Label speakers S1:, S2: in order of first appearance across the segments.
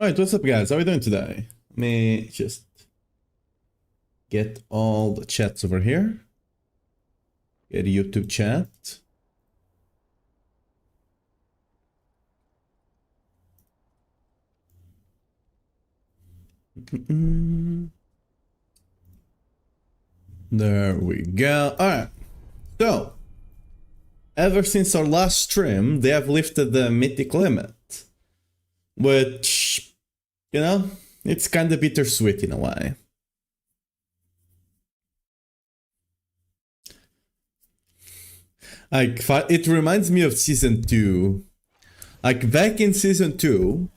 S1: Alright, what's up guys? How are we doing today? Let me just get all the chats over here. Get a YouTube chat. There we go. Alright, so ever since our last stream, they have lifted the mythic limit. Which, you know, it's kind of bittersweet in a way. Like, it reminds me of Season 2. Like, back in Season 2,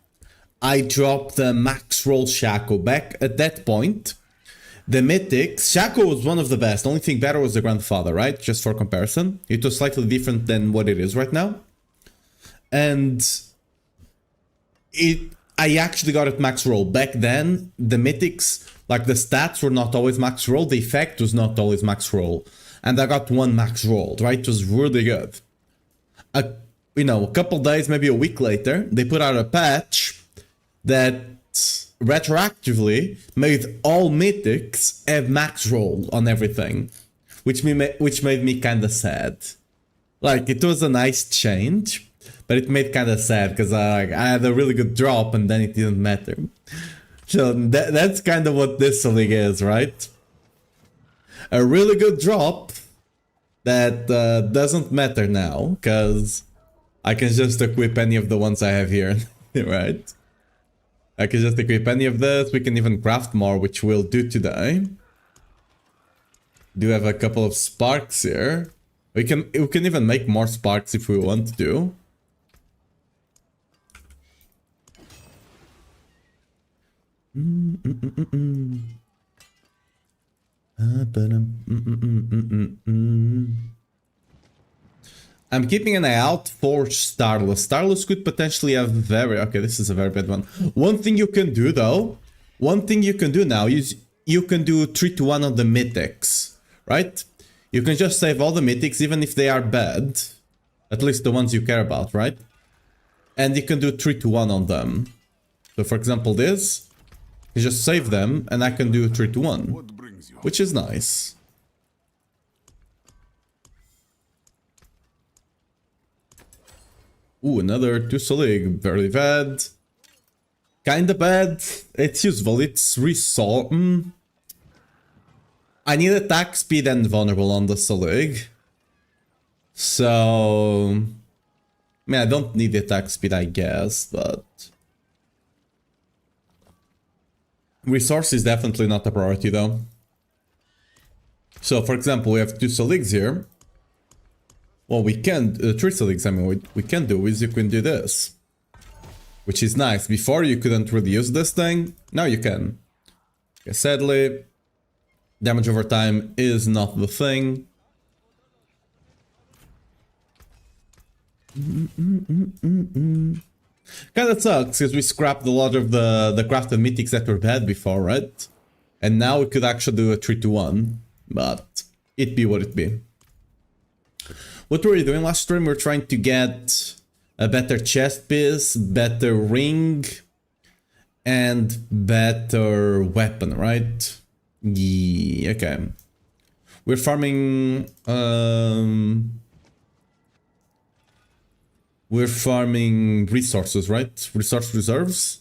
S1: I dropped the max roll Shaco. Back at that point, the mythics, Shaco was one of the best. The only thing better was the Grandfather, right? Just for comparison. It was slightly different than what it is right now. And I actually got it max roll. Back then, the mythics, like the stats were not always max roll. The effect was not always max roll. And I got one max rolled, right? It was really good. A couple days, maybe a week later, they put out a patch that retroactively made all mythics have max roll on everything, which made me kind of sad. Like, it was a nice change, but it made kind of sad because I had a really good drop and then it didn't matter. So that's kind of what this league is, right? A really good drop that doesn't matter now because I can just equip any of the ones I have here, right? I can just equip any of this. We can even craft more, which we'll do today. Do have a couple of sparks here. We can even make more sparks if we want to. I'm keeping an eye out for Starless. Starless could potentially have okay, this is a very bad one. One thing you can do though, now is you can do 3-1 on the mythics, right? You can just save all the mythics even if they are bad. At least the ones you care about, right? And you can do 3-1 on them. So for example this, you just save them and I can do 3-1. Which is nice. Ooh, another 2 Selig. Very bad. Kinda bad. It's useful. It's resort. I need attack speed and vulnerable on the Selig. So I mean, I don't need the attack speed, I guess, but resource is definitely not a priority though. So for example, we have 2 Seligs here. Well, we can, 3 Seligs, I mean, what we can do is you can do this. Which is nice. Before you couldn't really use this thing, now you can. Okay, sadly, damage over time is not the thing. Kinda sucks, because we scrapped a lot of the crafted mythics that were bad before, right? And now we could actually do a 3-1, but it be what it be. What were we doing last stream? We were trying to get a better chest piece, better ring, and better weapon, right? Yeah, okay. We're farming... we're farming resources, right? Resource reserves?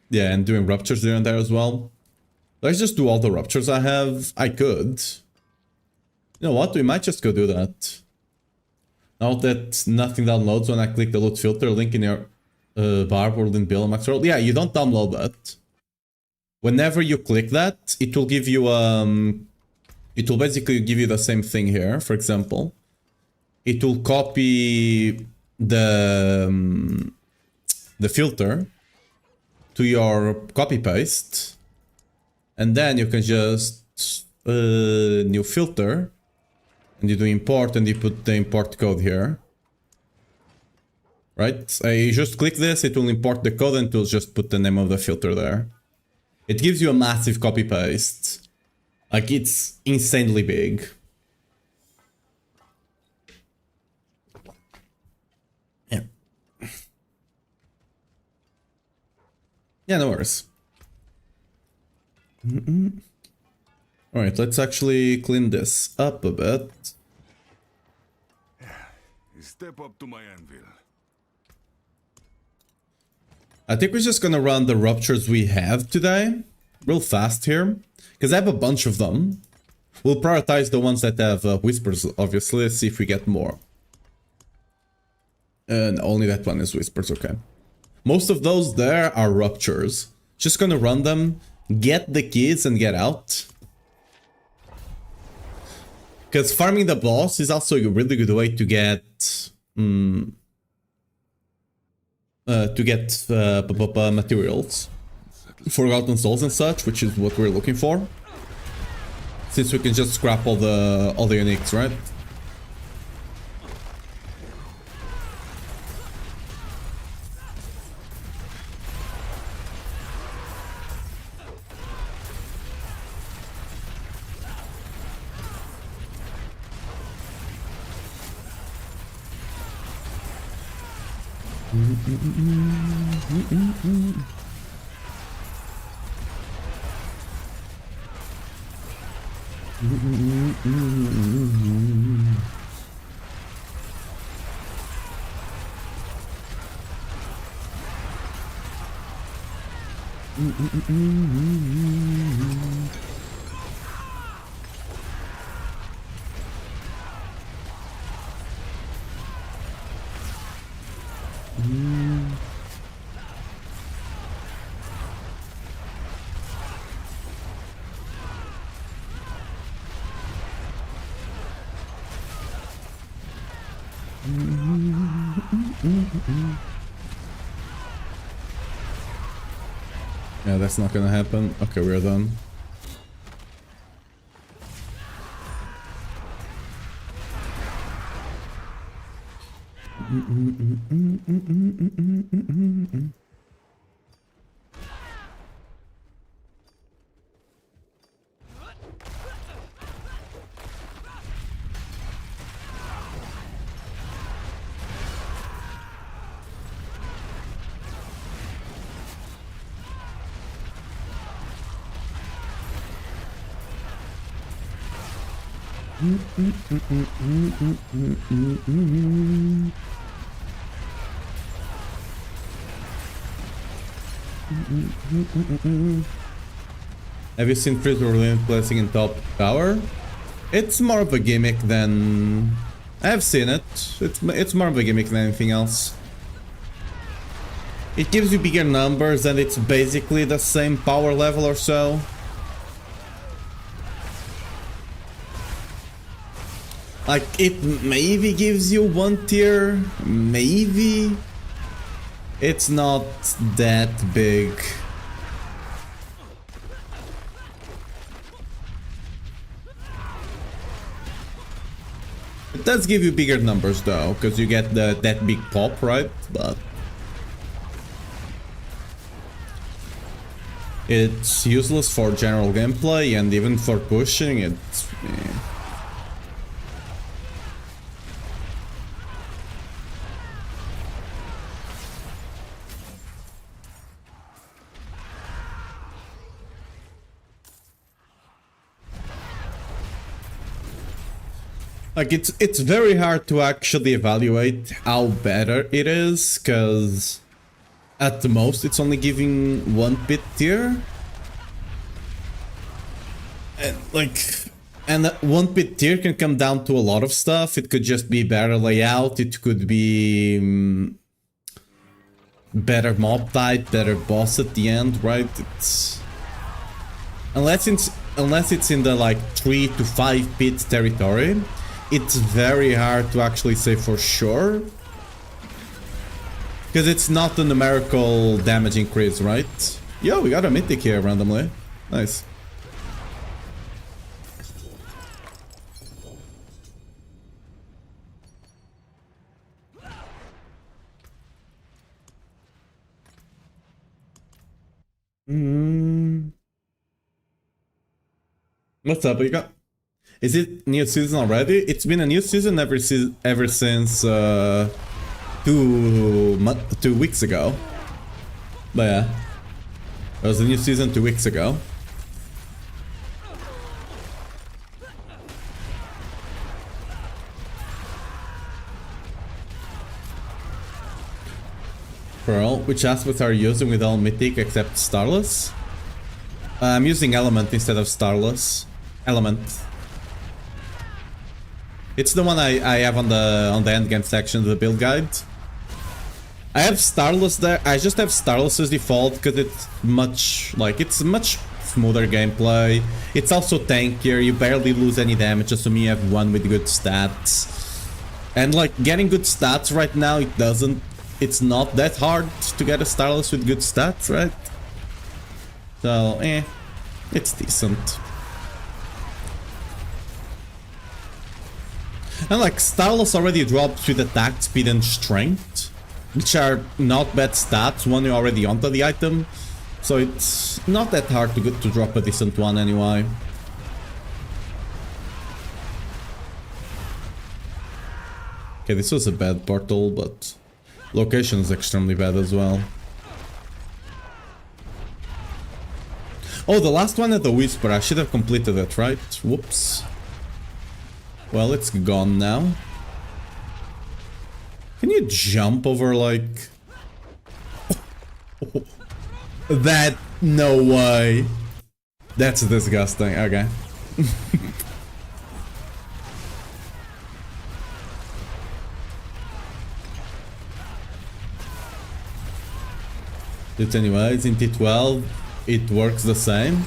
S1: Yeah, and doing ruptures there and there as well. Let's just do all the ruptures I have. I could. You know what? We might just go do that. Note that nothing downloads when I click the loot filter. Link in your bar, Whirlwind Barbarian max roll. Yeah, you don't download that. Whenever you click that, it will give you it will basically give you the same thing here. For example, it will copy the filter to your copy paste, and then you can just new filter. And you do import and you put the import code here. Right? You just click this, it will import the code and it will just put the name of the filter there. It gives you a massive copy paste. Like, it's insanely big. Yeah. Yeah, no worries. Alright, let's actually clean this up a bit.
S2: Step up to my anvil.
S1: I think we're just gonna run the ruptures we have today real fast here, because I have a bunch of them. We'll prioritize the ones that have whispers, obviously. Let's see if we get more. And only that one is whispers, okay. Most of those there are ruptures. Just gonna run them, get the keys and get out. Because farming the boss is also a really good way to get materials, forgotten souls and such, which is what we're looking for. Since we can just scrap all the uniques, right? Yeah, that's not gonna happen. Okay, we're done. Have you seen Chris Whirlwind placing in top tower? It's more of a gimmick than... I've seen it. It's more of a gimmick than anything else. It gives you bigger numbers and it's basically the same power level or so. Like, it maybe gives you 1 tier, maybe. It's not that big. It does give you bigger numbers though, because you get that big pop, right? But it's useless for general gameplay and even for pushing. It's like, it's very hard to actually evaluate how better it is, because at the most it's only giving 1 pit tier. And that 1 pit tier can come down to a lot of stuff. It could just be better layout, it could be better mob type, better boss at the end, right? It's unless it's in the like 3 to 5 pit territory. It's very hard to actually say for sure. Because it's not a numerical damage increase, right? Yo, we got a mythic here randomly. Nice. What's up, you got? Is it new season already? It's been a new season ever since 2 weeks ago. But yeah. It was a new season 2 weeks ago. Pearl, which aspects are you using with all mythic except Starless? I'm using Element instead of Starless. Element. It's the one I have on the endgame section of the build guide. I have Starless there. I just have Starless as default because it's much smoother gameplay. It's also tankier. You barely lose any damage, assuming you have one with good stats. And like getting good stats right now, it's not that hard to get a Starless with good stats, right? So, it's decent. And like, Starless already drops with attack speed and strength, which are not bad stats when you're already onto the item. So it's not that hard to drop a decent one anyway. Okay, this was a bad portal, but location is extremely bad as well. Oh, the last one had the Whisper. I should have completed it, right? Whoops. Well, it's gone now. Can you jump over, like... That... No way. That's disgusting. Okay. But anyways, in T12, it works the same.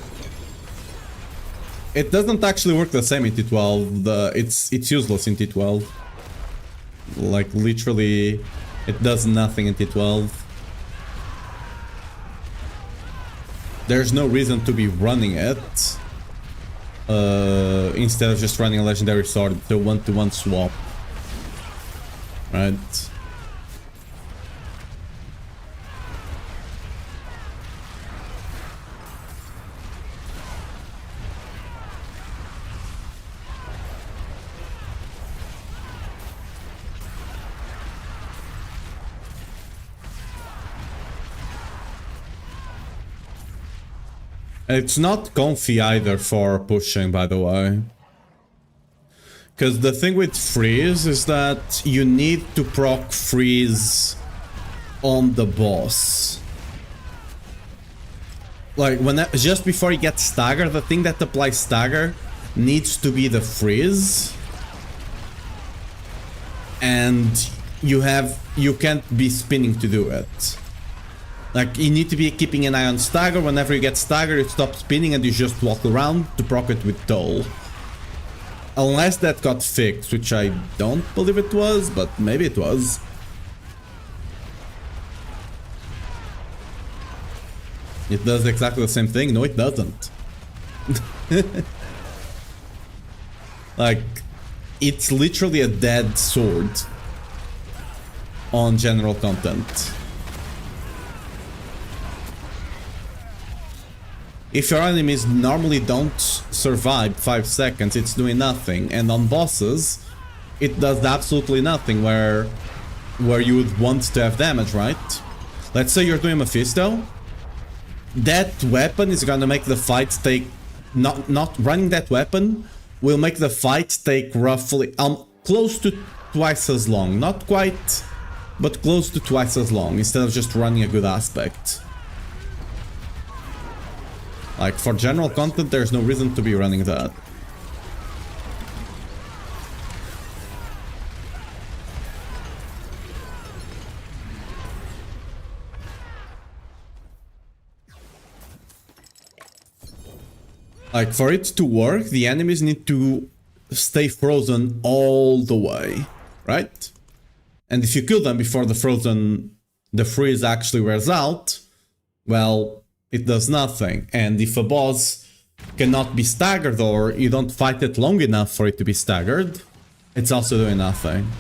S1: It doesn't actually work the same in T12. It's useless in T12. Like, literally, it does nothing in T12. There's no reason to be running it. Instead of just running a legendary sword, it's a 1-to-1 swap. Right? It's not comfy either for pushing, by the way. Because the thing with freeze is that you need to proc freeze on the boss. Like, just before he gets staggered, the thing that applies stagger needs to be the freeze. And you can't be spinning to do it. Like, you need to be keeping an eye on stagger. Whenever you get stagger, you stop spinning and you just walk around to proc it with toll. Unless that got fixed, which I don't believe it was, but maybe it was. It does exactly the same thing. No, it doesn't. Like, it's literally a dead sword on general content. If your enemies normally don't survive 5 seconds, it's doing nothing. And on bosses, it does absolutely nothing where you would want to have damage, right? Let's say you're doing Mephisto. That weapon is gonna make the fight take... Not running that weapon will make the fight take roughly... close to twice as long. Not quite, but close to twice as long, instead of just running a good aspect. Like, for general content, there's no reason to be running that. Like, for it to work, the enemies need to stay frozen all the way, right? And if you kill them before the freeze actually wears out, well, it does nothing. And if a boss cannot be staggered, or you don't fight it long enough for it to be staggered, it's also doing nothing.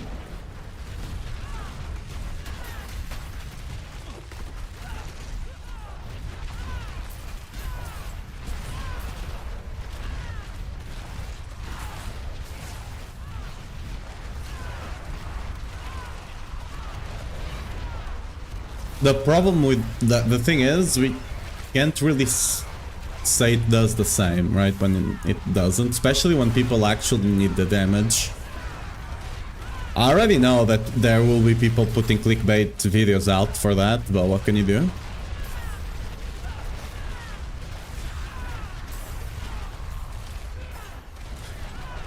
S1: The problem with the thing is, can't really say it does the same, right, when it doesn't, especially when people actually need the damage. I already know that there will be people putting clickbait videos out for that, but what can you do?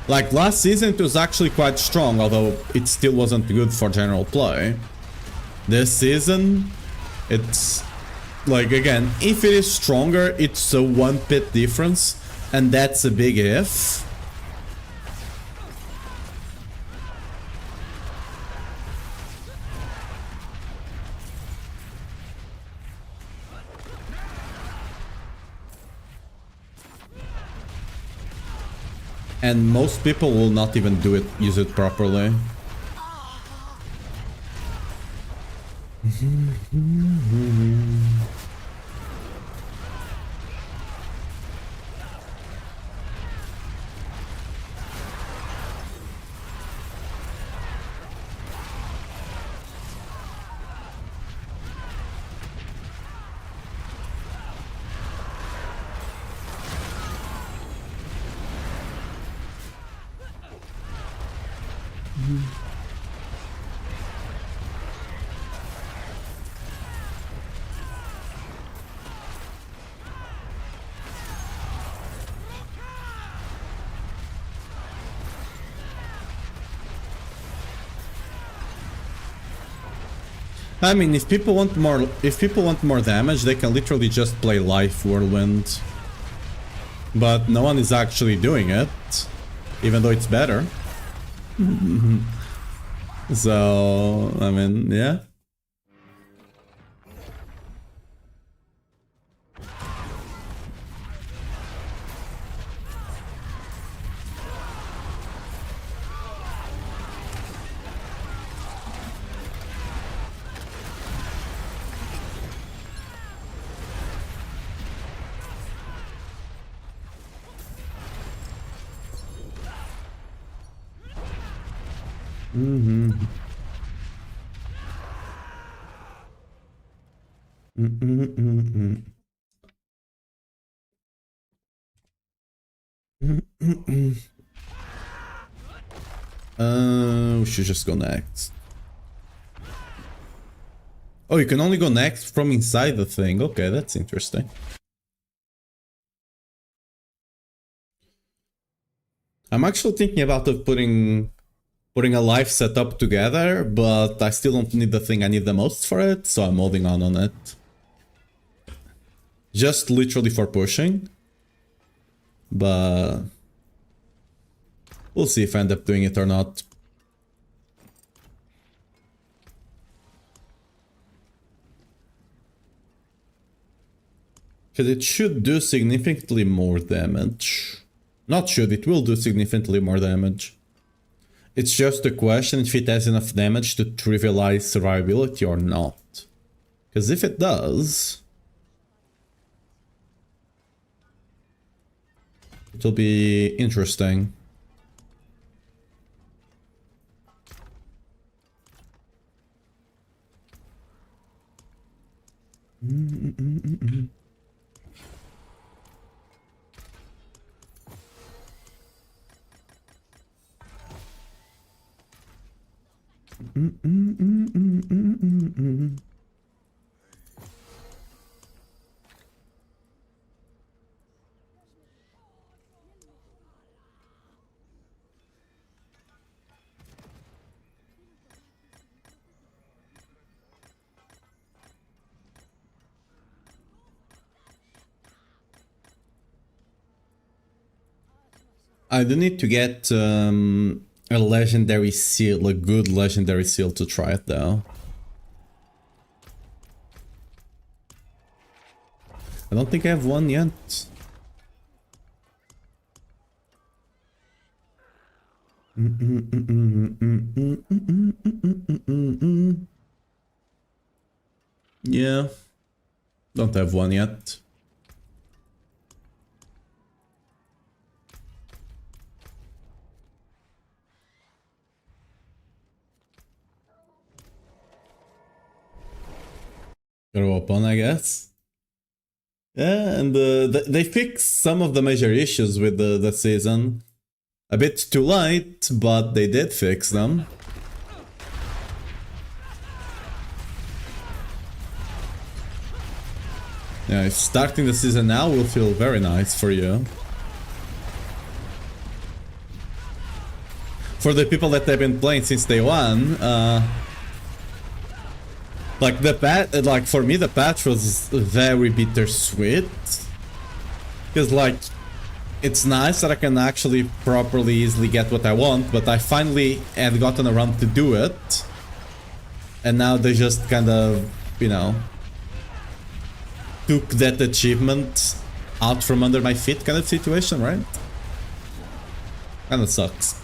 S1: Like, last season it was actually quite strong, although it still wasn't good for general play. This season, it's... like, again, if it is stronger, it's a 1 pit difference, and that's a big if. And most people will not even use it properly. I mean, if people want more damage, they can literally just play Life Whirlwind. But no one is actually doing it, even though it's better. So, I mean, yeah. We should just go next. Oh, you can only go next from inside the thing. Okay, that's interesting. I'm actually thinking about putting a life setup together, but I still don't need the thing I need the most for it, so I'm holding on it. Just literally for pushing. But we'll see if I end up doing it or not. Because it should do significantly more damage. Not should, it will do significantly more damage. It's just a question if it has enough damage to trivialize survivability or not. Because if it does, it'll be interesting. I do need to get a legendary seal, a good legendary seal to try it though. I don't think I have one yet. Yeah, don't have one yet. Gotta open, I guess. Yeah, and they fixed some of the major issues with the season. A bit too late, but they did fix them. Yeah, starting the season now will feel very nice for you. For the people that have been playing since day one, like the patch, like for me the patch was very bittersweet, because like it's nice that I can actually properly easily get what I want, but I finally had gotten around to do it, and now they just kind of, you know, took that achievement out from under my feet kind of situation, right? Kinda sucks.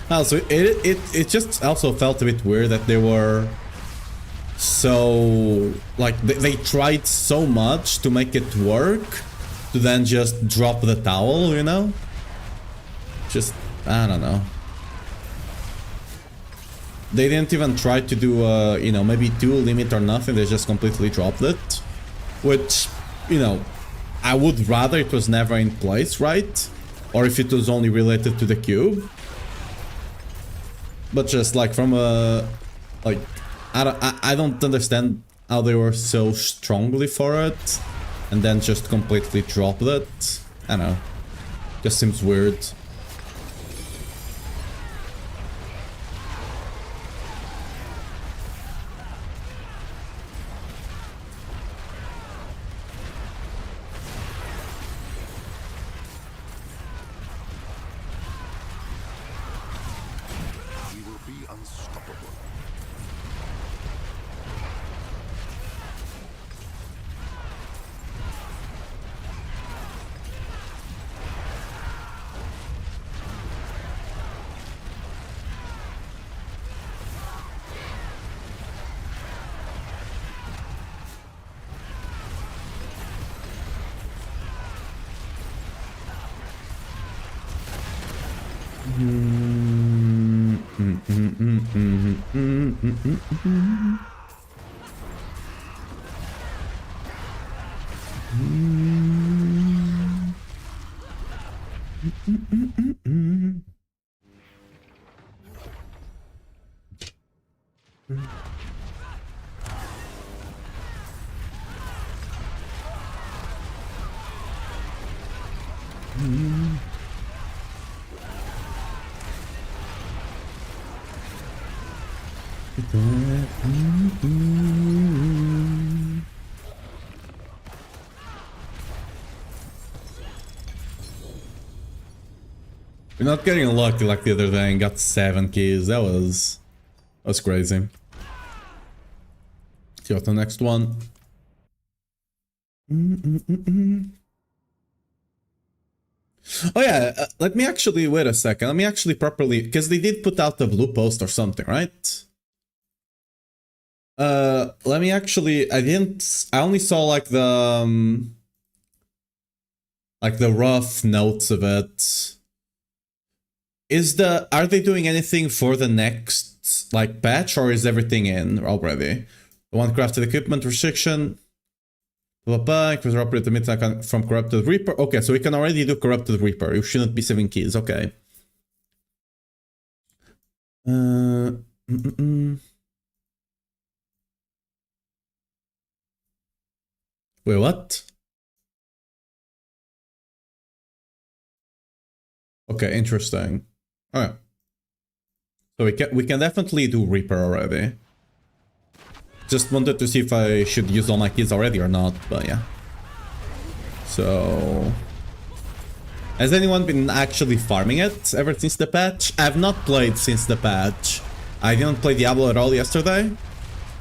S1: Also, it just also felt a bit weird that they were so, like, they tried so much to make it work, to then just drop the towel, you know? Just, I don't know. They didn't even try to do, you know, maybe 2 limit or nothing, they just completely dropped it. Which, you know, I would rather it was never in place, right? Or if it was only related to the cube. But just like from a, like, I don't understand how they were so strongly for it and then just completely dropped it. I don't know. Just seems weird. You're not getting lucky like the other day and got 7 keys. That was crazy. See what the next one. Oh yeah, let me actually wait a second. Let me actually properly, because they did put out the blue post or something, right? Let me actually. I only saw like the rough notes of it. Are they doing anything for the next like patch, or is everything in already? The one crafted equipment restriction. Because operate the mid from corrupted reaper. Okay, so we can already do corrupted reaper. You shouldn't be saving keys. Okay. Wait, what? Okay, interesting. Alright. So we can definitely do Reaper already. Just wanted to see if I should use all my keys already or not, but yeah. So... has anyone been actually farming it ever since the patch? I have not played since the patch. I didn't play Diablo at all yesterday.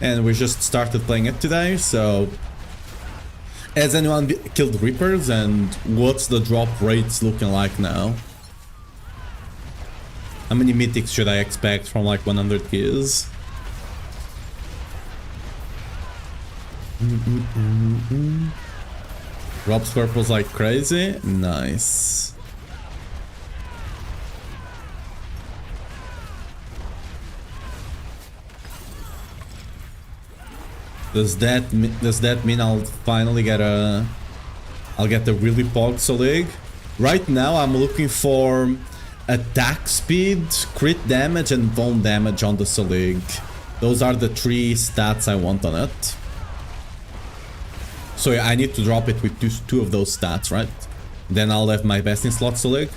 S1: And we just started playing it today, so... has anyone killed Reapers, and what's the drop rates looking like now? How many mythics should I expect from like 100 kills? Rob's purples like crazy? Nice. Does that mean I'll finally get a... I'll get the really pog Selig? Right now I'm looking for attack speed, crit damage and bone damage on the Selig. Those are the 3 stats I want on it. So yeah, I need to drop it with two of those stats, right? Then I'll have my best in slot Selig.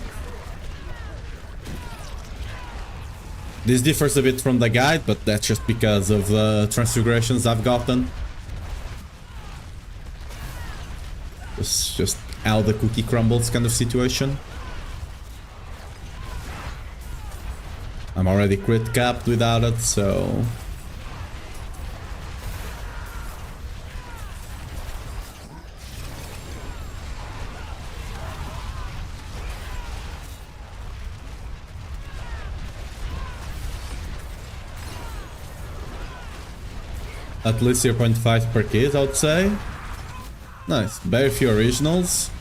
S1: This differs a bit from the guide, but that's just because of the transfigurations I've gotten. It's just how the cookie crumbles kind of situation. I'm already crit capped without it, so... At least 0.5 per case, I would say. Nice. Very few originals.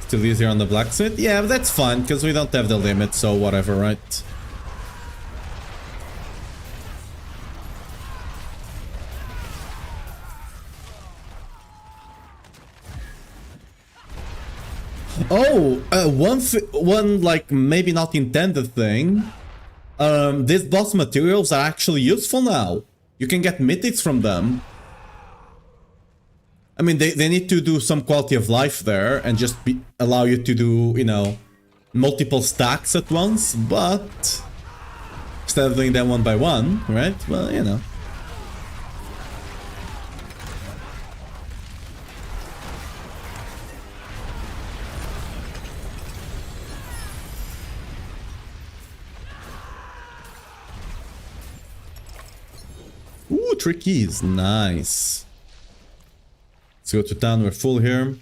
S1: Still easier on the blacksmith. Yeah, but that's fine, because we don't have the limit, so whatever, right? Oh, one like maybe not intended thing. These boss materials are actually useful now. You can get mythics from them. I mean, they need to do some quality of life there and just allow you to do, you know, multiple stacks at once, but instead of doing them one by one, right? Well, you know. Ooh, 3 keys. Nice. Let's go to town. We're full here.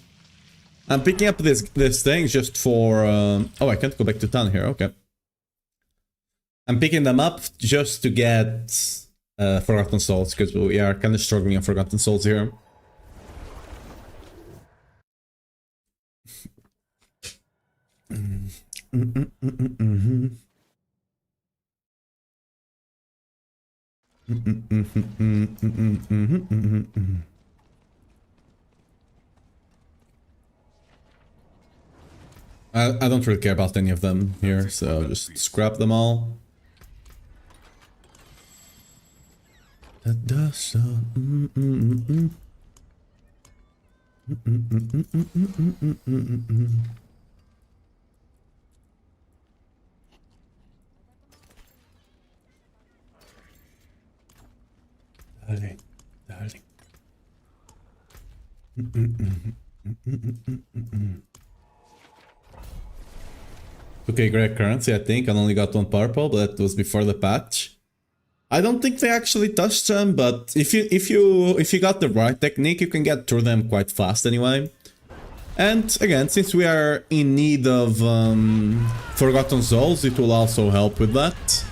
S1: I'm picking up this thing just for... oh, I can't go back to town here. Okay. I'm picking them up just to get Forgotten Souls, because we are kind of struggling on Forgotten Souls here. I don't really care about any of them here, so just scrap them all. Darling, darling. Okay, great currency, I think. I only got 1 purple, but that was before the patch. I don't think they actually touched them, but if you got the right technique, you can get through them quite fast anyway. And again, since we are in need of Forgotten Souls, it will also help with that.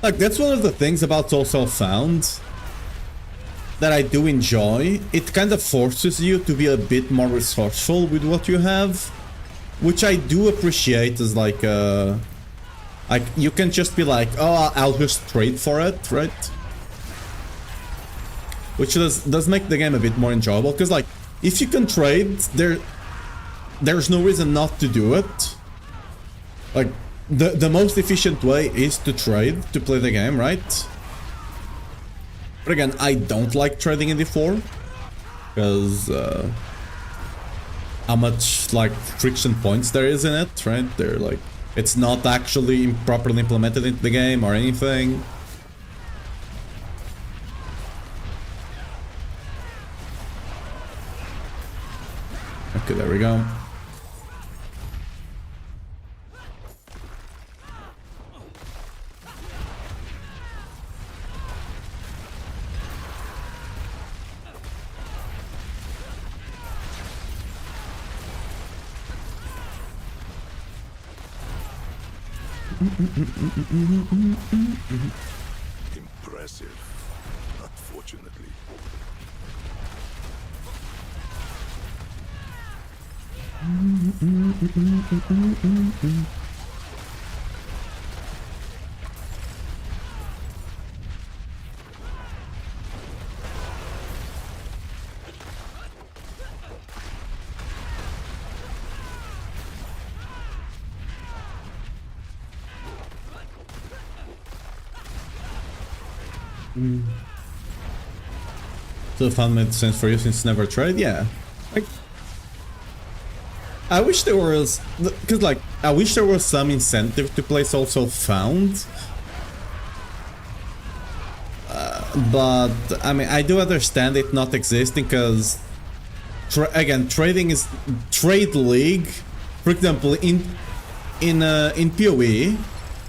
S1: Like, that's one of the things about Soul Self-Found that I do enjoy. It kind of forces you to be a bit more resourceful with what you have, which I do appreciate as like you can just be like, oh, I'll just trade for it, right? Which does make the game a bit more enjoyable, because like, if you can trade, there's no reason not to do it. Like, the most efficient way is to trade to play the game, right? But again, I don't like trading in D4 because how much like friction points there is in it, right? They're like, it's not actually properly implemented into the game or anything. Okay, there we go.
S2: Impressive, unfortunately.
S1: So the fund made sense for you since never tried? Yeah. Like, I wish there was... Because, like, I wish there was some incentive to play also found. But, I mean, I do understand it not existing because... again, trading is... Trade League, for example, in PoE,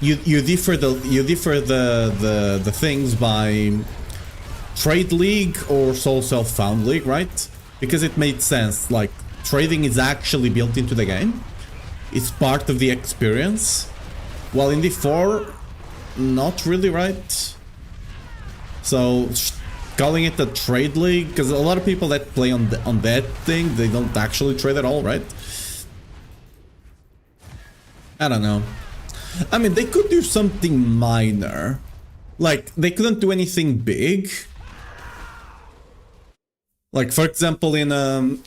S1: you differ the things by Trade League or Soul Self-Found League, right? Because it made sense, like, trading is actually built into the game. It's part of the experience. While in D4, not really, right? So, calling it a trade league, because a lot of people that play on that thing, they don't actually trade at all, right? I don't know. I mean, they could do something minor. Like, they couldn't do anything big. Like, for example, in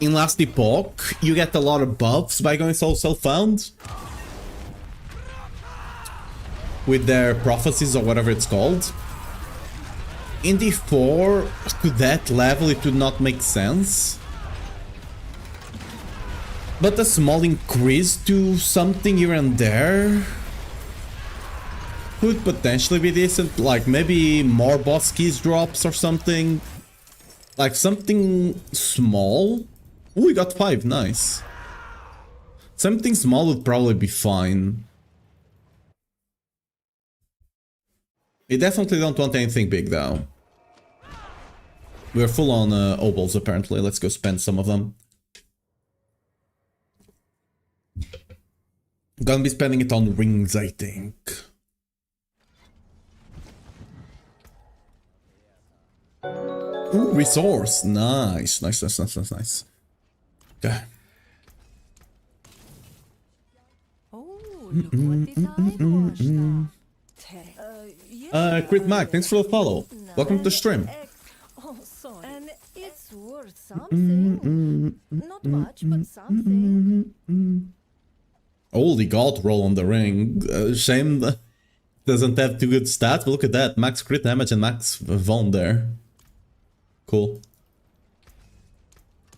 S1: Last Epoch, you get a lot of buffs by going Soul Self-Found. With their prophecies or whatever it's called. In D4, to that level, it would not make sense. But a small increase to something here and there could potentially be decent. Like, maybe more boss keys drops or something. Like, something small. Oh, we got 5, nice. Something small would probably be fine. We definitely don't want anything big, though. We're full on obols, apparently. Let's go spend some of them. Gonna be spending it on rings, I think. Ooh, resource. Nice. Nice. Okay.
S3: Oh, look what this eyewash now.
S1: Crit Mac, thanks for the follow. Welcome to the stream.
S3: Oh, sorry. And it's worth something. Not much, but something.
S1: Holy god, roll on the ring. Shame that doesn't have too good stats, but look at that. Max crit damage and max Von there. Cool.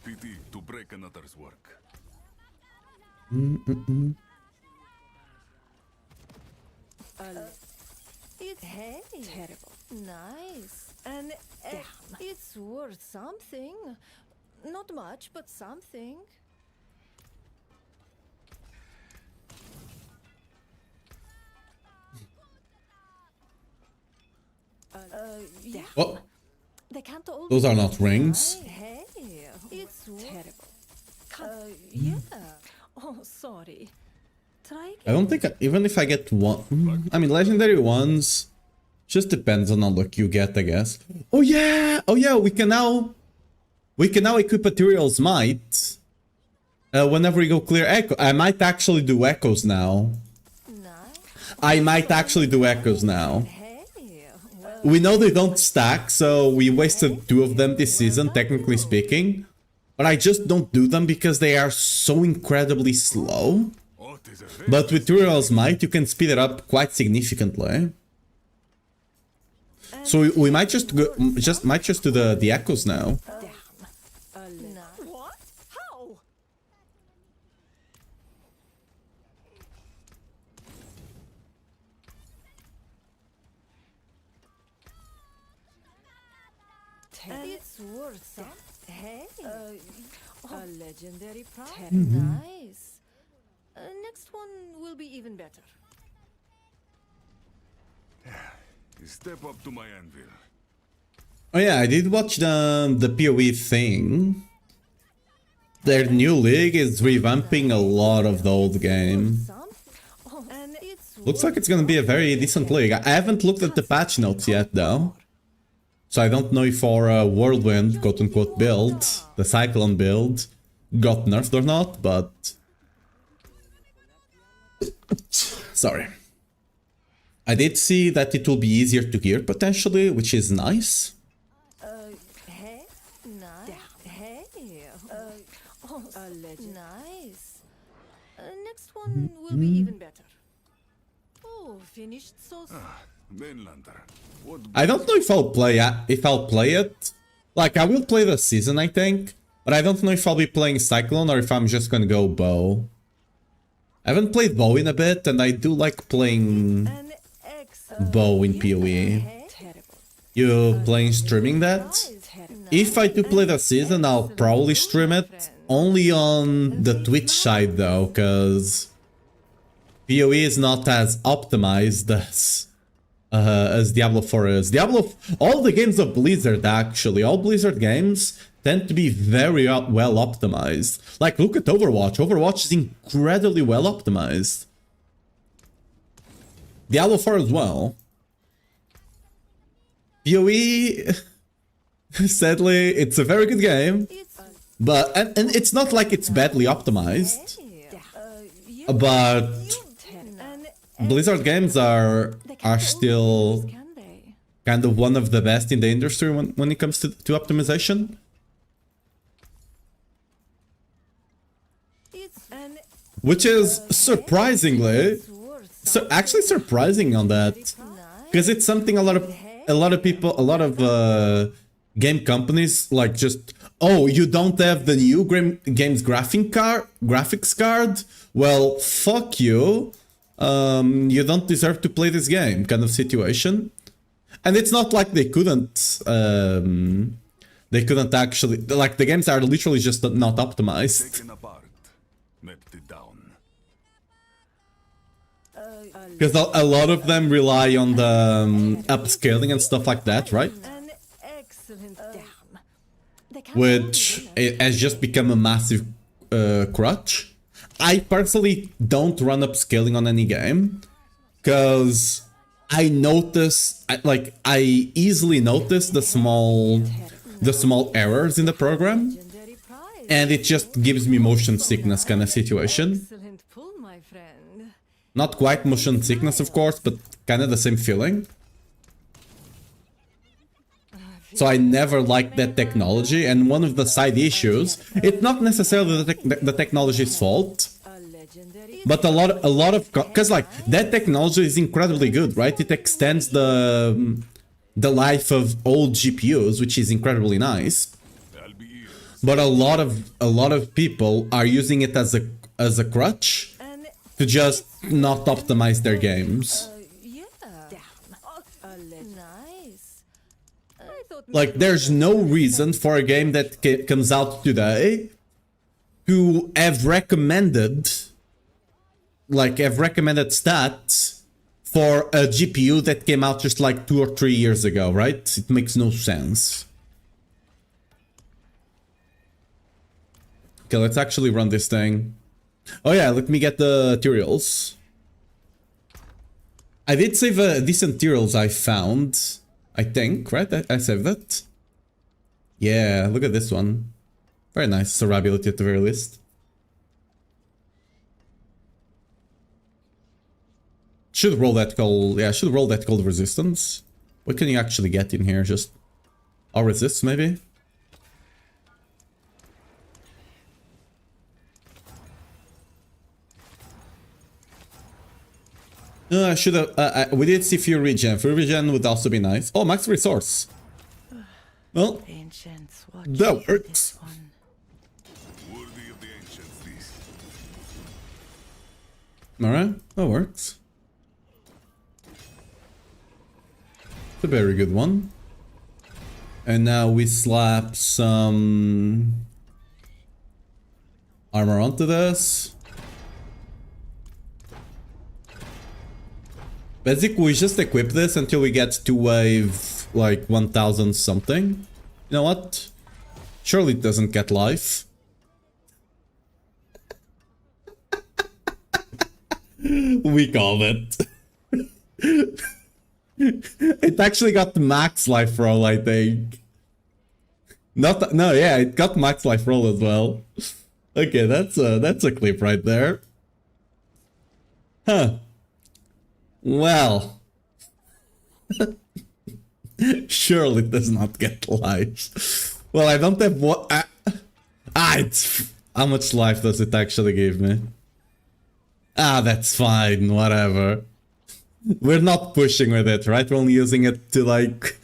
S2: Pity to break another's work.
S3: It's terrible. Nice. And it's worth something. Not much, but something. Yeah.
S1: Oh,
S3: They can't all
S1: those are not rings.
S3: Hey, it's terrible. Yeah. Oh, sorry. Try again.
S1: I don't think, even if I get one... I mean, legendary ones... Just depends on how luck you get, I guess. Oh yeah! Oh yeah, we can now equip Material's Might. Whenever we go clear Echo. I might actually do Echoes now. I might actually do Echoes now. We know they don't stack, so we wasted 2 of them this season, technically speaking. But I just don't do them because they are so incredibly slow. But with Turiel's Might, you can speed it up quite significantly. So we might just go, might just do the Echoes now.
S3: What? How? It's worth something. Hey, a legendary prize. Nice. Next one will be even better.
S2: Step up to my anvil.
S1: Oh yeah, I did watch the PoE thing. Their new league is revamping a lot of the old game. Looks like it's gonna be a very decent league. I haven't looked at the patch notes yet though. So I don't know if our Whirlwind quote-unquote build, the Cyclone build, got nerfed or not, but... Sorry. I did see that it will be easier to gear potentially, which is nice.
S3: Hey, nice. Hey, nice. Next one will be even better. Oh, finished so soon.
S2: Mainlander. What
S1: I don't know if I'll play it. Like, I will play the season, I think. But I don't know if I'll be playing Cyclone or if I'm just gonna go bow. I haven't played bow in a bit, and I do like playing
S3: An excellent.
S1: bow in PoE.
S3: Terrible.
S1: You playing streaming that?
S3: Terrible.
S1: If I do play the season, I'll probably stream it. Only on the Twitch side though, because PoE is not as optimized as Diablo 4 is. All the games of Blizzard actually, all Blizzard games tend to be very well optimized. Like, look at Overwatch. Overwatch is incredibly well optimized. Diablo 4 as well. PoE, sadly, it's a very good game,
S3: It's
S1: but and it's not like it's badly optimized. But Blizzard games are still
S3: Can they?
S1: kind of one of the best in the industry when it comes to optimization.
S3: It's an
S1: Which is surprisingly, actually surprising on that, because it's something a lot of people, a lot of game companies like just, oh, you don't have the new game's graphics card? Well, fuck you. You don't deserve to play this game, kind of situation. And it's not like they couldn't actually, like, the games are literally just not optimized.
S2: taken apart? Mapped it down.
S1: Because a lot of them rely on the upscaling and stuff like that, right?
S3: an excellent damn. They can't
S1: Which has just become a massive crutch. I personally don't run upscaling on any game, because I easily notice the small errors in the program,
S3: legendary prize.
S1: and it just gives me motion sickness kind of situation.
S3: Excellent pull, my friend.
S1: Not quite motion sickness, of course, but kind of the same feeling. So I never liked that technology, and one of the side issues, it's not necessarily the technology's fault,
S3: A legendary.
S1: but a lot of, because like that technology is incredibly good, right? It extends the life of old GPUs, which is incredibly nice.
S2: I'll be ears.
S1: But a lot of people are using it as a crutch
S3: An
S1: to just not optimize their games.
S3: yeah. Nice. I thought
S1: Like, there's no reason for a game that comes out today to have recommended stats for a GPU that came out just like 2 or 3 years ago, right? It makes no sense. Okay, let's actually run this thing. Oh yeah, let me get the materials. I did save decent materials I found. I think, right? I saved that. Yeah, look at this one. Very nice survivability at the very least. Should roll that cold. Yeah, should roll that cold resistance. What can you actually get in here? Just all resists, maybe? No, I should have. We did see Fury Regen. Fury Regen would also be nice. Oh, max resource. Well,
S4: Ancients, what
S1: that
S4: is
S1: works.
S4: this one?
S2: Worthy of the ancients, this.
S1: Alright, that works. It's a very good one. And now we slap some armor onto this. Basically, we just equip this until we get to wave like 1000 something. You know what? Surely it doesn't get life. We called it. It actually got the max life roll, I think. No, yeah, it got max life roll as well. Okay, that's a clip right there. Huh. Well. Surely it does not get life. Well, I don't have what. It's how much life does it actually give me? Ah, that's fine. Whatever. We're not pushing with it, right? We're only using it to like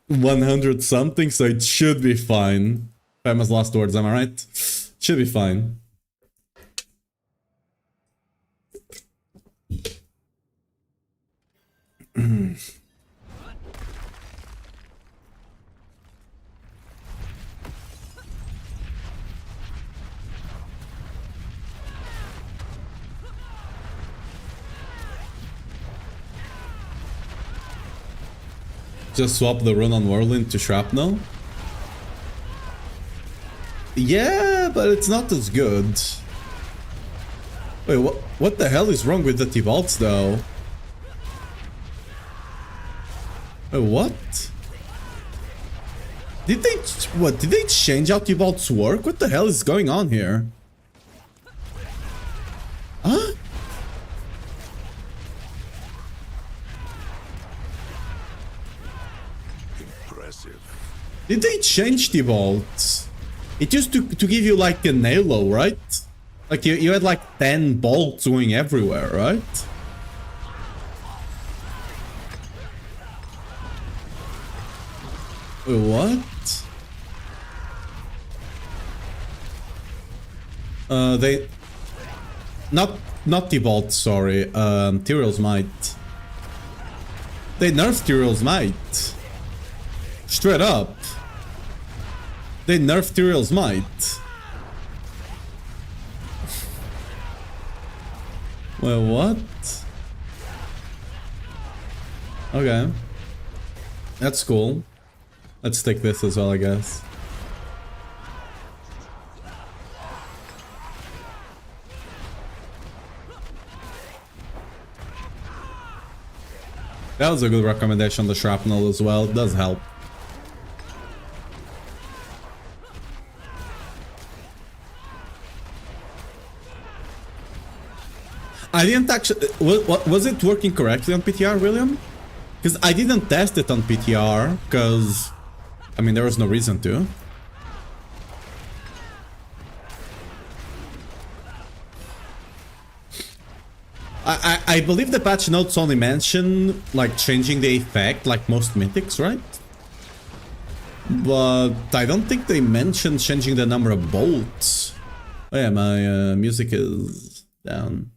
S1: 100 something, so it should be fine. Famous last words, am I right? Should be fine. Just swap the run on Whirlwind to Shrapnel? Yeah, but it's not as good. Wait, what the hell is wrong with the T-Bolts though? Wait, what? Did they change how T-Bolts work? What the hell is going on here? Huh? Did they change the bolts? It used to give you like an halo, right? Like you had like 10 bolts going everywhere, right? Wait, what? They... Not the bolts, sorry. Tyrell's Might. They nerfed Tyrell's Might. Straight up. They nerfed Tyrell's Might. Well, what? Okay. That's cool. Let's take this as well, I guess. That was a good recommendation, the Shrapnel as well. It does help. I didn't actually... Was it working correctly on PTR, William? Because I didn't test it on PTR, because... I mean, there was no reason to. I believe the patch notes only mention, like, changing the effect, like most mythics, right? But I don't think they mentioned changing the number of bolts. Oh yeah, my music is down.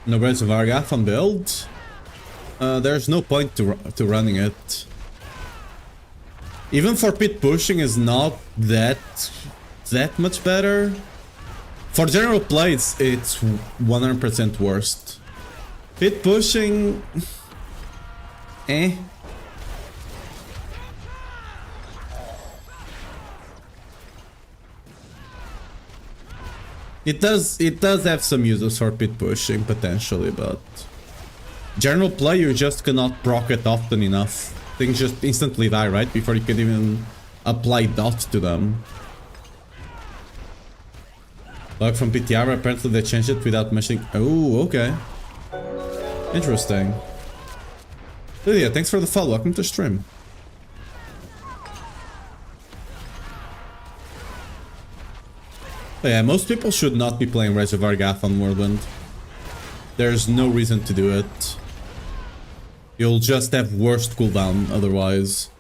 S1: No Brains of Argathon build? There's no point to running it. Even for pit pushing is not that much better. For general play, it's 100% worst. Pit pushing... eh. It does have some uses for pit pushing, potentially, but... General play, you just cannot proc it often enough. Things just instantly die, right? Before you can even apply dot to them. Bug from PTR, apparently they changed it without mentioning... Oh, okay. Interesting. Lydia, thanks for the follow. Welcome to stream. But yeah, most people should not be playing Rise of Argath on Whirlwind. There's no reason to do it. You'll just have worst cooldown otherwise.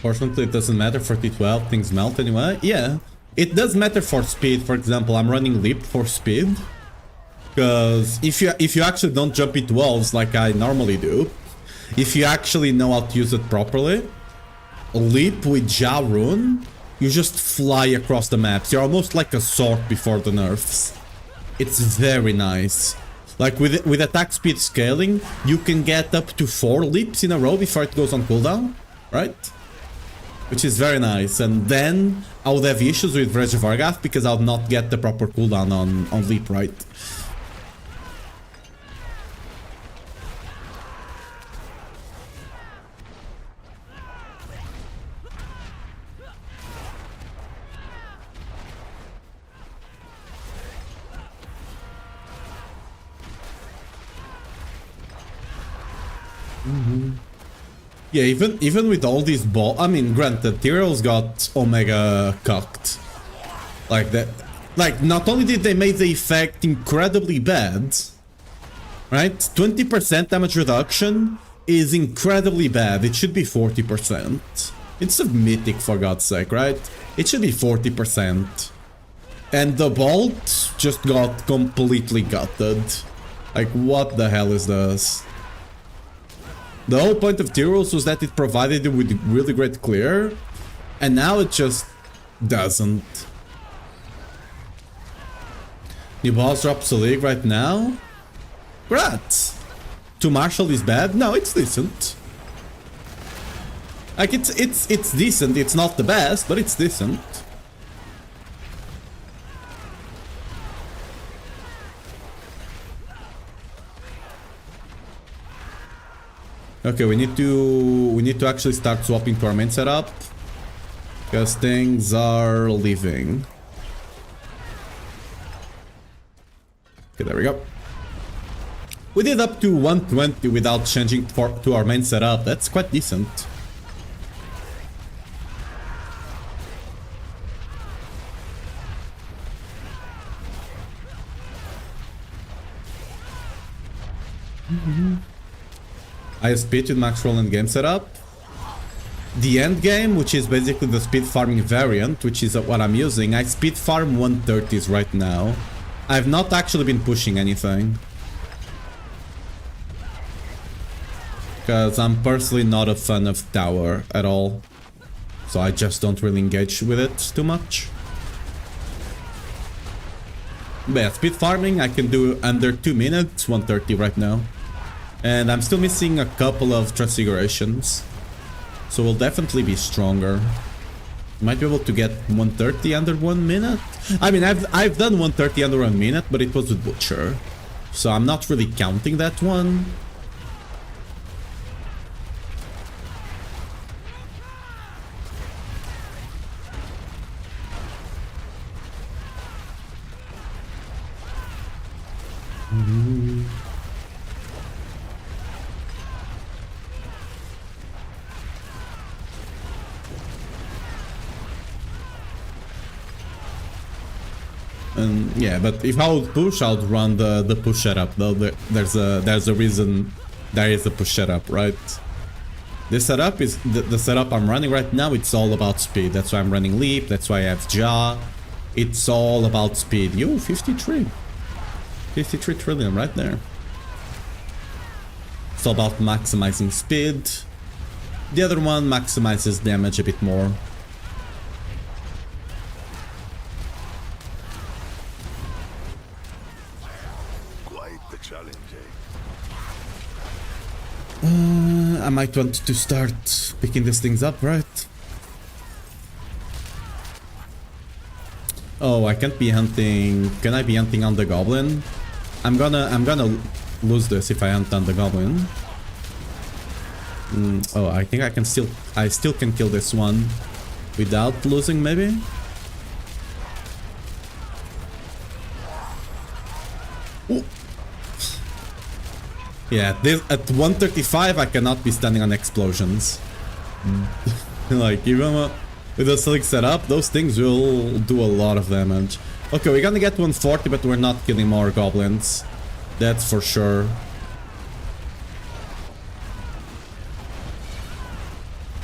S1: Fortunately, it doesn't matter for T12, things melt anyway. Yeah, it does matter for speed. For example, I'm running Leap for speed. Because if you actually don't jump into walls like I normally do, if you actually know how to use it properly, Leap with Ja Rune, you just fly across the maps. You're almost like a sword before the nerfs. It's very nice. Like with attack speed scaling, you can get up to 4 leaps in a row before it goes on cooldown, right? Which is very nice. And then I would have issues with Rage of Argath because I'll not get the proper cooldown on leap, right? Yeah, even with all these I mean, granted, Tyrell's got Omega cucked. Like that. Like, not only did they make the effect incredibly bad, right? 20% damage reduction is incredibly bad. It should be 40%. It's a mythic, for God's sake, right? It should be 40%. And the bolt just got completely gutted. Like, what the hell is this? The whole point of Tyros was that it provided you with really great clear, and now it just doesn't. New boss drop Selig right now? Great! To Marshall is bad? No, it's decent. Like, it's decent. It's not the best, but it's decent. Okay, we need to actually start swapping to our main setup because things are leaving. Okay, there we go. We did up to 120 without changing to our main setup. That's quite decent. I speed with max roll and game setup. The end game, which is basically the speed farming variant, which is what I'm using, I speed farm 130s right now. I've not actually been pushing anything. Because I'm personally not a fan of tower at all. So I just don't really engage with it too much. But yeah, speed farming I can do under 2 minutes, 130 right now. And I'm still missing a couple of transfigurations. So we'll definitely be stronger. Might be able to get 130 under 1 minute. I mean, I've done 130 under 1 minute, but it was with Butcher. So I'm not really counting that one. Yeah, but if I would push, I would run the push setup. Though there's a reason there is a push setup, right? This setup is the setup I'm running right now. It's all about speed. That's why I'm running Leap. That's why I have Ja. It's all about speed. Yo, 53 trillion right there. It's all about maximizing speed. The other one maximizes damage a bit more. I might want to start picking these things up, right? Oh, I can't be hunting. Can I be hunting on the goblin? I'm gonna lose this if I hunt on the goblin. Oh, I think I still can kill this one without losing, maybe. Ooh. Yeah, at 135 I cannot be standing on explosions. Like, even with a Selig setup, those things will do a lot of damage. Okay, we're gonna get 140, but we're not killing more goblins. That's for sure.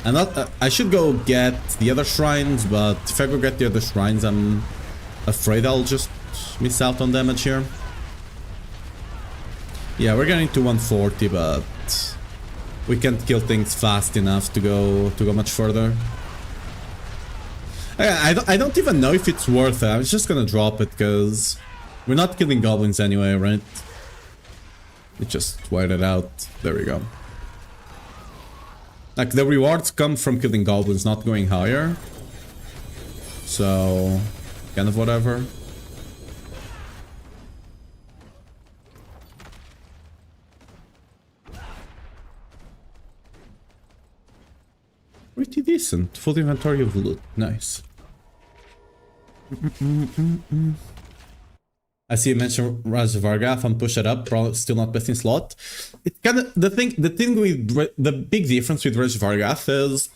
S1: I should go get the other shrines, but if I go get the other shrines, I'm afraid I'll just miss out on damage here. Yeah, we're getting to 140, but we can't kill things fast enough to go much further. I don't even know if it's worth it. I'm just gonna drop it because we're not killing goblins anyway, right? We just wait it out. There we go. Like, the rewards come from killing goblins, not going higher. So, kind of whatever. Pretty decent. Full inventory of loot. Nice. I see you mentioned Raj Vargath and push it up, probably still not best in slot. It kind of the thing with the big difference with Raj Vargath is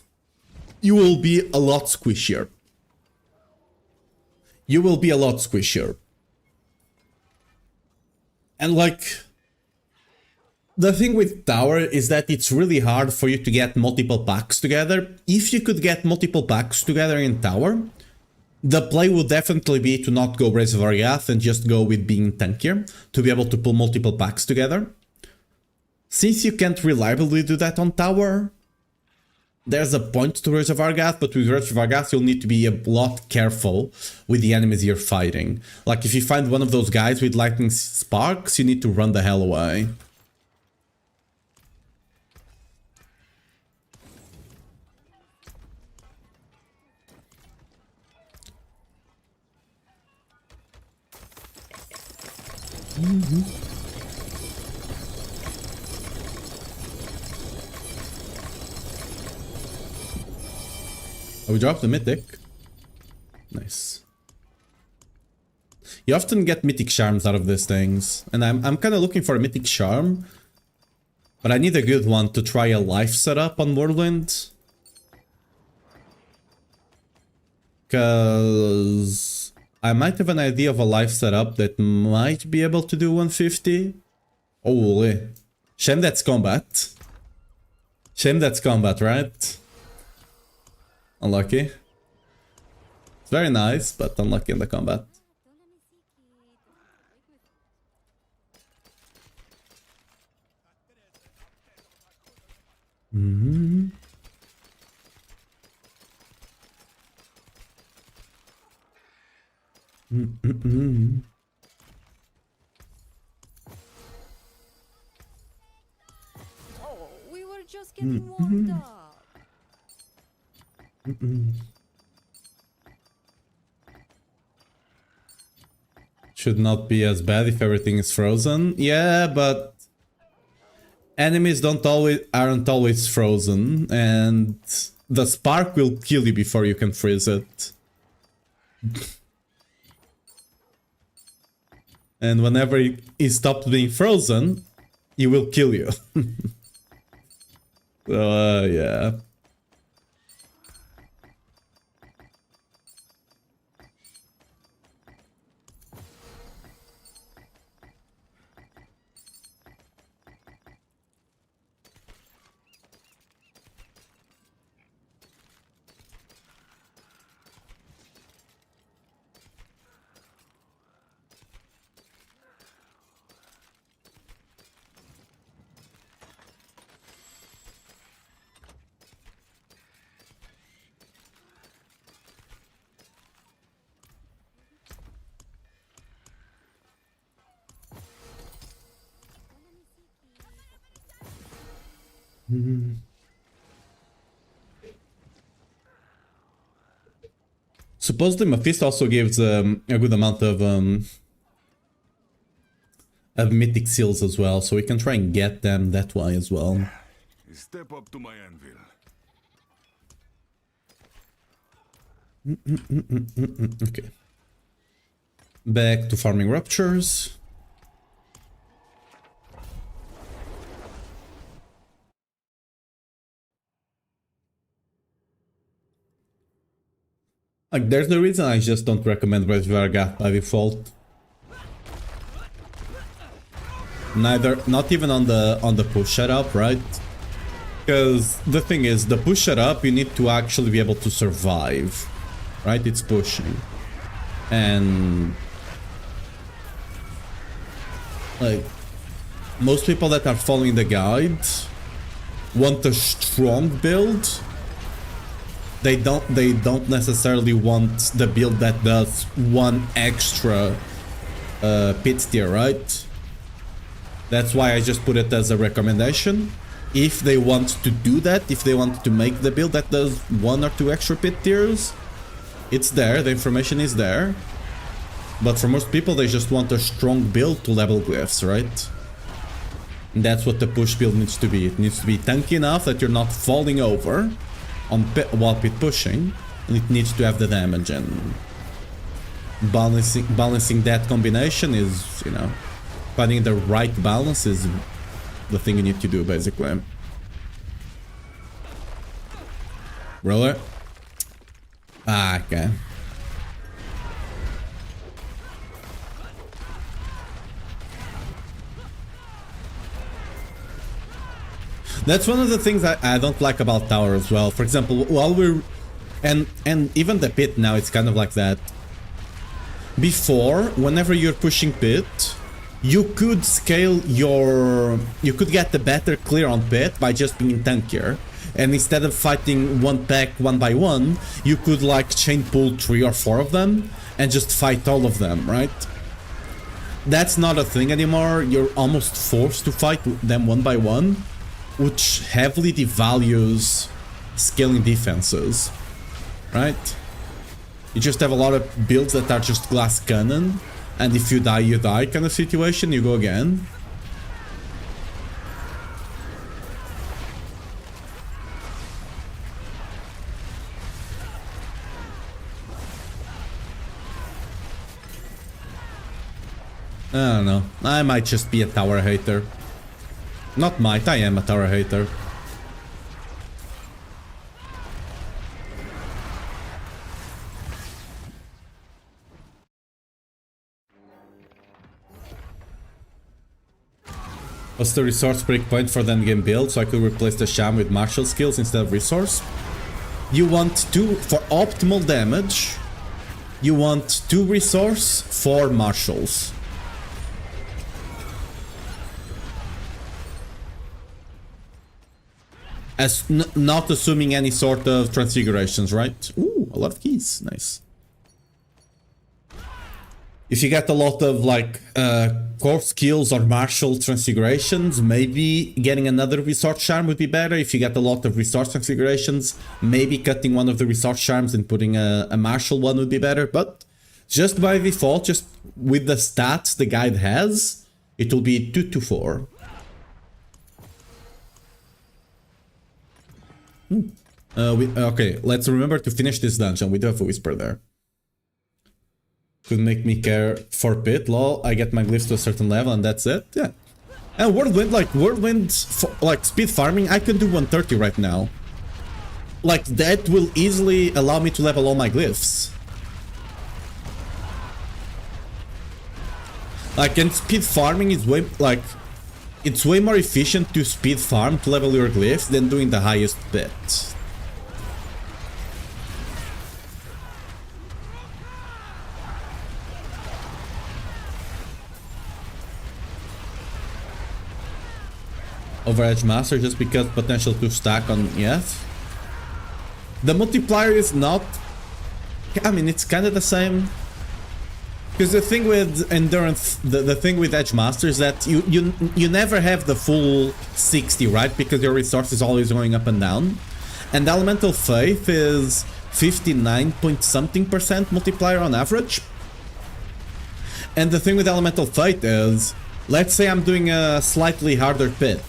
S1: you will be a lot squishier. You will be a lot squishier. And like, the thing with Tower is that it's really hard for you to get multiple packs together. If you could get multiple packs together in Tower, the play would definitely be to not go Brace of Argath and just go with being tankier, to be able to pull multiple packs together. Since you can't reliably do that on Tower, there's a point to Brace of Argath, but with Brace of Argath you'll need to be a lot careful with the enemies you're fighting. Like, if you find one of those guys with lightning sparks, you need to run the hell away. Oh, we dropped the mythic. Nice. You often get mythic charms out of these things, and I'm kind of looking for a mythic charm, but I need a good one to try a life setup on Whirlwind. Because I might have an idea of a life setup that might be able to do 150. Holy. Shame that's combat. Shame that's combat, right? Unlucky. It's very nice, but unlucky in the combat.
S3: Oh, we were just getting warmed up.
S1: Should not be as bad if everything is frozen. Yeah, but enemies aren't always frozen, and the spark will kill you before you can freeze it. And whenever it stops being frozen, it will kill you. Yeah. Supposedly Mephisto also gives a good amount of mythic seals as well, so we can try and get them that way as well.
S2: Step up to my anvil.
S1: Okay. Back to farming ruptures. Like, there's no reason I just don't recommend Red Varga by default. Not even on the push setup, right? Because the thing is, the push it up, you need to actually be able to survive. Right? It's pushing. And... like... most people that are following the guide want a strong build. They don't necessarily want the build that does one extra pit tier, right? That's why I just put it as a recommendation. If they want to do that, if they want to make the build that does 1 or 2 extra pit tiers, it's there, the information is there. But for most people, they just want a strong build to level glyphs, right? And that's what the push build needs to be. It needs to be tanky enough that you're not falling over on while pit pushing, and it needs to have the damage, and balancing that combination is, you know, finding the right balance is the thing you need to do, basically. Roller? Ah, okay. That's one of the things I don't like about tower as well. For example, while we're... and even the pit now, it's kind of like that. Before, whenever you're pushing pit, you could scale your... you could get the better clear on pit by just being tankier. And instead of fighting one pack one by one, you could like chain pull 3 or 4 of them and just fight all of them, right? That's not a thing anymore. You're almost forced to fight them one by one, which heavily devalues scaling defenses, right? You just have a lot of builds that are just glass cannon, and if you die kind of situation, you go again. I don't know, I might just be a tower hater. Not might, I am a tower hater. What's the resource breakpoint for the endgame build so I could replace the sham with martial skills instead of resource? You want 2 for optimal damage. You want 2 resource, 4 martials. As not assuming any sort of transfigurations, right? Ooh, a lot of keys. Nice. If you get a lot of like core skills or martial transfigurations, maybe getting another resource charm would be better. If you get a lot of resource transfigurations, maybe cutting one of the resource charms and putting a martial one would be better. But just by default, just with the stats the guide has, it will be 2 to 4. Okay, let's remember to finish this dungeon. We do have a whisper there. Could make me care for pit. Lol, I get my glyphs to a certain level and that's it. Yeah. And Whirlwind, like speed farming, I can do 130 right now. Like that will easily allow me to level all my glyphs. Like, and speed farming is way, like, it's way more efficient to speed farm to level your glyphs than doing the highest bit. Over Edge Master just because potential to stack on, yes. The multiplier is not, I mean, it's kind of the same. Because the thing with endurance, the thing with Edge Master is that you never have the full 60, right? Because your resource is always going up and down. And Elemental Faith is 59 point something% multiplier on average. And the thing with Elemental Faith is, let's say I'm doing a slightly harder pit.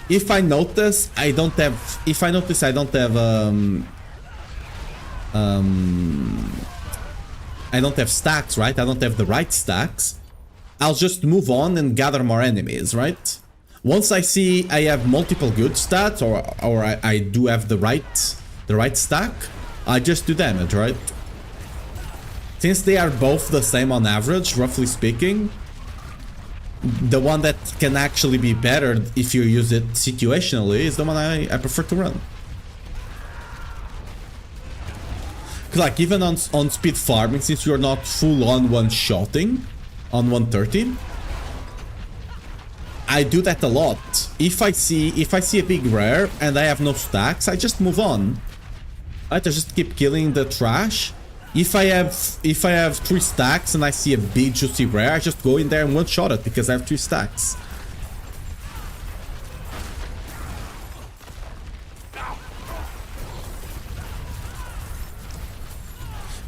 S1: If I notice I don't have I don't have stacks, right? I don't have the right stacks. I'll just move on and gather more enemies, right? Once I see I have multiple good stats, or I do have the right stack, I just do damage, right? Since they are both the same on average, roughly speaking, the one that can actually be better if you use it situationally is the one I prefer to run. Like even on speed farming, since you're not full on one-shotting on 130, I do that a lot. If I see a big rare and I have no stacks, I just move on. Right? I just keep killing the trash. If I have 3 stacks and I see a big juicy rare, I just go in there and one-shot it because I have 3 stacks.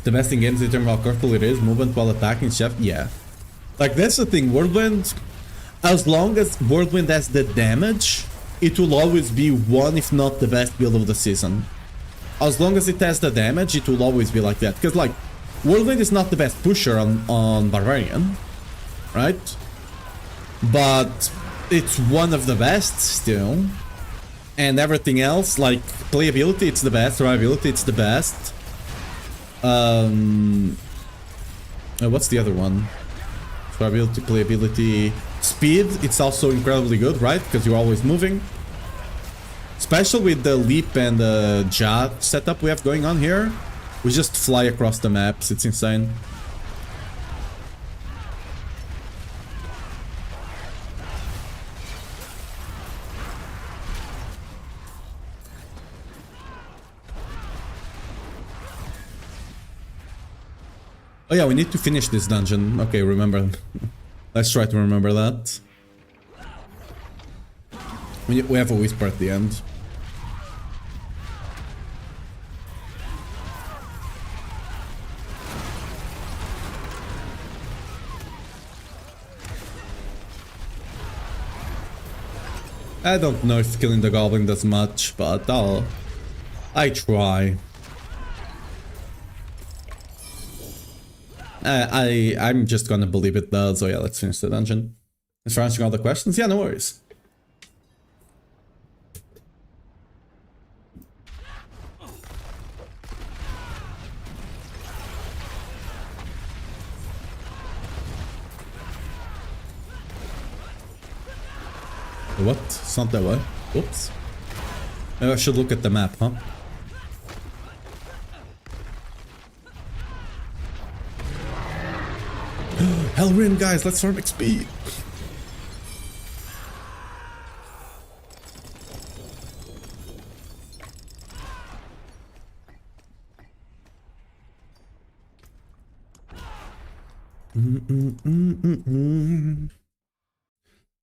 S1: The best in games in terms of how careful it is, movement while attacking, chef, yeah. Like that's the thing, Whirlwind, as long as Whirlwind has the damage, it will always be one if not the best build of the season. As long as it has the damage, it will always be like that. Because like, Whirlwind is not the best pusher on Barbarian, right? But it's one of the best still. And everything else, like playability, it's the best, survivability, it's the best. What's the other one? Survivability, playability, speed, it's also incredibly good, right? Because you're always moving. Especially with the leap and the jet setup we have going on here. We just fly across the maps, it's insane. Oh yeah, we need to finish this dungeon. Okay, remember. Let's try to remember that. We have a whisper at the end. I don't know if killing the goblin does much, but I try. I'm just gonna believe it does. So yeah, let's finish the dungeon. Thanks for answering all the questions. Yeah, no worries. What? It's not that way. Oops. Maybe I should look at the map, huh? Hellrim, guys, let's farm XP.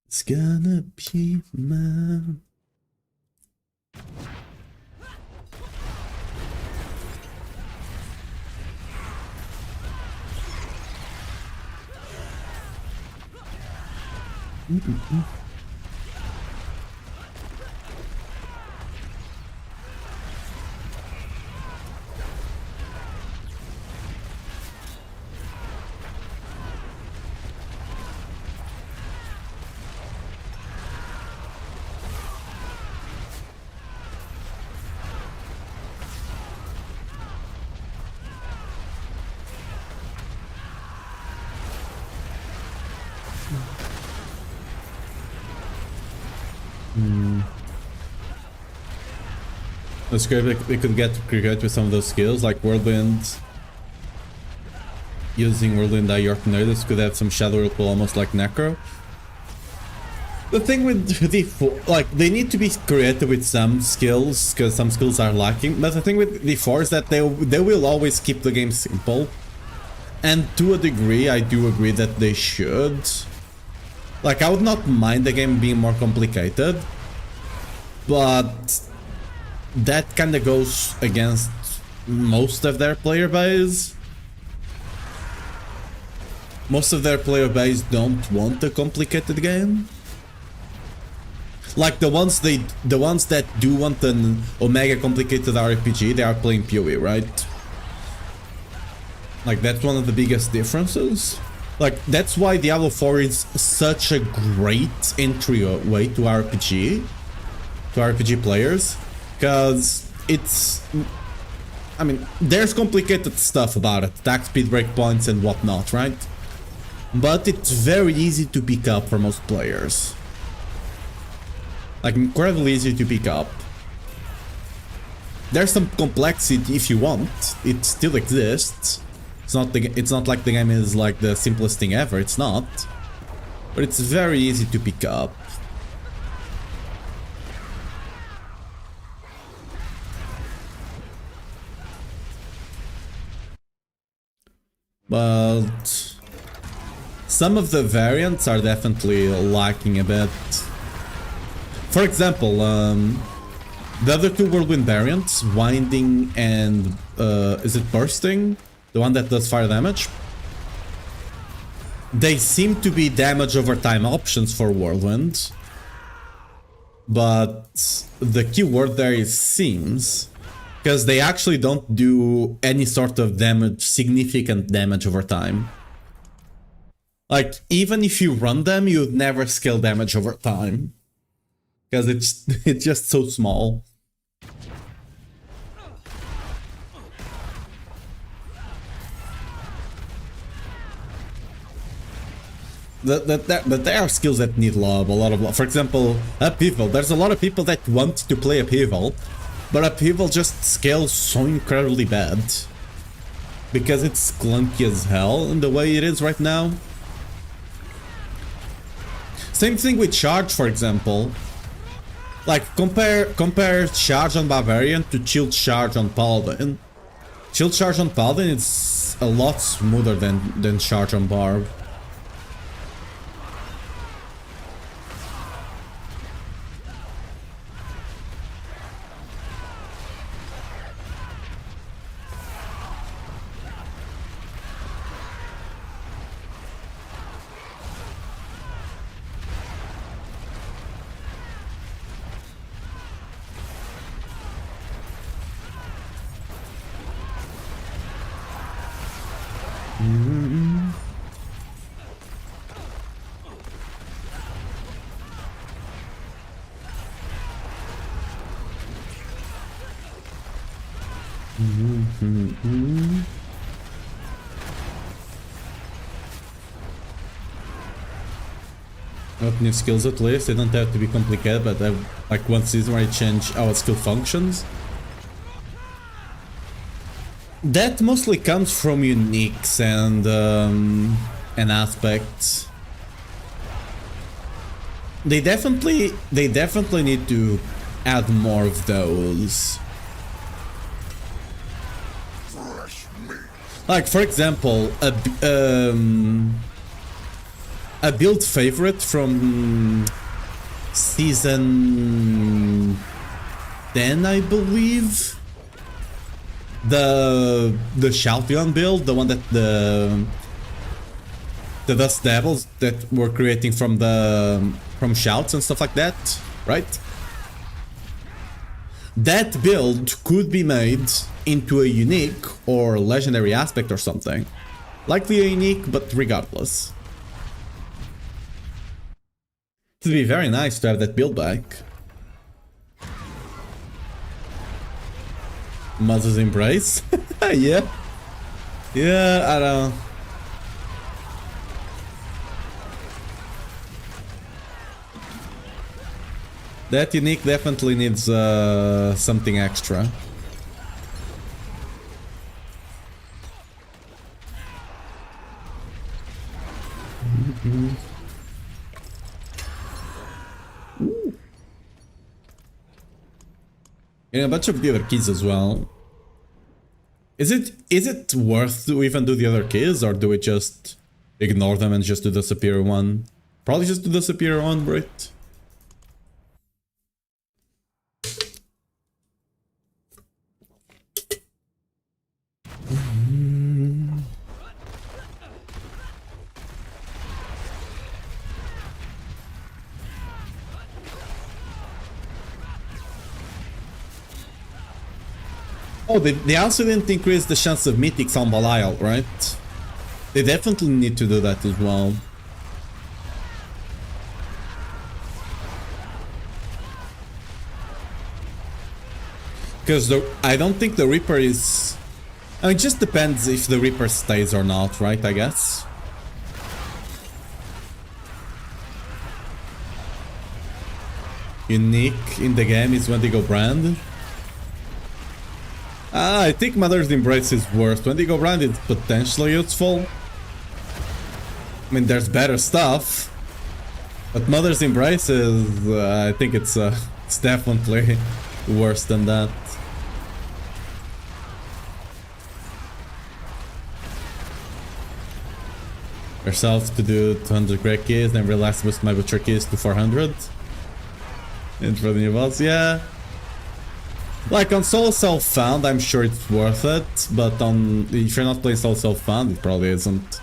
S1: It's gonna be mine. It's great if we could get creative with some of those skills, like Whirlwind. Using Whirlwind York Nerdist could have some shadow ripple almost like Necro. The thing with D4, like, they need to be creative with some skills, because some skills are lacking, but the thing with D4 is that they will always keep the game simple. And to a degree, I do agree that they should. Like, I would not mind the game being more complicated, but that kinda goes against most of their player base. Most of their player base don't want a complicated game. Like the ones that do want an Omega complicated RPG, they are playing PoE, right? Like that's one of the biggest differences. Like that's why Diablo 4 is such a great entryway to RPG players, because it's, I mean, there's complicated stuff about it, attack speed, breakpoints and whatnot, right? but it's very easy to pick up for most players. Like, incredibly easy to pick up. There's some complexity if you want, it still exists. It's not like the game is like the simplest thing ever, it's not. But it's very easy to pick up. But some of the variants are definitely lacking a bit. For example, the other two Whirlwind variants, Winding and is it Bursting? The one that does fire damage? They seem to be damage over time options for Whirlwind. But the keyword there is seems. Because they actually don't do any sort of damage, significant damage over time. Like, even if you run them, you'd never scale damage over time. Because it's just so small. But there are skills that need love, a lot of love. For example, upheaval. There's a lot of people that want to play upheaval, but upheaval just scales so incredibly bad. Because it's clunky as hell in the way it is right now. Same thing with charge, for example. Like, compare charge on Barbarian to chill charge on Paladin. Chill charge on Paladin is a lot smoother than charge on Barb. Not new skills at least, they don't have to be complicated, but I have like one season where I change how a skill functions. That mostly comes from uniques and aspects. They definitely need to add more of those. Like, for example, a build favorite from season 10, I believe. The Shaltyon build, the one that the Dust Devils that were creating from Shouts and stuff like that, right? That build could be made into a unique or legendary aspect or something. Likely a unique, but regardless. It would be very nice to have that build back. Mother's Embrace? Yeah. Yeah, I don't know. That unique definitely needs something extra. And a bunch of the other keys as well. Is it worth to even do the other keys, or do we just ignore them and just do the superior one? Probably just do the superior one, right? Oh, they also didn't increase the chance of mythics on Belial, right? They definitely need to do that as well. Because I don't think the Reaper is... I mean, it just depends if the Reaper stays or not, right, I guess? unique in the game is Wendigo Brand. I think Mother's Embrace is worse. Wendigo Brand is potentially useful. I mean, there's better stuff. But Mother's Embrace is... I think it's definitely worse than that. Yourself to do 200 great keys, then relax boost my butcher keys to 400. And for the new boss, yeah. Like on solo self-found, I'm sure it's worth it, but on if you're not playing solo self-found, it probably isn't.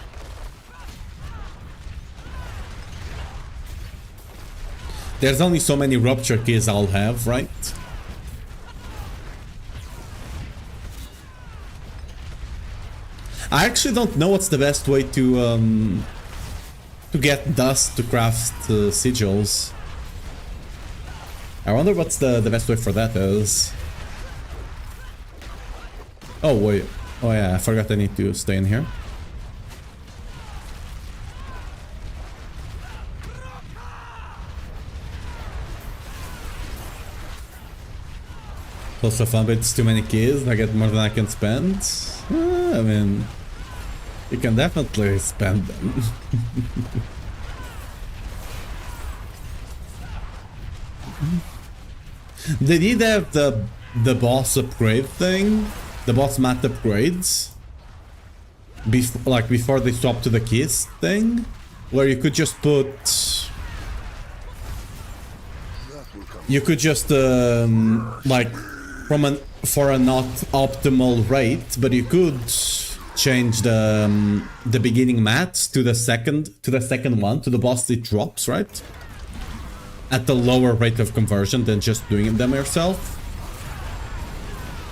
S1: There's only so many rupture keys I'll have, right? I actually don't know what's the best way to get dust to craft sigils. I wonder what's the best way for that is. Oh wait, oh yeah, I forgot I need to stay in here. Also fun, but it's too many keys, I get more than I can spend. I mean, you can definitely spend them. They did have the boss upgrade thing, the boss mat upgrades, before they swapped to the keys thing, where you could just put, you could just like for a not optimal rate, but you could change the beginning mats to the second one, to the boss it drops, right? At the lower rate of conversion than just doing them yourself.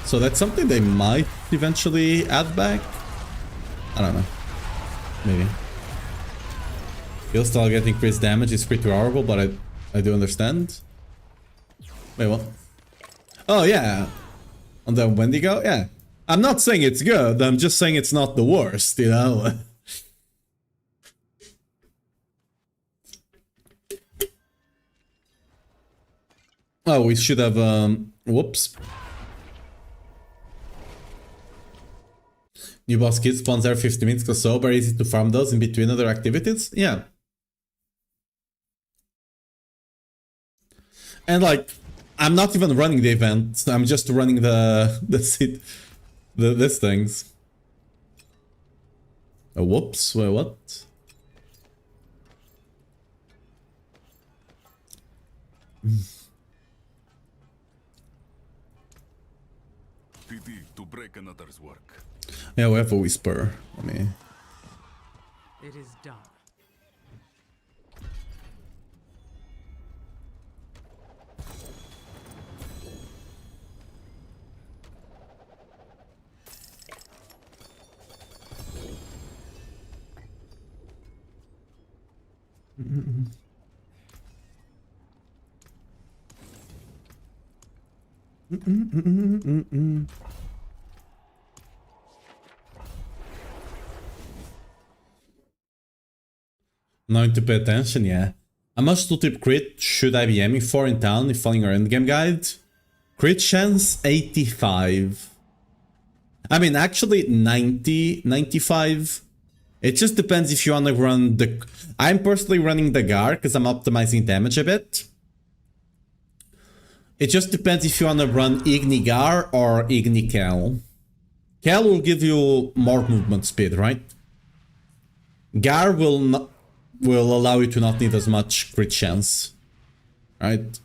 S1: So that's something they might eventually add back. I don't know. Maybe. You'll still get increased damage, it's pretty horrible, but I do understand. Wait, what? Oh yeah. On the Wendigo? Yeah. I'm not saying it's good, I'm just saying it's not the worst, you know? Oh, we should have, whoops. New boss kits spawns every 50 minutes or so, very easy to farm those in between other activities. Yeah. And like, I'm not even running the event, I'm just running this things. Oh, whoops, wait, what?
S2: Pity to break another's work.
S1: Yeah, we have a whisper. I mean,
S4: It is done.
S1: Knowing to pay attention, yeah. How much tooltip crit should I be aiming for in town if following our endgame guide? Crit chance 85. I mean, actually 90, 95. It just depends if you want to run the... I'm personally running the Gar because I'm optimizing damage a bit. It just depends if you want to run Igni Gar or Igni Cal. Cal will give you more movement speed, right? Gar will allow you to not need as much crit chance, right?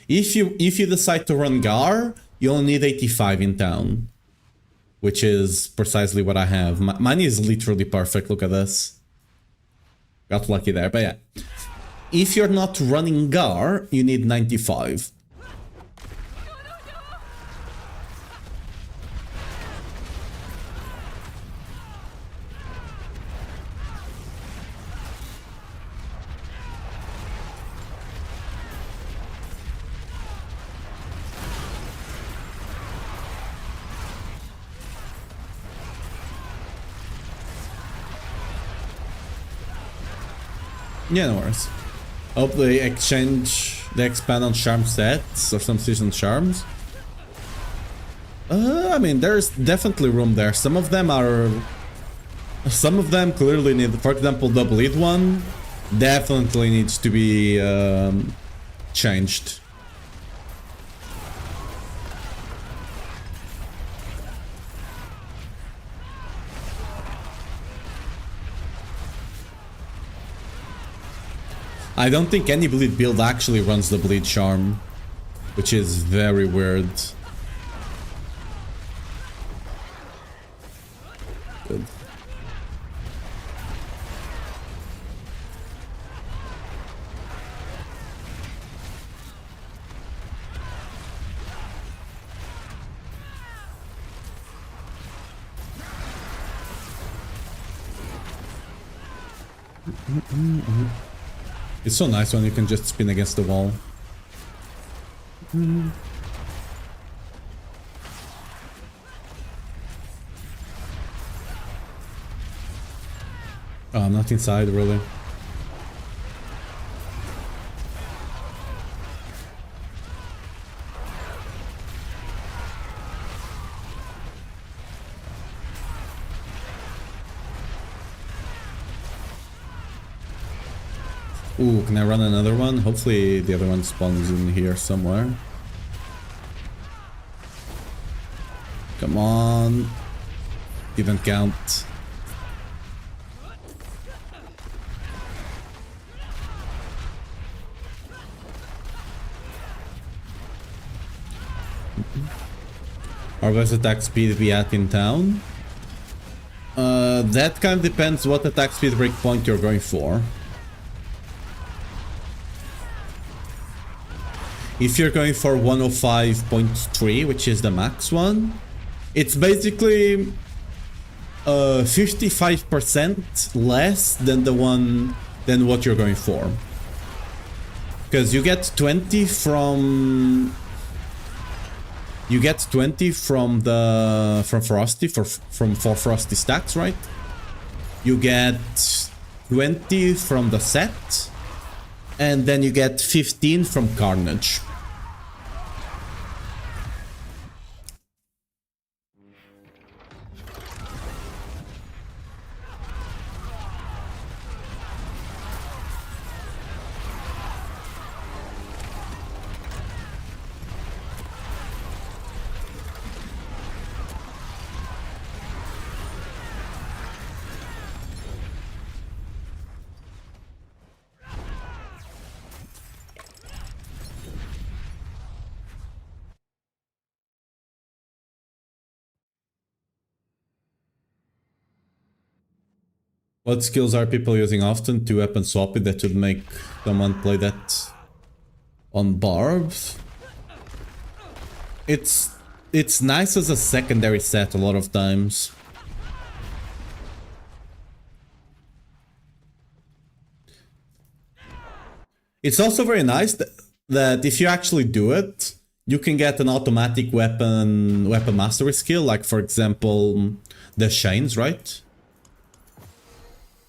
S1: If you decide to run Gar, you only need 85 in town, which is precisely what I have. Mine is literally perfect. Look at this. Got lucky there, but yeah. If you're not running Gar, you need 95. Yeah, no worries. Hope they expand on charm sets or some season charms. I mean, there's definitely room there. Some of them clearly need, for example, the bleed one definitely needs to be changed. I don't think any bleed build actually runs the bleed charm, which is very weird. Good. It's so nice when you can just spin against the wall. Oh, I'm not inside, really. Ooh, can I run another one? Hopefully the other one spawns in here somewhere. Come on. Didn't count. Or best attack speed we at in town? That kind of depends what attack speed breakpoint you're going for. If you're going for 105.3, which is the max one, it's basically 55% less than what you're going for. Because you get 20 from Frosty from 4 Frosty stacks, right? You get 20 from the set, and then you get 15 from Carnage. What skills are people using often to weapon swap it that would make someone play that on barbs? It's nice as a secondary set a lot of times. It's also very nice that if you actually do it, you can get an automatic weapon mastery skill, like for example the chains, right?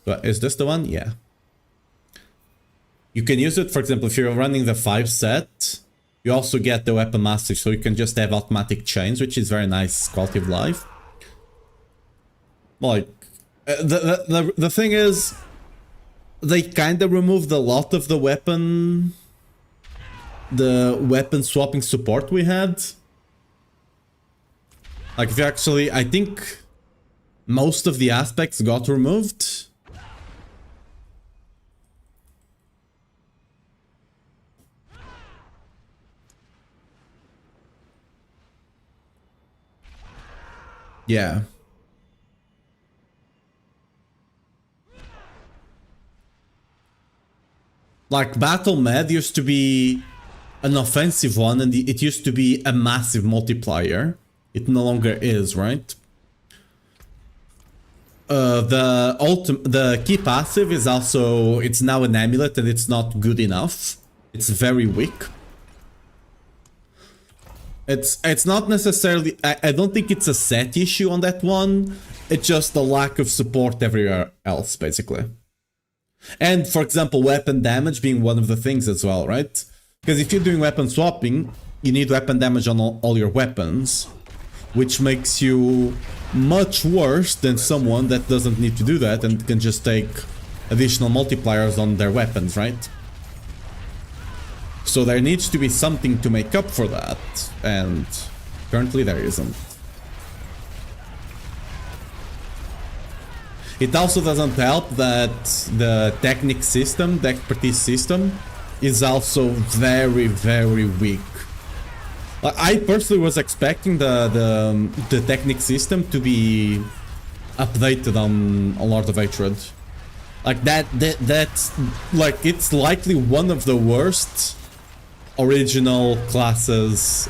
S1: But is this the one? Yeah. You can use it, for example, if you're running the 5 set, you also get the weapon mastery, so you can just have automatic chains, which is very nice quality of life. Like, the thing is, they kind of removed a lot of the weapon swapping support we had. Like, if you actually, I think most of the aspects got removed. Yeah. Like, Battle Med used to be an offensive one, and it used to be a massive multiplier. It no longer is, right? The key passive is also, it's now an amulet, and it's not good enough. It's very weak. It's not necessarily, I don't think it's a set issue on that one. It's just the lack of support everywhere else, basically. And for example, weapon damage being one of the things as well, right? Because if you're doing weapon swapping, you need weapon damage on all your weapons, which makes you much worse than someone that doesn't need to do that and can just take additional multipliers on their weapons, right? So there needs to be something to make up for that, and currently there isn't. It also doesn't help that the technique system, the expertise system, is also very, very weak. I personally was expecting the technique system to be updated on Lord of Hatred. Like that's like, it's likely one of the worst original classes,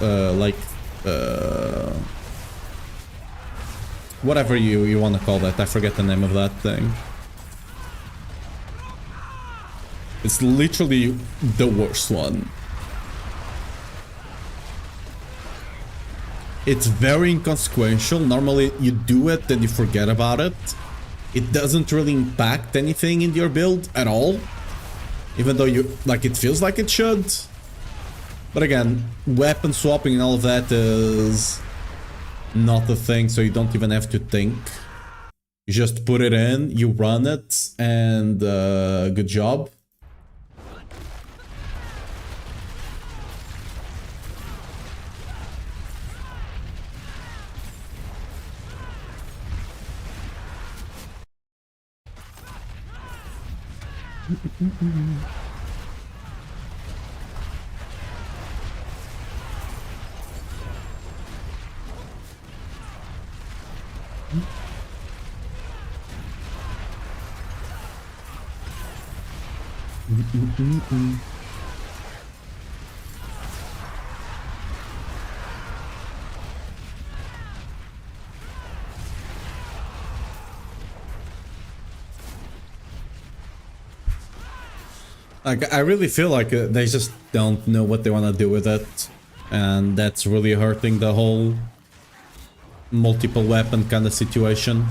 S1: whatever you want to call that. I forget the name of that thing. It's literally the worst one. It's very inconsequential. Normally you do it and you forget about it. It doesn't really impact anything in your build at all, even though it feels like it should. But again, weapon swapping and all of that is not a thing, so you don't even have to think. You just put it in, you run it, and good job. Like, I really feel like they just don't know what they want to do with it, and that's really hurting the whole multiple weapon kind of situation.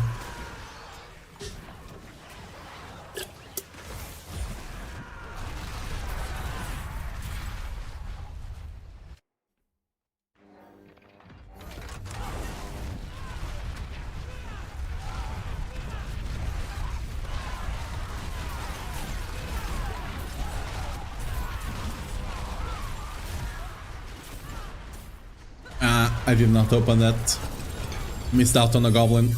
S1: I did not open that. Missed out on a goblin.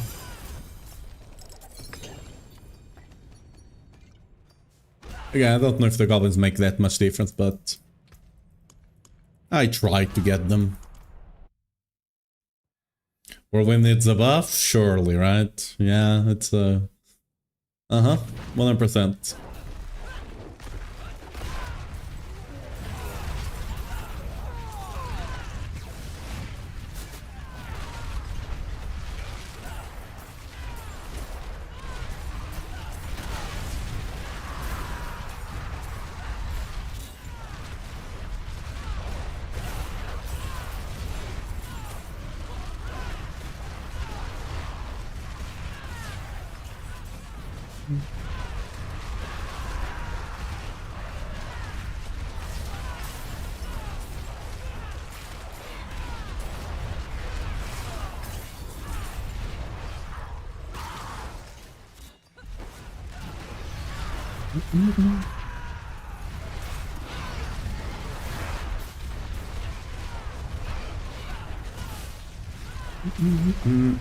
S1: Again, I don't know if the goblins make that much difference, but I tried to get them. Whirlwind needs a buff? Surely, right? Yeah, it's a... 100%.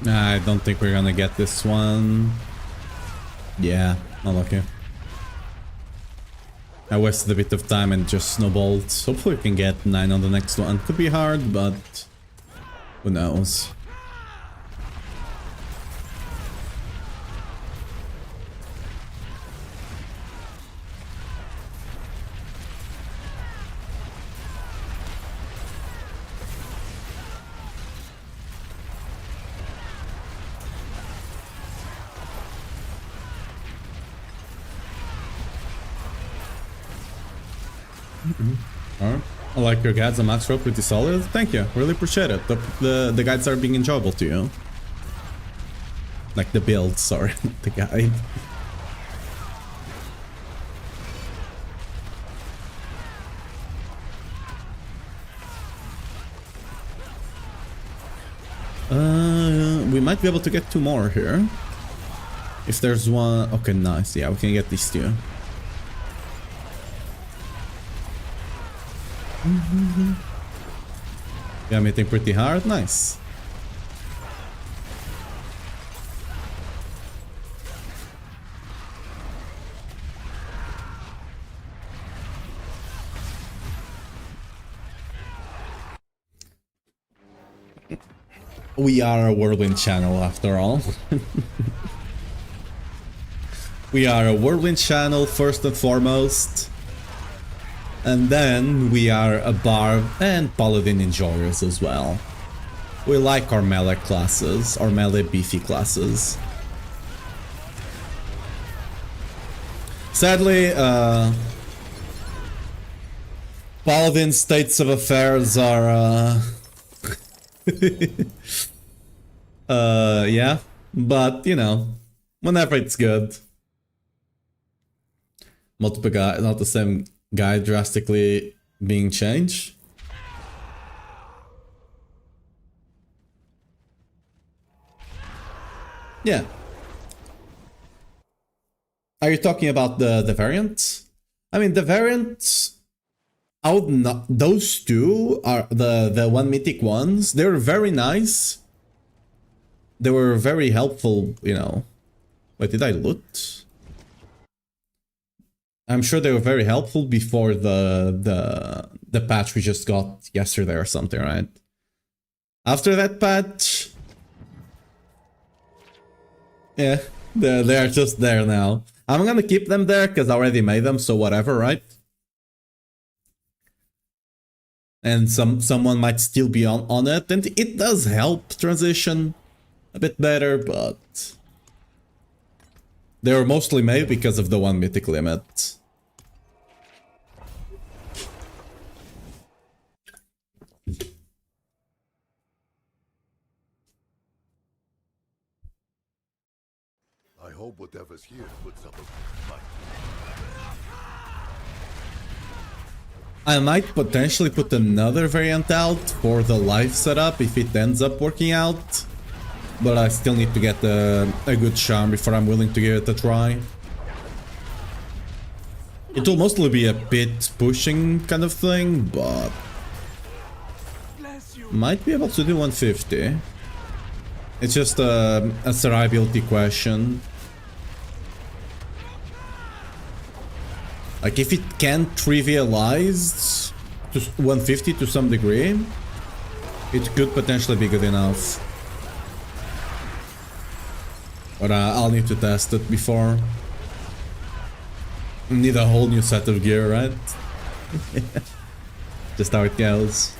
S1: I don't think we're gonna get this one. Yeah, not okay. I wasted a bit of time and just snowballed. Hopefully we can get 9 on the next one. Could be hard, but who knows. Alright. I like your guides and max roll, pretty solid. Thank you, really appreciate it. The guides are being enjoyable to you. Like the build, sorry, not the guide. We might be able to get 2 more here. If there's one... Okay, nice. Yeah, we can get these 2. Yeah, I'm hitting pretty hard. Nice. We are a Whirlwind channel after all. We are a Whirlwind channel first and foremost. And then we are a Barb and Paladin enjoyers as well. We like our melee classes, our melee beefy classes. Sadly, Paladin states of affairs are yeah, but you know, whenever it's good. Multiple guy, not the same guy drastically being changed. Yeah. Are you talking about the variant? I mean, the variant, I would not, those 2 are the 1 mythic ones. They're very nice. They were very helpful, you know. Wait, did I loot? I'm sure they were very helpful before the patch we just got yesterday or something, right? After that patch, yeah, they're just there now. I'm gonna keep them there because I already made them, so whatever, right? And someone might still be on it, and it does help transition a bit better, but they were mostly made because of the 1 mythic limit.
S2: I hope whatever's here puts up a fight.
S1: I might potentially put another variant out for the live setup if it ends up working out. But I still need to get a good charm before I'm willing to give it a try. It will mostly be a pit pushing kind of thing, but might be able to do 150. It's just a survivability question. Like, if it can trivialize to 150 to some degree, it could potentially be good enough. But I'll need to test it before. Need a whole new set of gear, right? Just how it goes.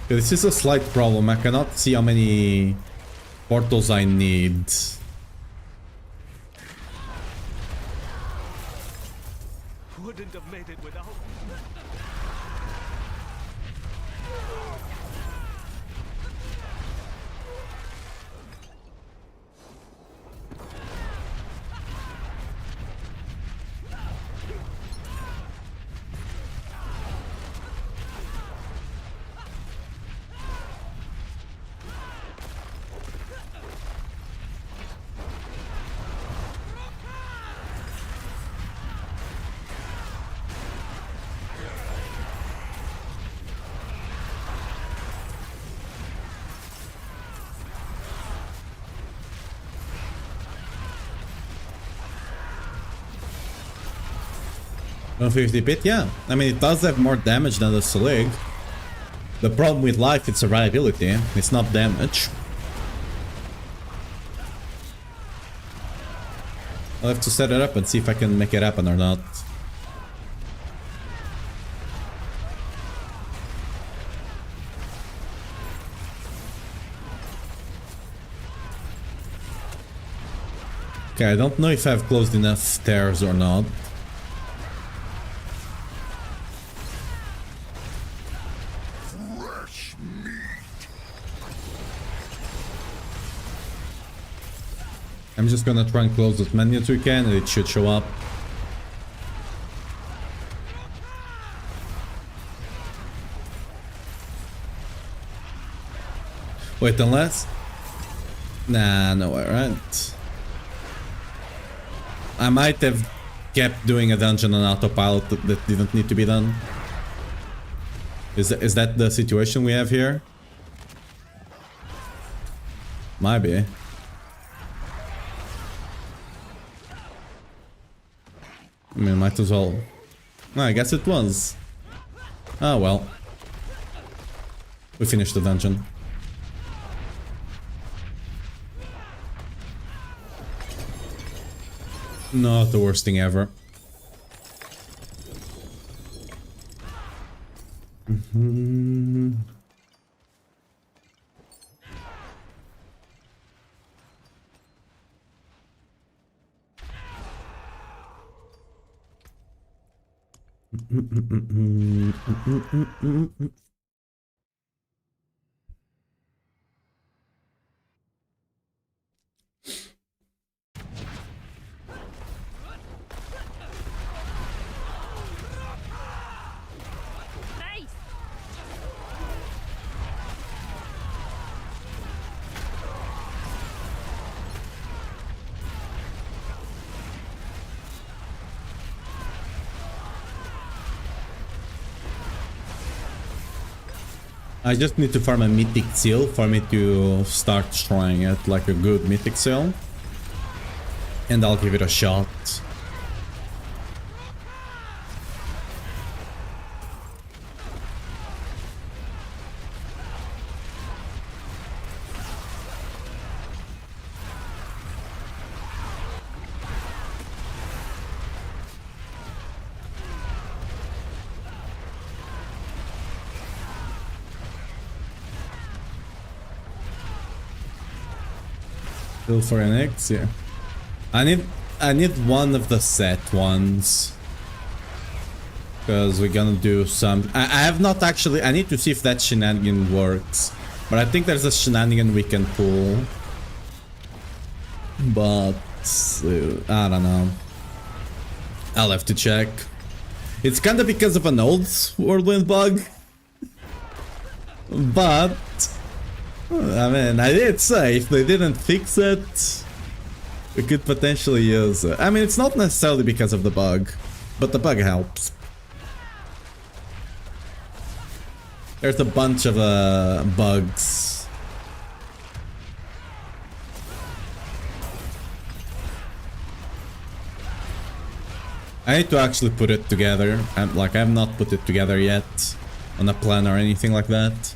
S1: This is a slight problem. I cannot see how many portals I need.
S2: Wouldn't have made it without.
S1: No 50 bit, yeah. I mean, it does have more damage than the Selig. The problem with life, it's survivability. It's not damage. I'll have to set it up and see if I can make it happen or not. Okay, I don't know if I've closed enough stairs or not. I'm just gonna try and close as many as we can and it should show up. Wait, unless... Nah, no way, right? I might have kept doing a dungeon on autopilot that didn't need to be done. Is that the situation we have here? Might be. I mean, might as well... I guess it was. Oh well. We finished the dungeon. Not the worst thing ever. I just need to farm a mythic seal for me to start trying it, like a good mythic seal. And I'll give it a shot. Still for an X, yeah. I need one of the set ones. Because we're gonna do some... I have not actually... I need to see if that shenanigan works. But I think there's a shenanigan we can pull. But... I don't know. I'll have to check. It's kinda because of an old Whirlwind bug. But... I mean, I did say if they didn't fix it, we could potentially use it. I mean, it's not necessarily because of the bug, but the bug helps. There's a bunch of bugs. I need to actually put it together. I have not put it together yet on a plan or anything like that.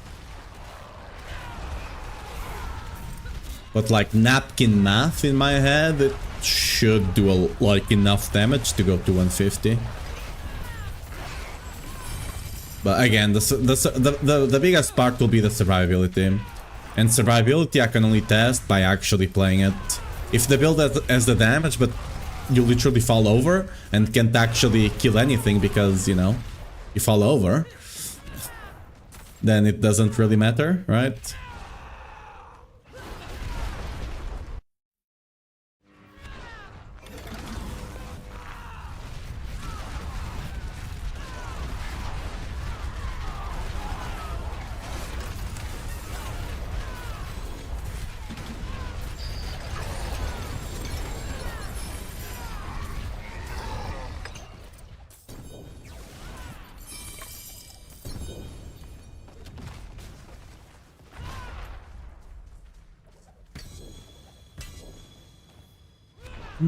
S1: But like napkin math in my head, it should do like enough damage to go to 150. But again, the biggest part will be the survivability. And survivability I can only test by actually playing it. If the build has the damage, but you literally fall over and can't actually kill anything because, you know, you fall over, then it doesn't really matter, right?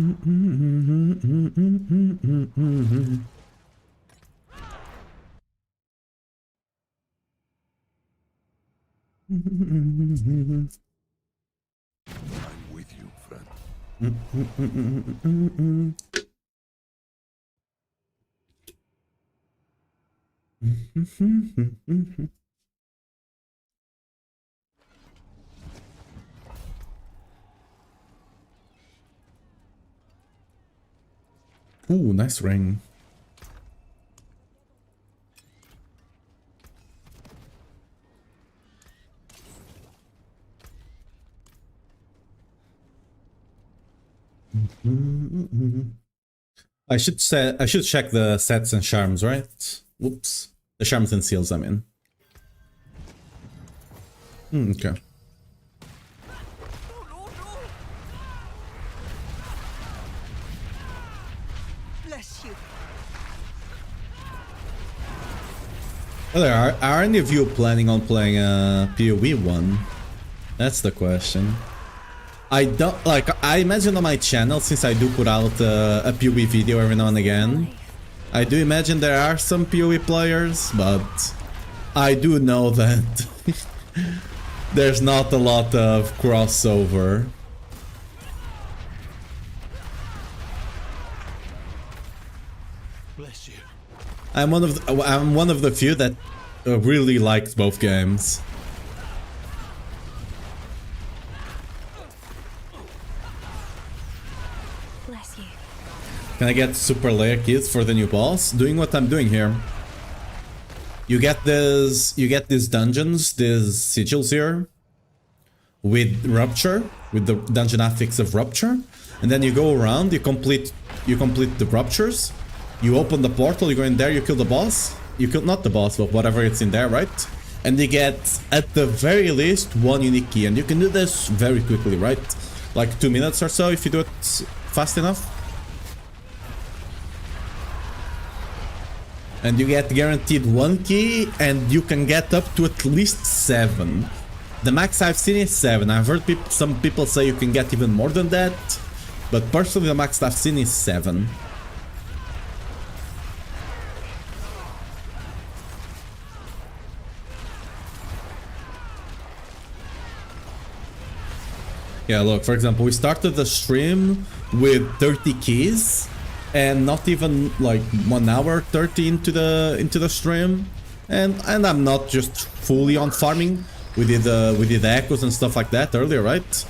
S2: I'm with you, friend.
S1: Ooh, nice ring. I should check the sets and charms, right? Whoops. The charms and seals, I mean. Okay.
S5: Bless you.
S1: Are any of you planning on playing a PoE one? That's the question. I don't like. I imagine on my channel, since I do put out a PoE video every now and again, I do imagine there are some PoE players, but I do know that there's not a lot of crossover.
S2: Bless you.
S1: I'm one of the few that really likes both games.
S3: Bless you.
S1: Can I get super layer keys for the new boss? Doing what I'm doing here. You get these dungeons, these sigils here with Rupture, with the dungeon affix of Rupture, and then you go around, you complete the Ruptures, you open the portal, you go in there, you kill the boss, you kill not the boss, but whatever it's in there, right? And you get at the very least one unique key, and you can do this very quickly, right? Like 2 minutes or so if you do it fast enough. And you get guaranteed 1 key, and you can get up to at least 7. The max I've seen is 7. I've heard some people say you can get even more than that, but personally the max I've seen is 7. Yeah, look, for example, we started the stream with 30 keys, and not even like 1 hour 30 into the stream, and I'm not just fully on farming. We did echoes and stuff like that earlier, right?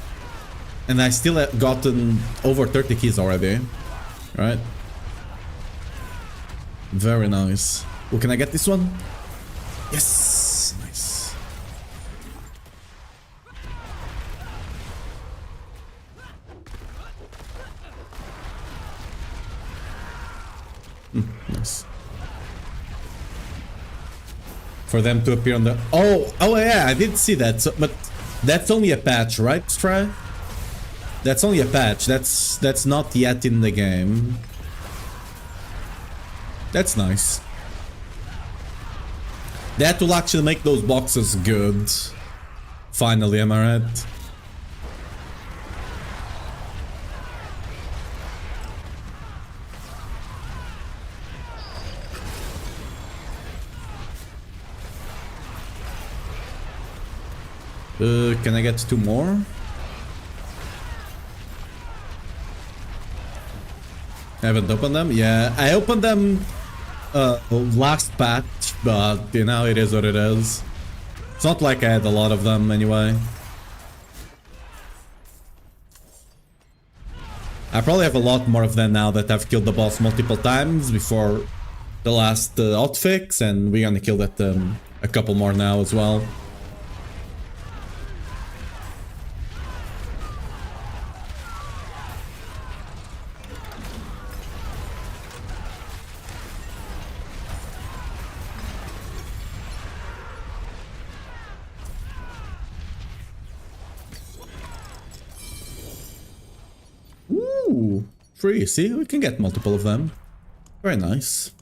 S1: And I still have gotten over 30 keys already, right? Very nice. Oh, can I get this one? Yes, nice. Nice. For them to appear on the... Oh yeah, I did see that. So, but that's only a patch, right, Stry? That's only a patch. That's not yet in the game. That's nice. That will actually make those boxes good. Finally, am I right? Can I get 2 more? I haven't opened them? Yeah, I opened them last patch, but you know, it is what it is. It's not like I had a lot of them anyway. I probably have a lot more of them now that I've killed the boss multiple times before the last hotfix, and we're gonna kill that a couple more now as well. Ooh, 3. See, we can get multiple of them. Very nice.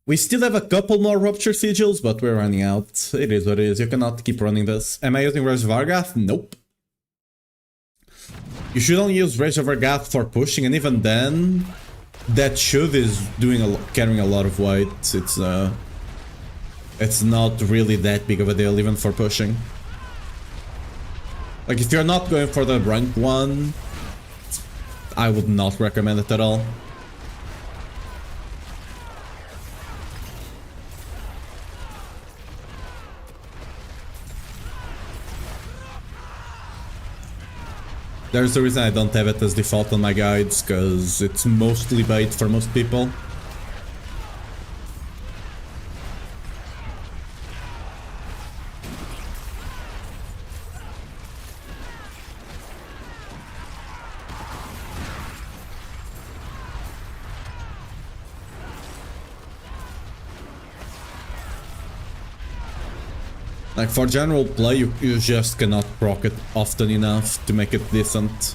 S1: We still have a couple more Rupture Sigils, but we're running out. It is what it is. You cannot keep running this. Am I using Rage of Vargath? Nope. You should only use Rage of Vargath for pushing, and even then, that shield is doing carrying a lot of weight. It's not really that big of a deal, even for pushing. Like, if you're not going for the rank one, I would not recommend it at all. There's the reason I don't have it as default on my guides, because it's mostly bait for most people. Like for general play, you just cannot proc it often enough to make it decent.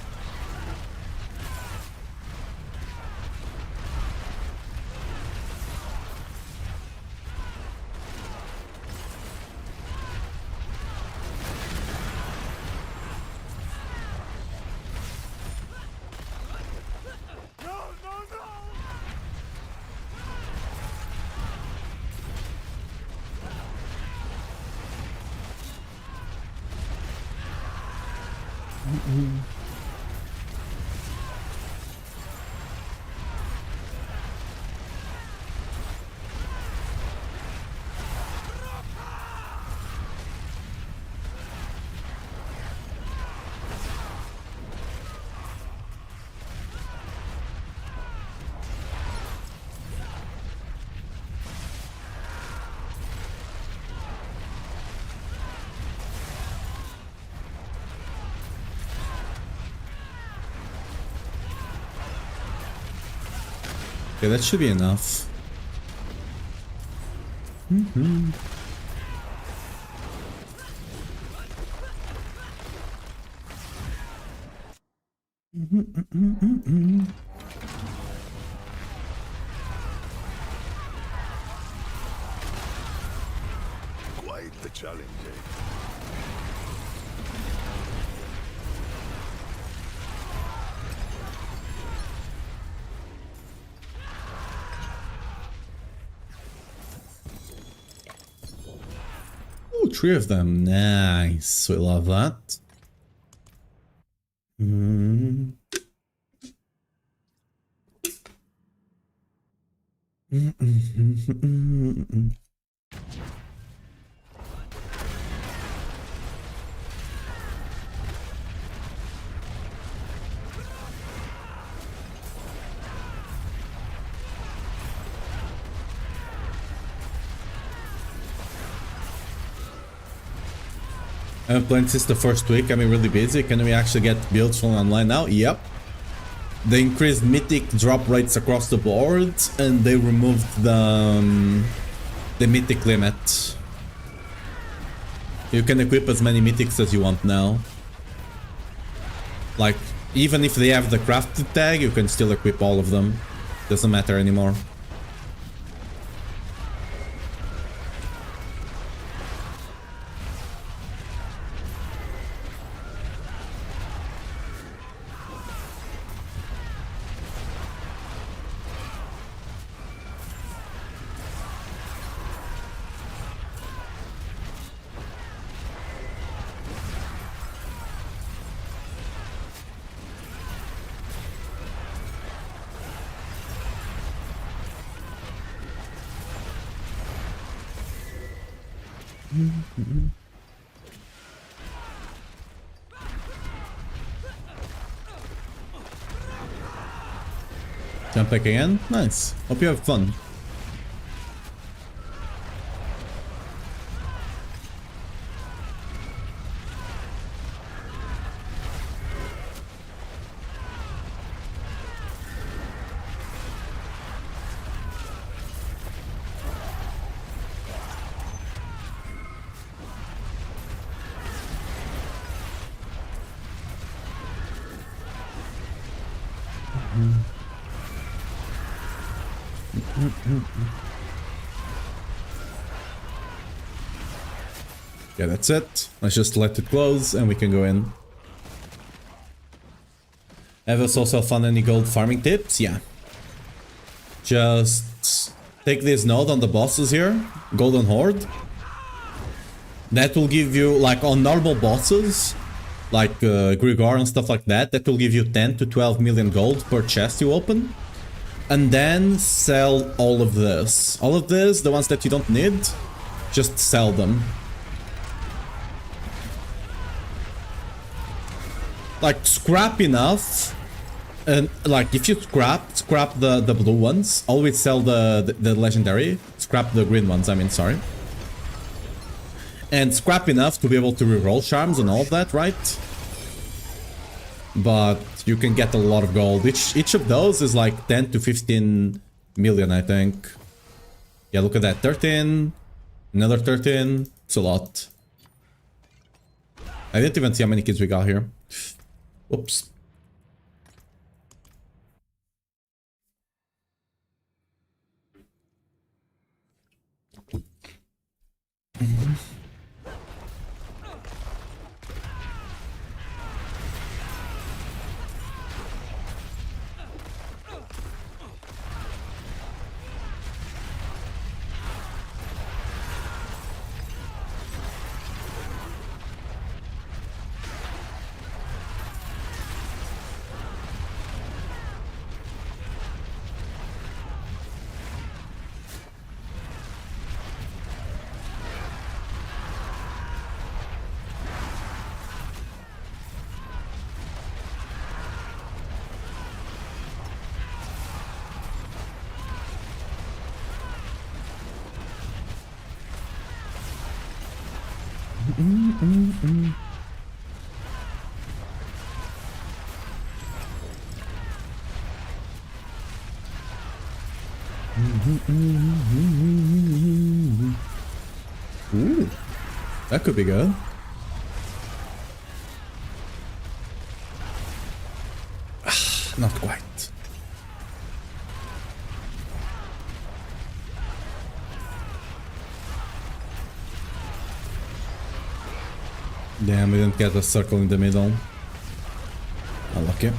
S1: Okay, that should be enough.
S2: Quite the challenge, eh?
S1: Ooh, 3 of them. Nice. We love that. I've been playing since the first week. I'm really busy. Can we actually get builds from online now? Yep. They increased mythic drop rates across the board, and they removed the mythic limit. You can equip as many mythics as you want now. Like, even if they have the crafted tag, you can still equip all of them. Doesn't matter anymore. Jump back again? Nice. Hope you have fun. Yeah, that's it. Let's just let it close and we can go in. Have us also found any gold farming tips? Yeah. Just take this node on the bosses here, Golden Horde. That will give you, like on normal bosses, like Grigor and stuff like that, that will give you 10 to 12 million gold per chest you open. And then sell all of this. All of this, the ones that you don't need, just sell them. Like, scrap enough. And, like, if you scrap the blue ones. Always sell the legendary. Scrap the green ones, I mean, sorry. And scrap enough to be able to reroll charms and all of that, right? But you can get a lot of gold. Each of those is like 10 to 15 million, I think. Yeah, look at that. 13. Another 13. It's a lot. I didn't even see how many kids we got here. Oops. Ooh, that could be good. Not quite. Damn, we didn't get a circle in the middle. Unlucky.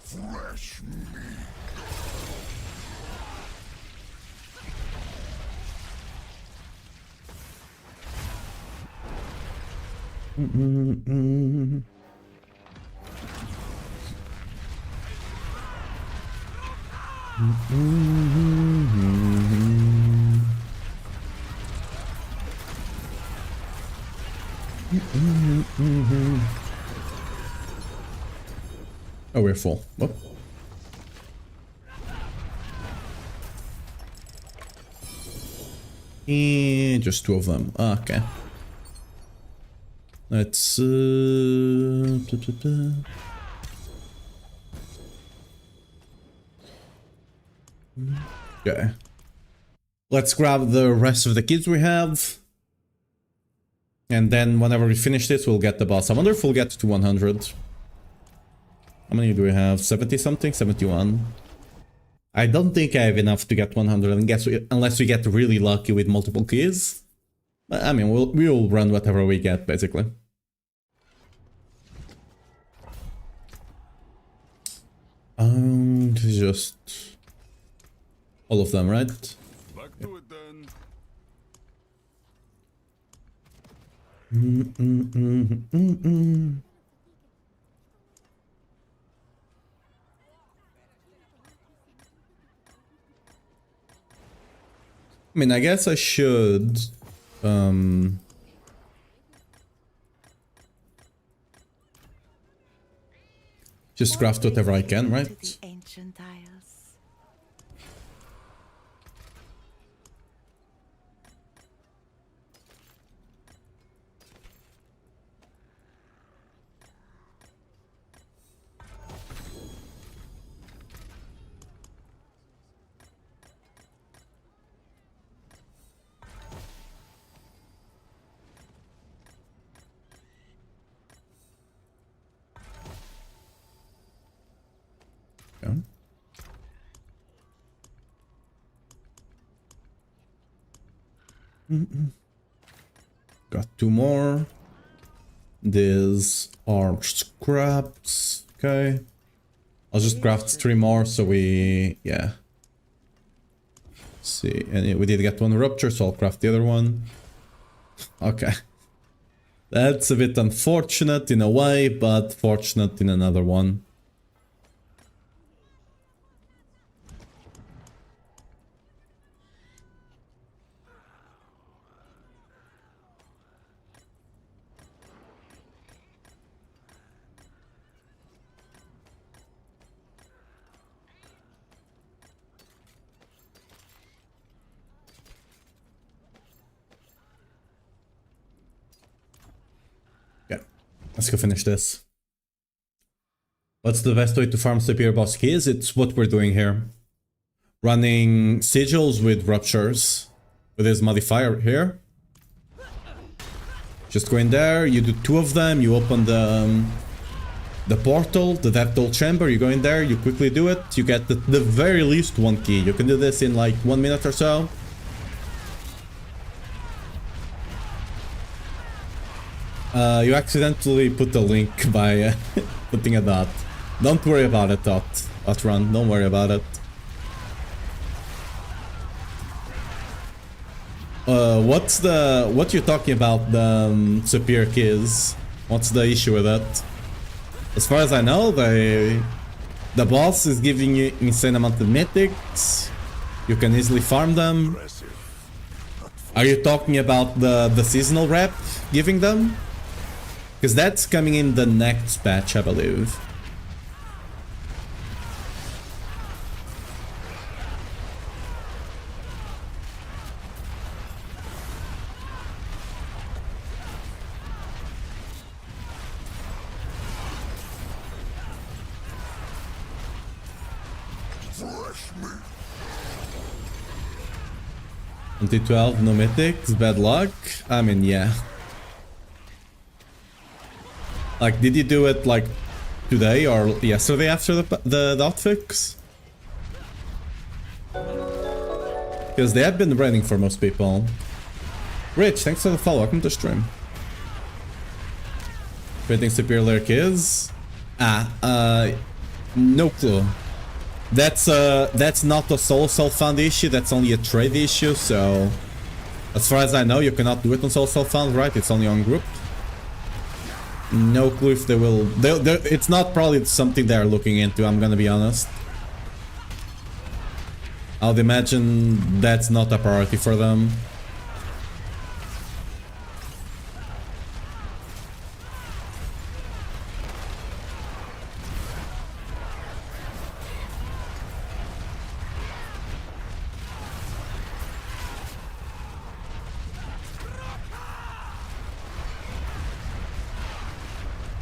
S2: Fresh meat.
S1: Oh, we're full. What? And just two of them. Okay. Let's okay. Let's grab the rest of the kids we have. And then whenever we finish this, we'll get the boss. I wonder if we'll get to 100. How many do we have? 70 something? 71. I don't think I have enough to get 100 unless we get really lucky with multiple keys. I mean, we'll run whatever we get, basically. This is just all of them, right?
S2: Back to it then.
S1: I mean, I guess I should just craft whatever I can, right?
S5: To the ancient isles.
S1: Yeah. Got two more. These are scraps. Okay. I'll just craft 3 more so we... yeah. See, and we did get 1 rupture, so I'll craft the other one. Okay. That's a bit unfortunate in a way, but fortunate in another one. Let's go finish this. What's the best way to farm superior boss keys? It's what we're doing here. Running sigils with ruptures. With this modifier here. Just go in there, you do 2 of them, you open the portal, the Death Toll chamber, you go in there, you quickly do it, you get the very least 1 key. You can do this in like 1 minute or so. You accidentally put the link by putting a dot. Don't worry about it, dot run. Don't worry about it. What you're talking about, the superior keys? What's the issue with it? As far as I know, the boss is giving you insane amount of mythics. You can easily farm them. Are you talking about the seasonal rep giving them? Because that's coming in the next patch, I believe.
S2: Fresh meat.
S1: 2012, no mythics, bad luck. I mean, yeah. Like, did you do it like today or yesterday after the hotfix? Because they have been running for most people. Rich, thanks for the follow. Welcome to the stream. Creating superior layer kids? No clue. That's not a solo self-found issue. That's only a trade issue. So, as far as I know, you cannot do it on solo self-found, right? It's only on group. No clue if they will... it's not probably something they're looking into, I'm gonna be honest. I would imagine that's not a priority for them.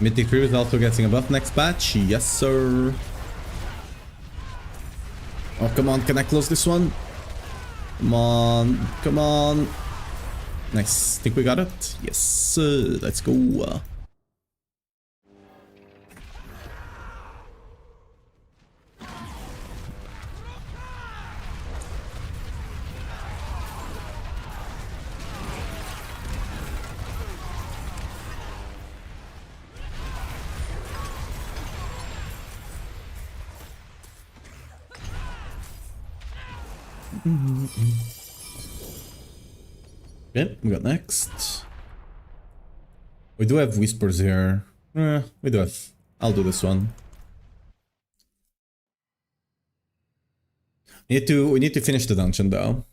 S1: Mythic Crew is also getting a buff next patch. Yes, sir. Oh, come on. Can I close this one? Come on. Come on. Nice. Think we got it? Yes. Let's go. Okay, we got next. We do have whispers here. We do have. I'll do this one. We need to finish the dungeon though.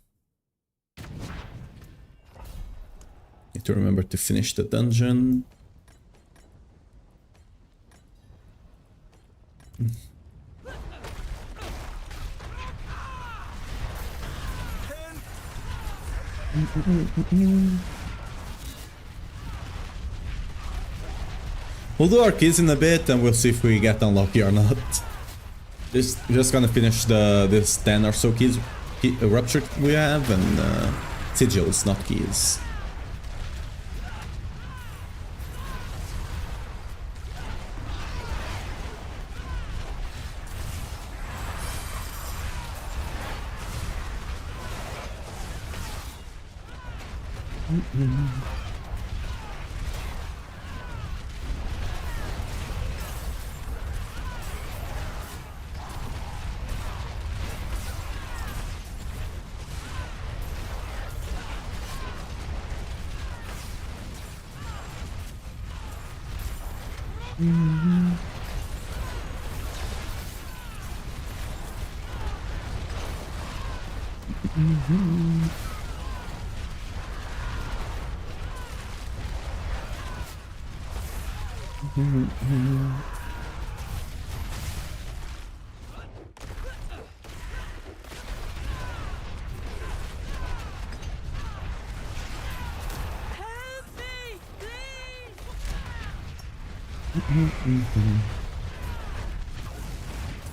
S1: Need to remember to finish the dungeon. We'll do our keys in a bit and we'll see if we get unlucky or not. Just gonna finish this 10 or so keys rupture we have and sigils, not keys.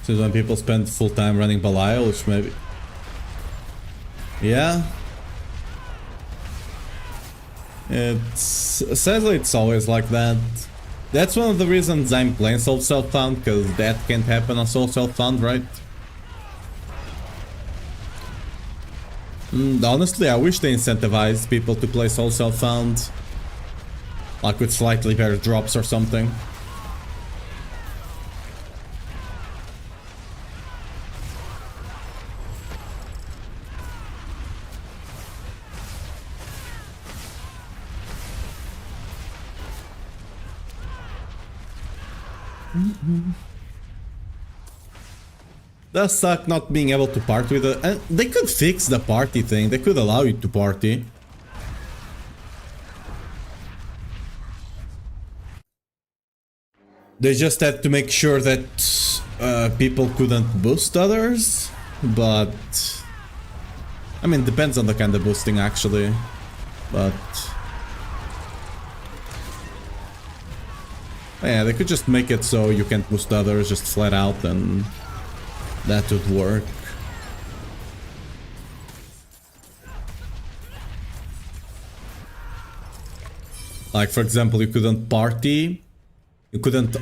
S1: So when people spend full time running Belial, which maybe... Yeah. Sadly, it's always like that. That's one of the reasons I'm playing Soul Self-Found, because that can't happen on Soul Self-Found, right? Honestly, I wish they incentivized people to play Soul Self-Found. Like with slightly better drops or something. Does suck not being able to party with it. And they could fix the party thing. They could allow you to party. They just had to make sure that people couldn't boost others. But I mean, depends on the kind of boosting actually. But yeah, they could just make it so you can't boost others just flat out, and that would work. Like, for example, you couldn't party. You couldn't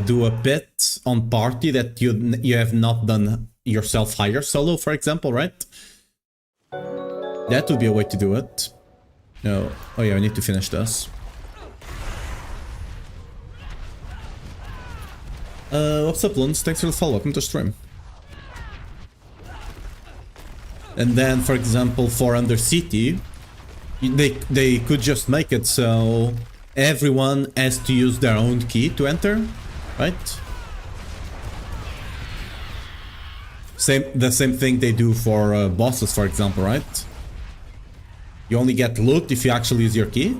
S1: do a pit on party that you have not done yourself higher solo, for example, right? That would be a way to do it. No. Oh yeah, I need to finish this. What's up, Luns? Thanks for the follow. Welcome to stream. And then, for example, for Undercity, they could just make it so everyone has to use their own key to enter, right? The same thing they do for bosses, for example, right? You only get loot if you actually use your key.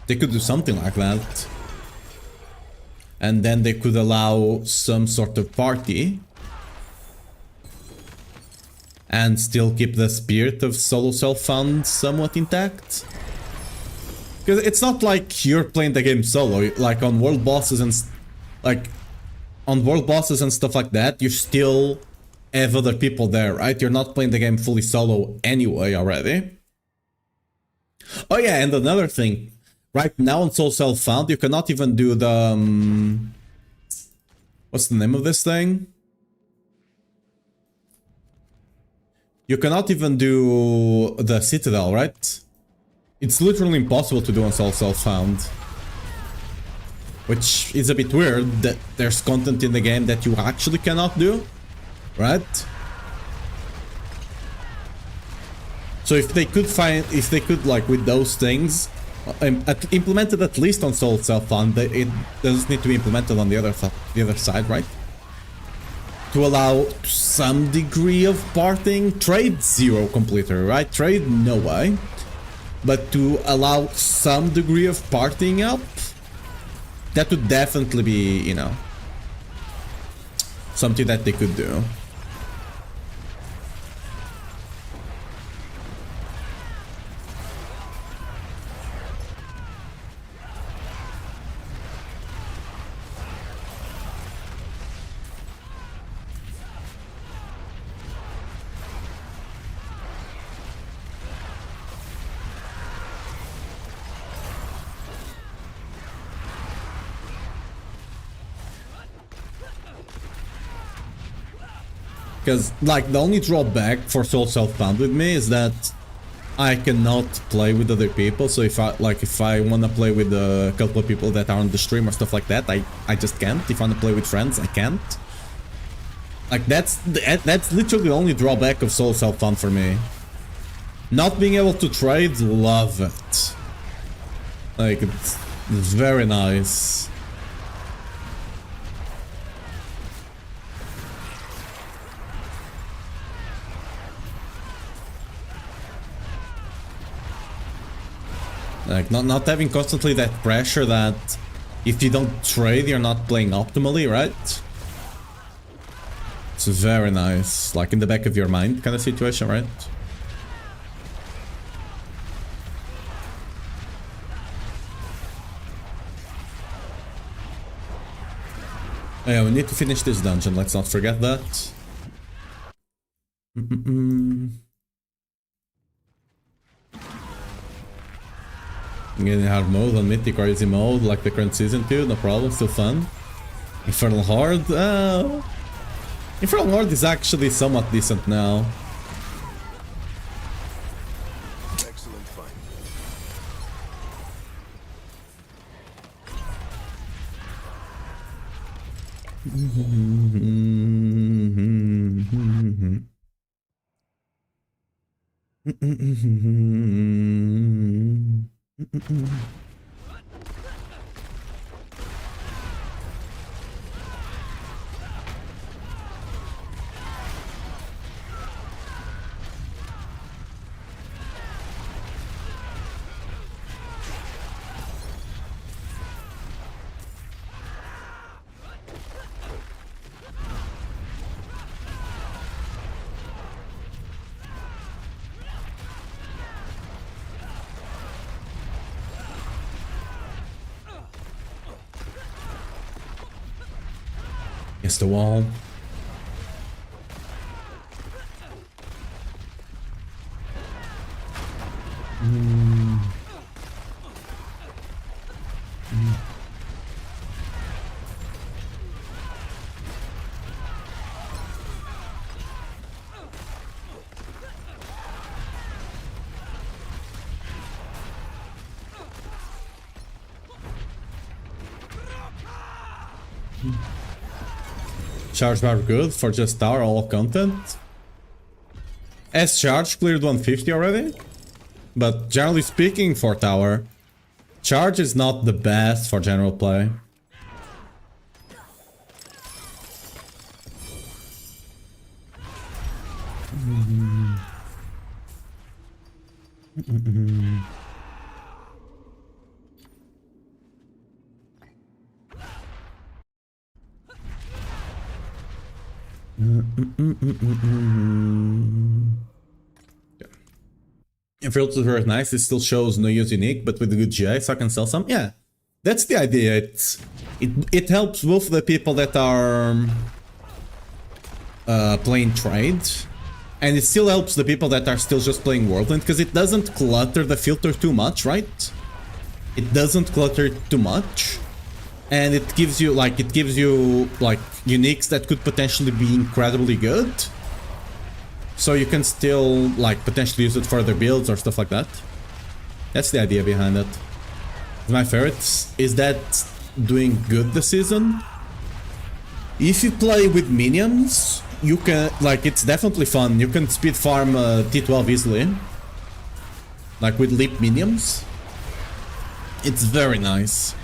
S1: They could do something like that. And then they could allow some sort of party and still keep the spirit of solo self-found somewhat intact. Because it's not like you're playing the game solo. Like on world bosses and stuff like that, you still have other people there, right? You're not playing the game fully solo anyway already. Oh yeah, and another thing. Right now on Soul Self-Found, you cannot even do the... what's the name of this thing? You cannot even do the Citadel, right? It's literally impossible to do on Soul Self-Found. Which is a bit weird that there's content in the game that you actually cannot do, right? So if they could like with those things, implemented at least on Soul Self-Found, it doesn't need to be implemented on the other side, right? To allow some degree of partying. Trade zero completely, right? Trade no way. But to allow some degree of partying up, that would definitely be, you know, something that they could do. Because, like, the only drawback for Soul Self-Found with me is that I cannot play with other people. So if I want to play with a couple of people that are on the stream or stuff like that, I just can't. If I want to play with friends, I can't. Like, that's literally the only drawback of Soul Self-Found for me. Not being able to trade, love it. Like, It's very nice. Like, not having constantly that pressure that if you don't trade, you're not playing optimally, right? It's very nice. Like, in the back of your mind kind of situation, right? Yeah, we need to finish this dungeon, let's not forget that. Getting hard mode on mythic or easy mode like the current season 2, no problem, still fun. Infernal Horde? Infernal Horde is actually somewhat decent now.
S2: Excellent fight.
S1: Against the wall. Charge bar good for just tower all content. S charge cleared 150 already, but generally speaking for tower, charge is not the best for general play. If filters are very nice, it still shows no use unique, but with a good GI, so I can sell some. Yeah, that's the idea. It helps both the people that are playing trade, and it still helps the people that are still just playing Whirlwind, because it doesn't clutter the filter too much, right? It doesn't clutter it too much, and it gives you like uniques that could potentially be incredibly good. So you can still like potentially use it for other builds or stuff like that. That's the idea behind it. My favorite is that doing good this season. If you play with minions, you can like it's definitely fun. You can speed farm T12 easily, like with leap minions. It's very nice.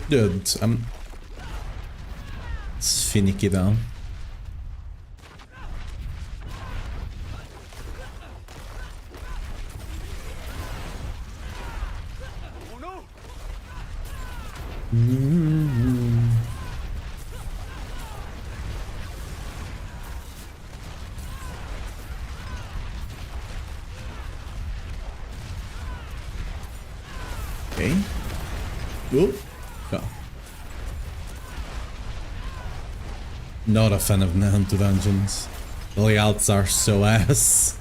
S1: Dude, it's finicky though. Okay. Oop. Yeah. Not a fan of Hunt Dungeons. The layouts are so ass.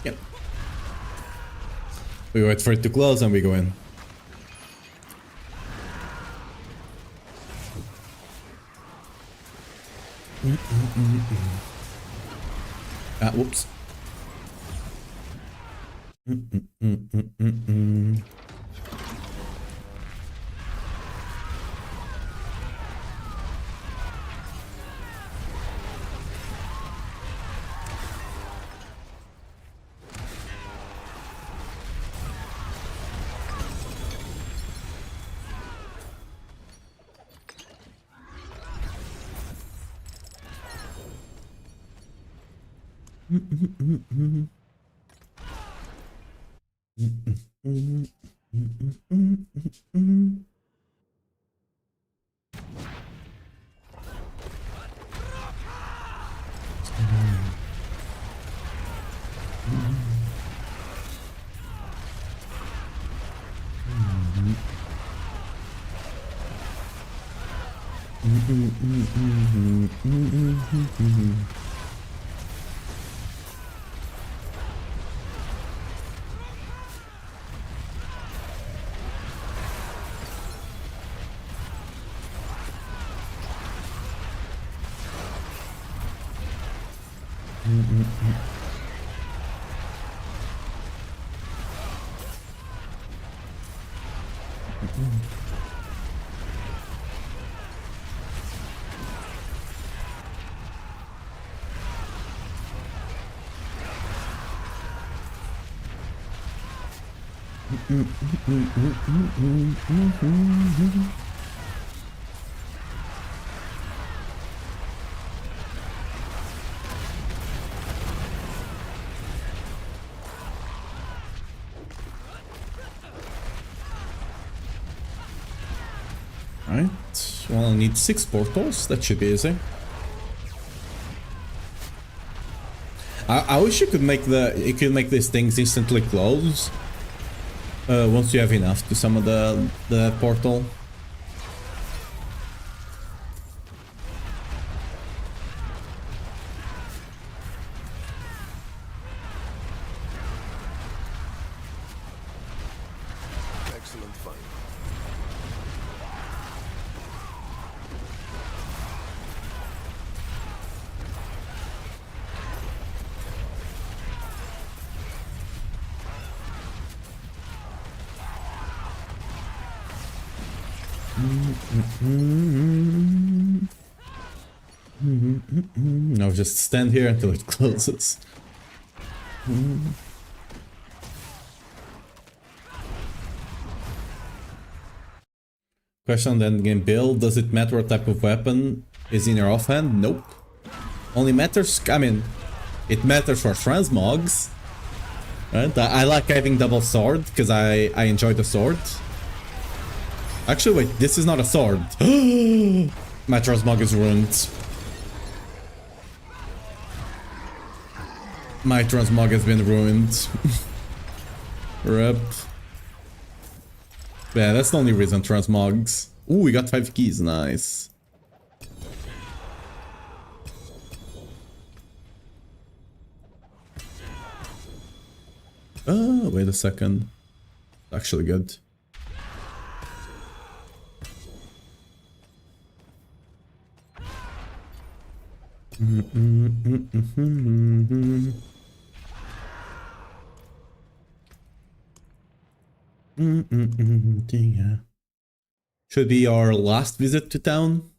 S1: Yep. We wait for it to close and we go in. Ah, whoops. Alright, well I need 6 portals, that should be easy. I wish you could make these things instantly close. Once you have enough to summon the portal.
S2: Excellent fight.
S1: No, just stand here until it closes. Question on the endgame build. Does it matter what type of weapon is in your offhand? Nope. Only matters, I mean, it matters for transmogs. Right? I like having double sword because I enjoy the sword. Actually, wait, this is not a sword. My transmog is ruined. My transmog has been ruined. Rip. Yeah, that's the only reason, transmogs. Ooh, we got 5 keys, nice. Oh, wait a second. Actually good. Yeah. Should be our last visit to town.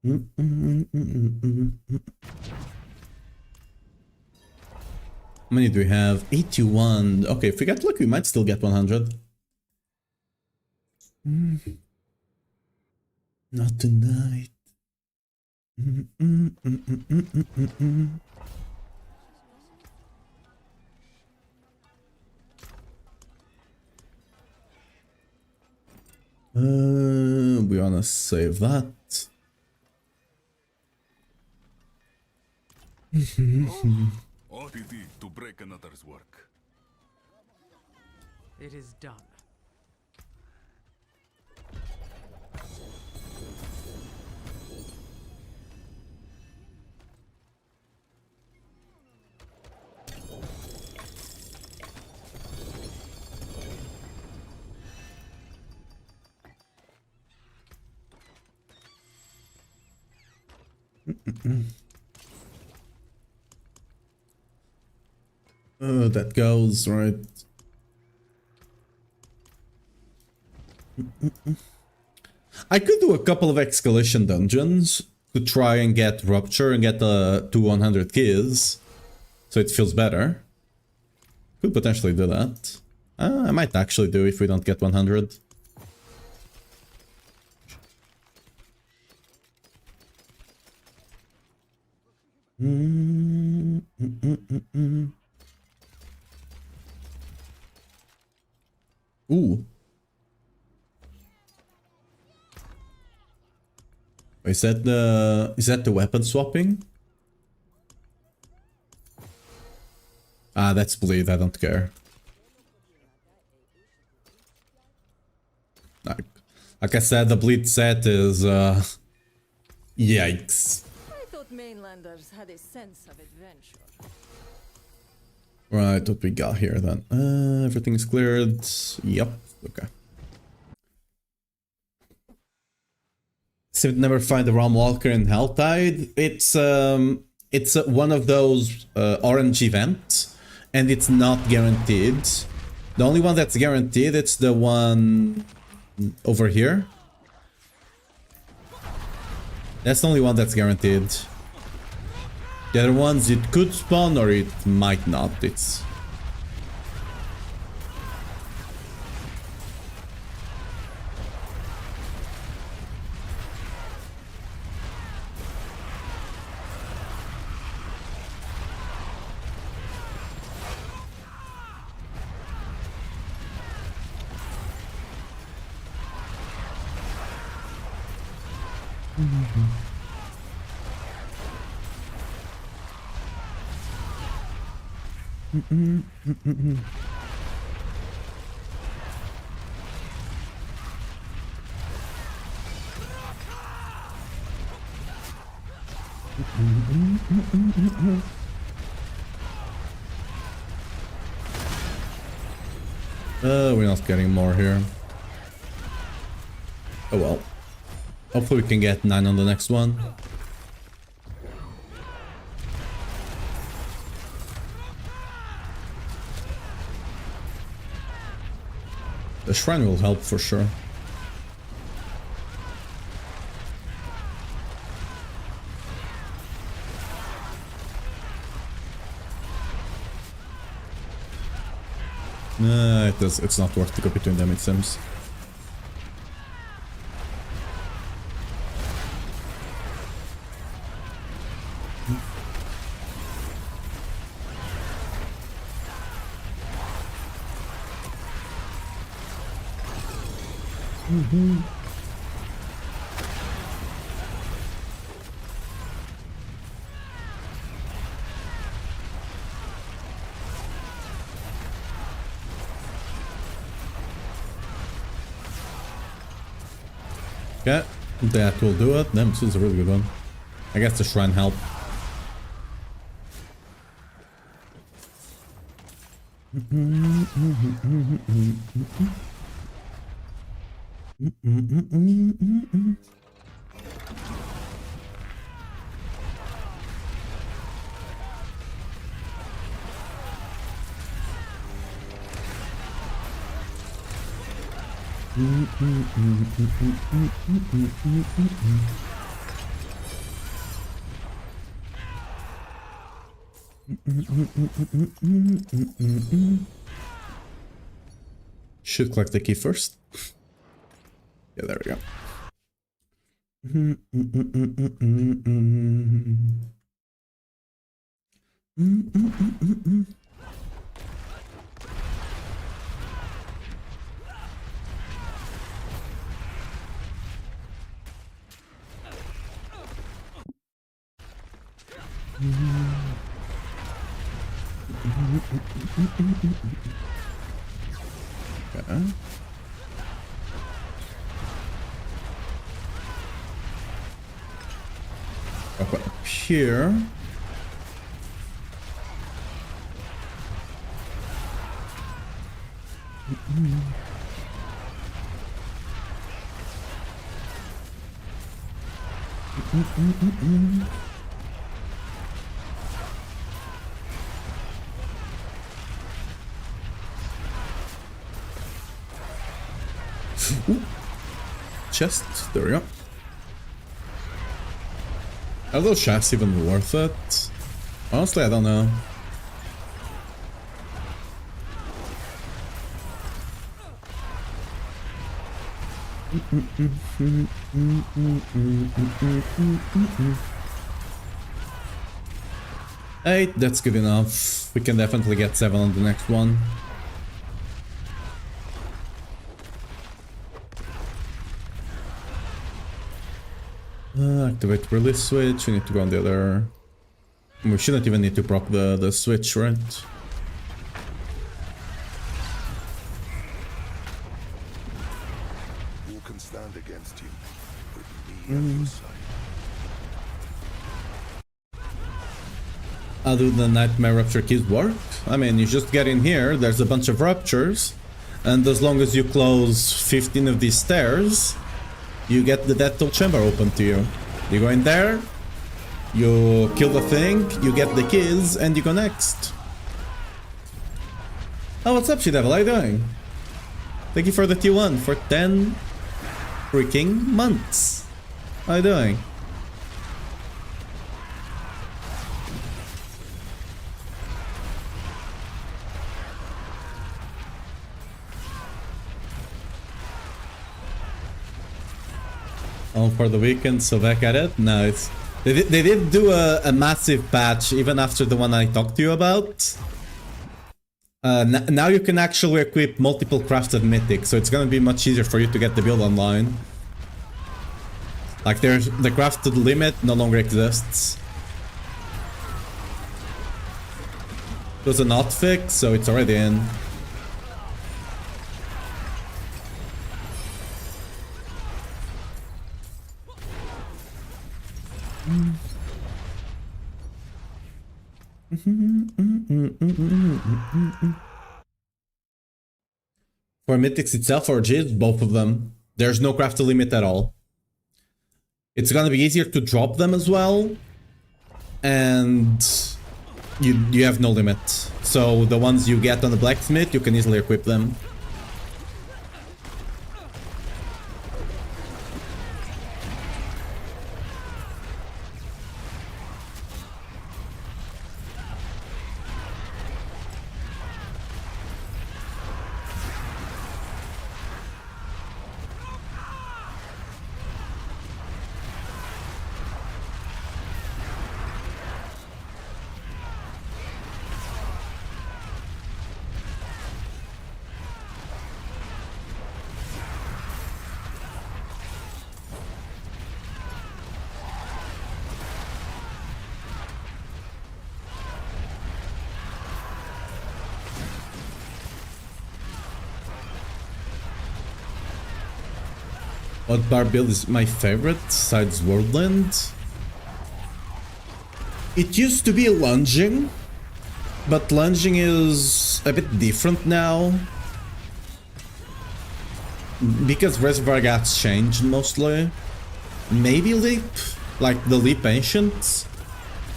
S1: How many do we have? 81. Okay, if we get lucky, we might still get 100. Not tonight. We wanna save that.
S2: OTT to break another's work.
S4: It is done.
S1: That goes right. I could do a couple of escalation dungeons to try and get Rupture and get to 100 kills, so it feels better. Could potentially do that. I might actually do if we don't get 100. Ooh. Is that the weapon swapping? Ah, that's bleed, I don't care. Like I said, the bleed set is yikes.
S3: I thought mainlanders had a sense of adventure.
S1: Right, what we got here then? Everything's cleared. Yep, okay. So never find the Realm Walker in Helltide. It's one of those orange events, and it's not guaranteed. The only one that's guaranteed, it's the one over here. That's the only one that's guaranteed. The other ones, it could spawn or it might not. It's... we're not getting more here. Oh well. Hopefully we can get 9 on the next one. The shrine will help for sure. It's not worth to go between them, it seems. Okay, that will do it. Damn, this is a really good one. I guess the shrine helped. Should collect the key first. Yeah, there we go. Okay. Up here. Ooh. Chest, there we go. Are those chests even worth it? Honestly, I don't know. Eight, that's good enough. We can definitely get 7 on the next one. Activate release switch. We need to go on the other. We shouldn't even need to proc the switch, right?
S2: Who can stand against you? With me on your side.
S1: How do the Nightmare Rupture keys work? I mean, you just get in here, there's a bunch of ruptures, and as long as you close 15 of these stairs, you get the Death Toll Chamber open to you. You go in there, you kill the thing, you get the keys, and you go next. Oh, what's up, She-Devil? How you doing? Thank you for the T1 for 10 freaking months. How you doing? On for the weekend, so back at it? No, it's... They did do a massive patch, even after the one I talked to you about. Now you can actually equip multiple crafted mythics, so it's gonna be much easier for you to get the build online. Like, the crafted limit no longer exists. It was a not fix, so it's already in. For mythics itself or G's, both of them. There's no crafted limit at all. It's gonna be easier to drop them as well. And you have no limit. So the ones you get on the blacksmith, you can easily equip them. What bar build is my favorite besides Whirlwind? It used to be lunging, but lunging is a bit different now. Because Reservoir Gas changed mostly. Maybe Leap, like the Leap Ancient.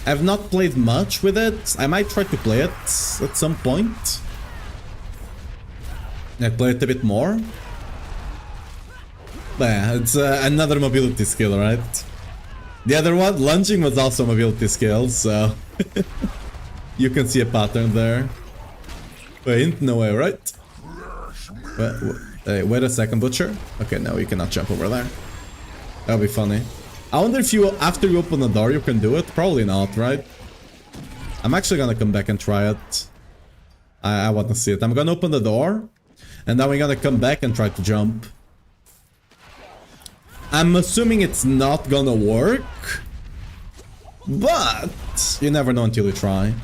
S1: I've not played much with it. I might try to play it at some point. I play it a bit more. But yeah, it's another mobility skill, right? The other one, lunging, was also a mobility skill, so you can see a pattern there. Wait, no way, right? Wait a second, Butcher. Okay, no, you cannot jump over there. That'll be funny. I wonder if you, after you open the door, you can do it. Probably not, right? I'm actually gonna come back and try it. I want to see it. I'm gonna open the door, and then we're gonna come back and try to jump. I'm assuming it's not gonna work, But you never know until you try.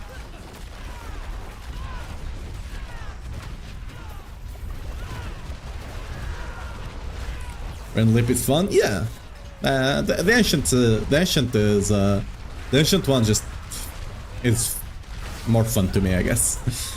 S1: When Lip is fun, yeah. The ancient one just is more fun to me, I guess.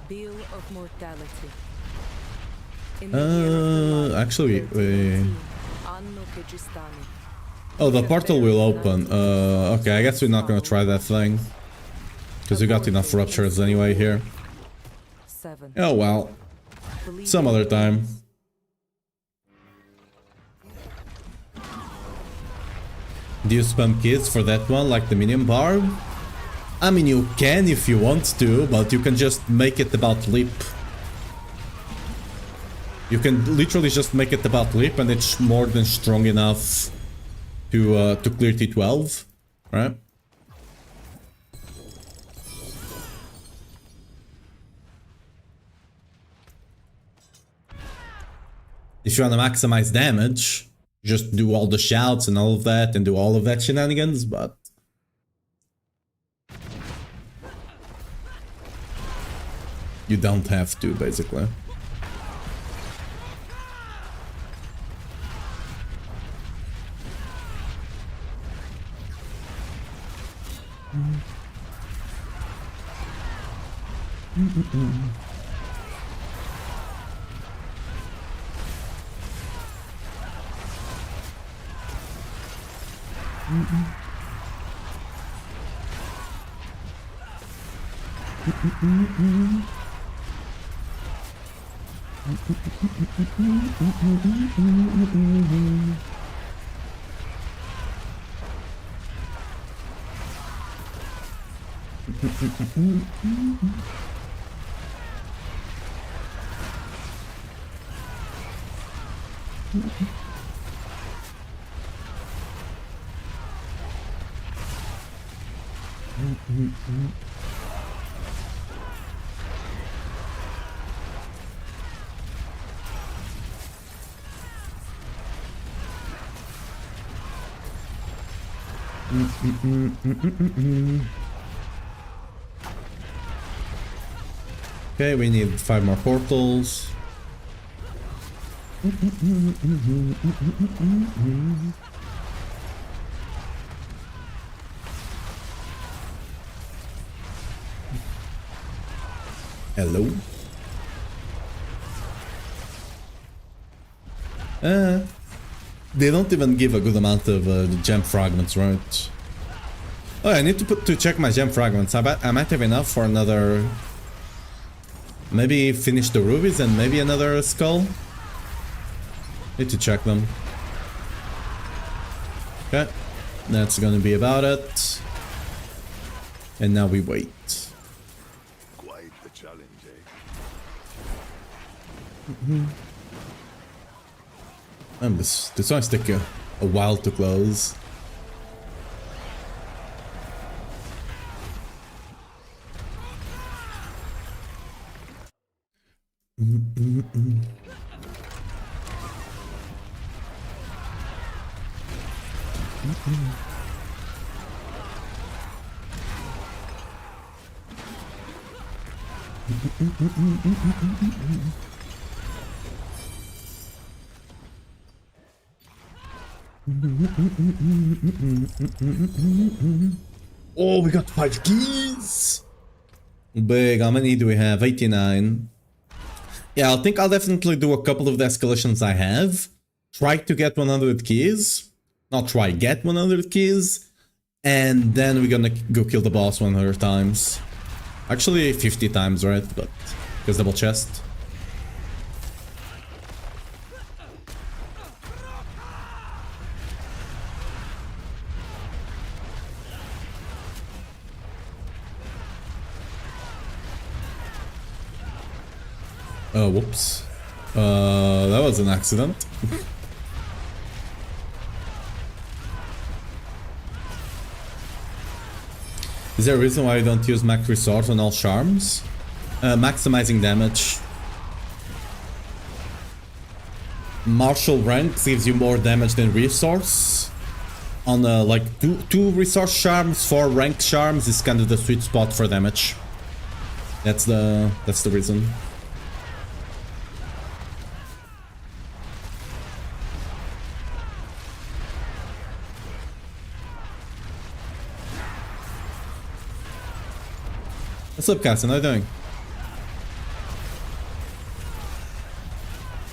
S3: Bill of mortality. In the year of the
S1: Actually, we...
S3: 1318, Anno Kegistani.
S1: Oh, the portal will open. Okay, I guess we're not gonna try that thing. Because we got enough ruptures anyway here.
S3: 7.
S1: Oh well. Some other time. Do you spam kids for that one, like the minion barb? I mean, you can if you want to, but you can just make it about Lip. You can literally just make it about Lip and it's more than strong enough to clear T12, right? If you want to maximize damage, just do all the shouts and all of that and do all of that shenanigans, but... you don't have to, basically. Okay, we need 5 more portals. Hello? They don't even give a good amount of gem fragments, right? Oh, I need to check my gem fragments. I might have enough for another... maybe finish the rubies and maybe another skull? Need to check them. Okay, that's gonna be about it. And now we wait.
S2: Quite the challenge, eh?
S1: And this might take a while to close. Oh, we got 5 keys! Big, how many do we have? 89. Yeah, I think I'll definitely do a couple of the escalations I have. Try to get 100 keys. Not try, get 100 keys. And then we're gonna go kill the boss 100 times. Actually, 50 times, right? But, because double chest. Oh, whoops. That was an accident. Is there a reason why you don't use max resource on all charms? Maximizing damage. Martial rank gives you more damage than resource. On like two resource charms, 4 ranked charms is kind of the sweet spot for damage. That's the reason. What's up, Cassie? How you doing?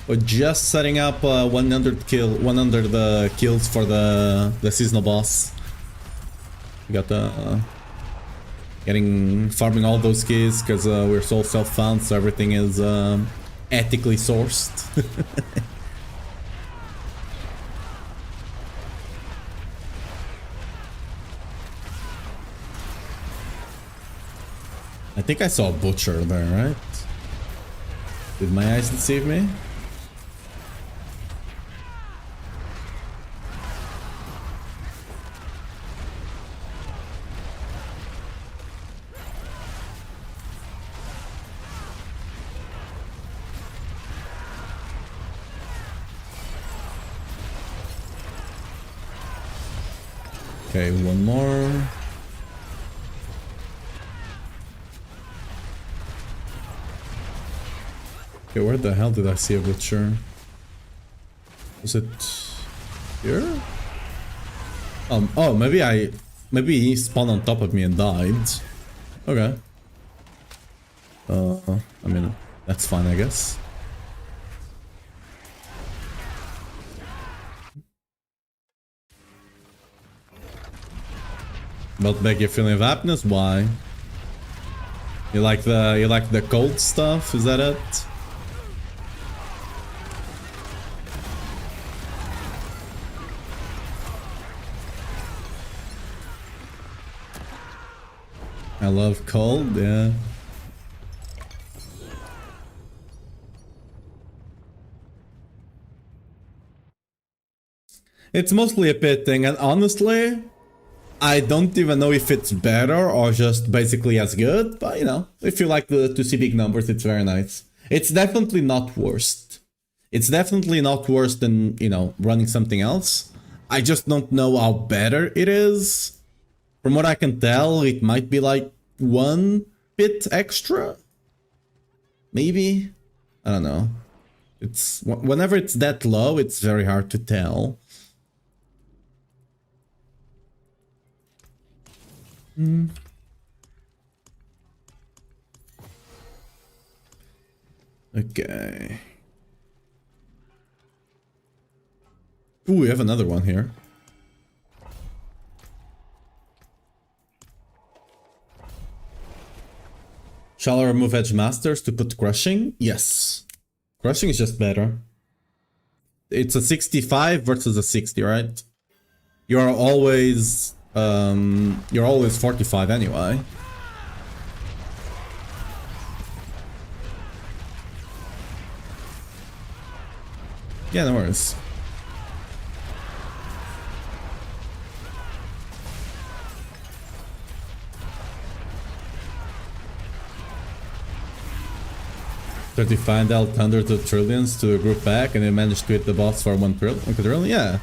S1: We're just setting up 100 kills for the seasonal boss. We got farming all those keys because we're so self-found, so everything is ethically sourced. I think I saw a butcher there, right? Did my eyes deceive me? Okay, one more. Okay, where the hell did I see a butcher? Was it here? Oh, maybe he spawned on top of me and died. Okay. I mean, that's fine, I guess. Belt back your feeling of happiness? Why? You like the cold stuff? Is that it? I love cold, yeah. It's mostly a pit thing, and honestly, I don't even know if it's better or just basically as good, but you know, if you like to see big numbers, it's very nice. It's definitely not worst. It's definitely not worse than, you know, running something else. I just don't know how better it is. From what I can tell, it might be like 1 bit extra. Maybe? I don't know. It's whenever it's that low, it's very hard to tell. Okay. Ooh, we have another one here. Shall I remove Edge Masters to put Crushing? Yes. Crushing is just better. It's a 65 versus a 60, right? You're always 45 anyway. Yeah, no worries. Did you find out hundreds of trillions to a group back and you managed to hit the boss for 1 trillion? Yeah.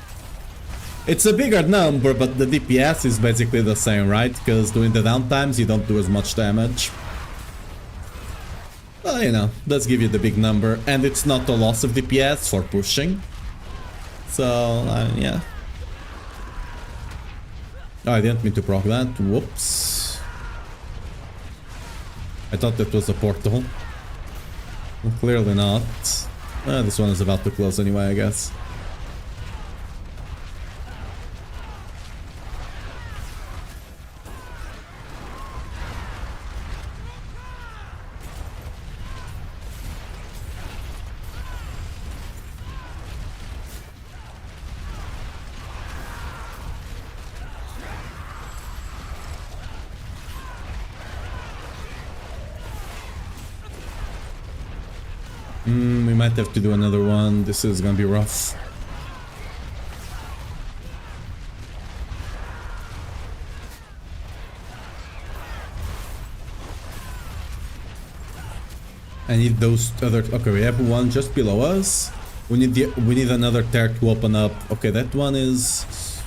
S1: It's a bigger number, but the DPS is basically the same, right? Because during the downtimes you don't do as much damage. Well, you know, does give you the big number, and it's not a loss of DPS for pushing. So, yeah. Oh, I didn't mean to proc that. Whoops. I thought that was a portal. Well, clearly not. This one is about to close anyway, I guess. We might have to do another one. This is gonna be rough. I need those other. Okay, we have one just below us. We need another tear to open up. Okay, that one is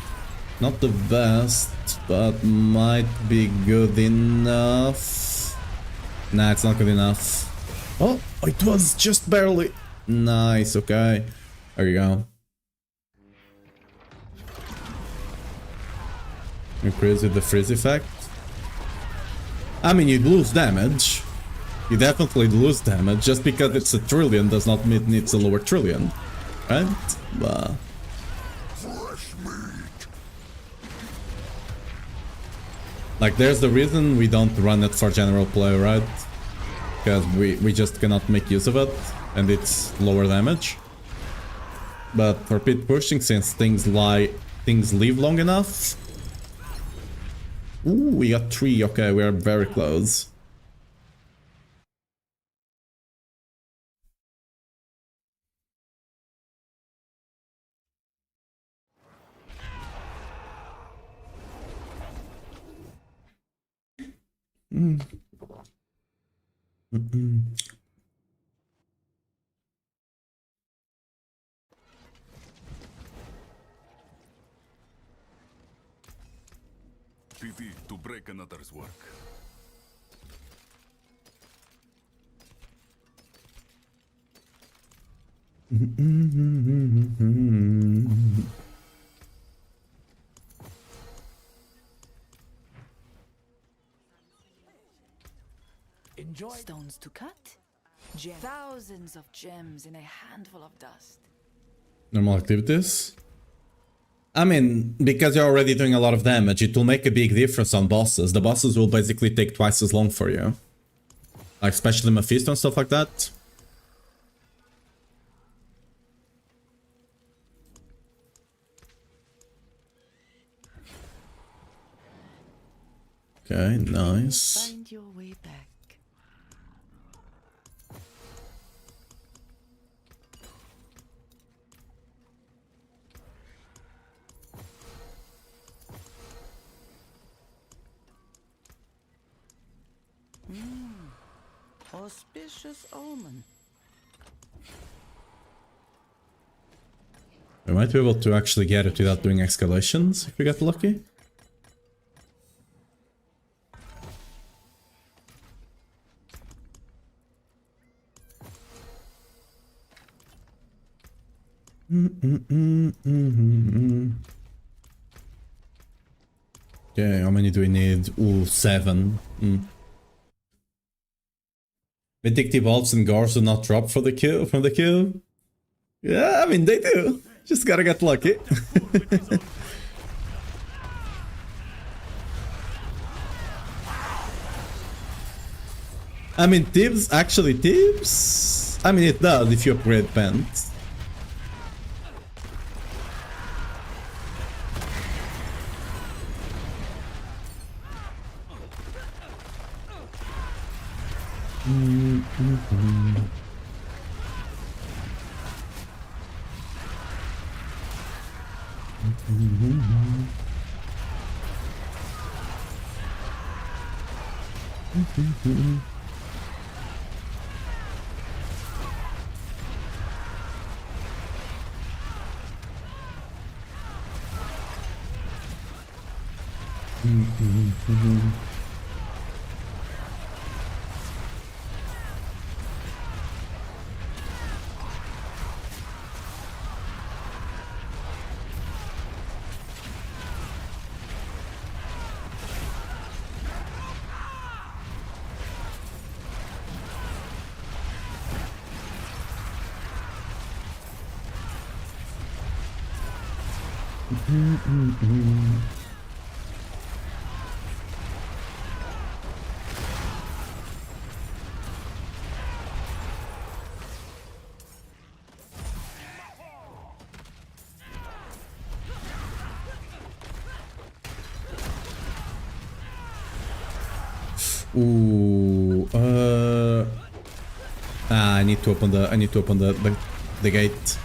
S1: not the best, but might be good enough. Nah, it's not good enough. Oh, it was just barely. Nice, okay. There you go. Increase with the freeze effect. I mean, you'd lose damage. You definitely lose damage. Just because it's a trillion does not mean it's a lower trillion. Right? But... like, there's the reason we don't run it for general play, right? Because we just cannot make use of it, and it's lower damage. But for pit pushing, since things live long enough... Ooh, we got 3, okay, we are very close.
S2: PP to break another's work.
S5: Stones to cut. Thousands of gems in a handful of dust.
S1: Normal activities. I mean, because you're already doing a lot of damage, it will make a big difference on bosses. The bosses will basically take twice as long for you. Like, especially Mephisto and stuff like that. Okay, nice.
S5: Find your way back. Auspicious omen.
S1: We might be able to actually get it without doing escalations if we get lucky. Okay, how many do we need? Ooh, 7. Vindictive Elves and Gars do not drop for the kill from the kill. Yeah, I mean they do. Just gotta get lucky. I mean Tibbs actually Tibbs. I mean it does if you upgrade pants. Ooh, Ah, I need to open the gate.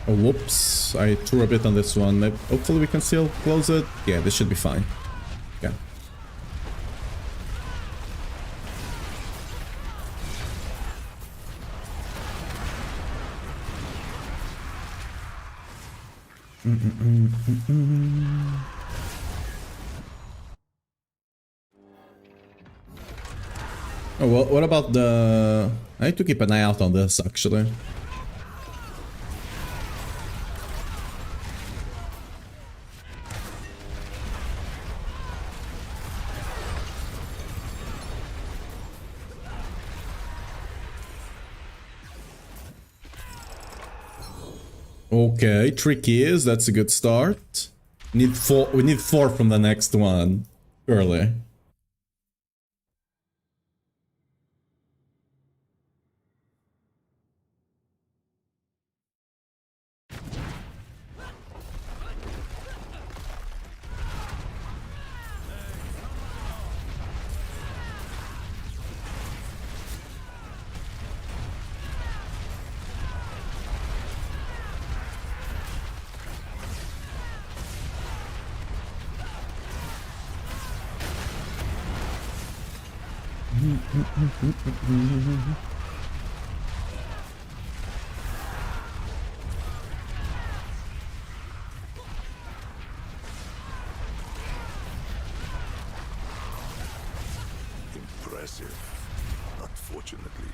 S1: Oh, whoops. I threw a bit on this one. Hopefully we can still close it. Yeah, this should be fine. Yeah. Oh, well, what about the... I need to keep an eye out on this, actually. Okay, 3 keys, that's a good start. We need 4 from the next one. Early.
S2: Impressive, unfortunately.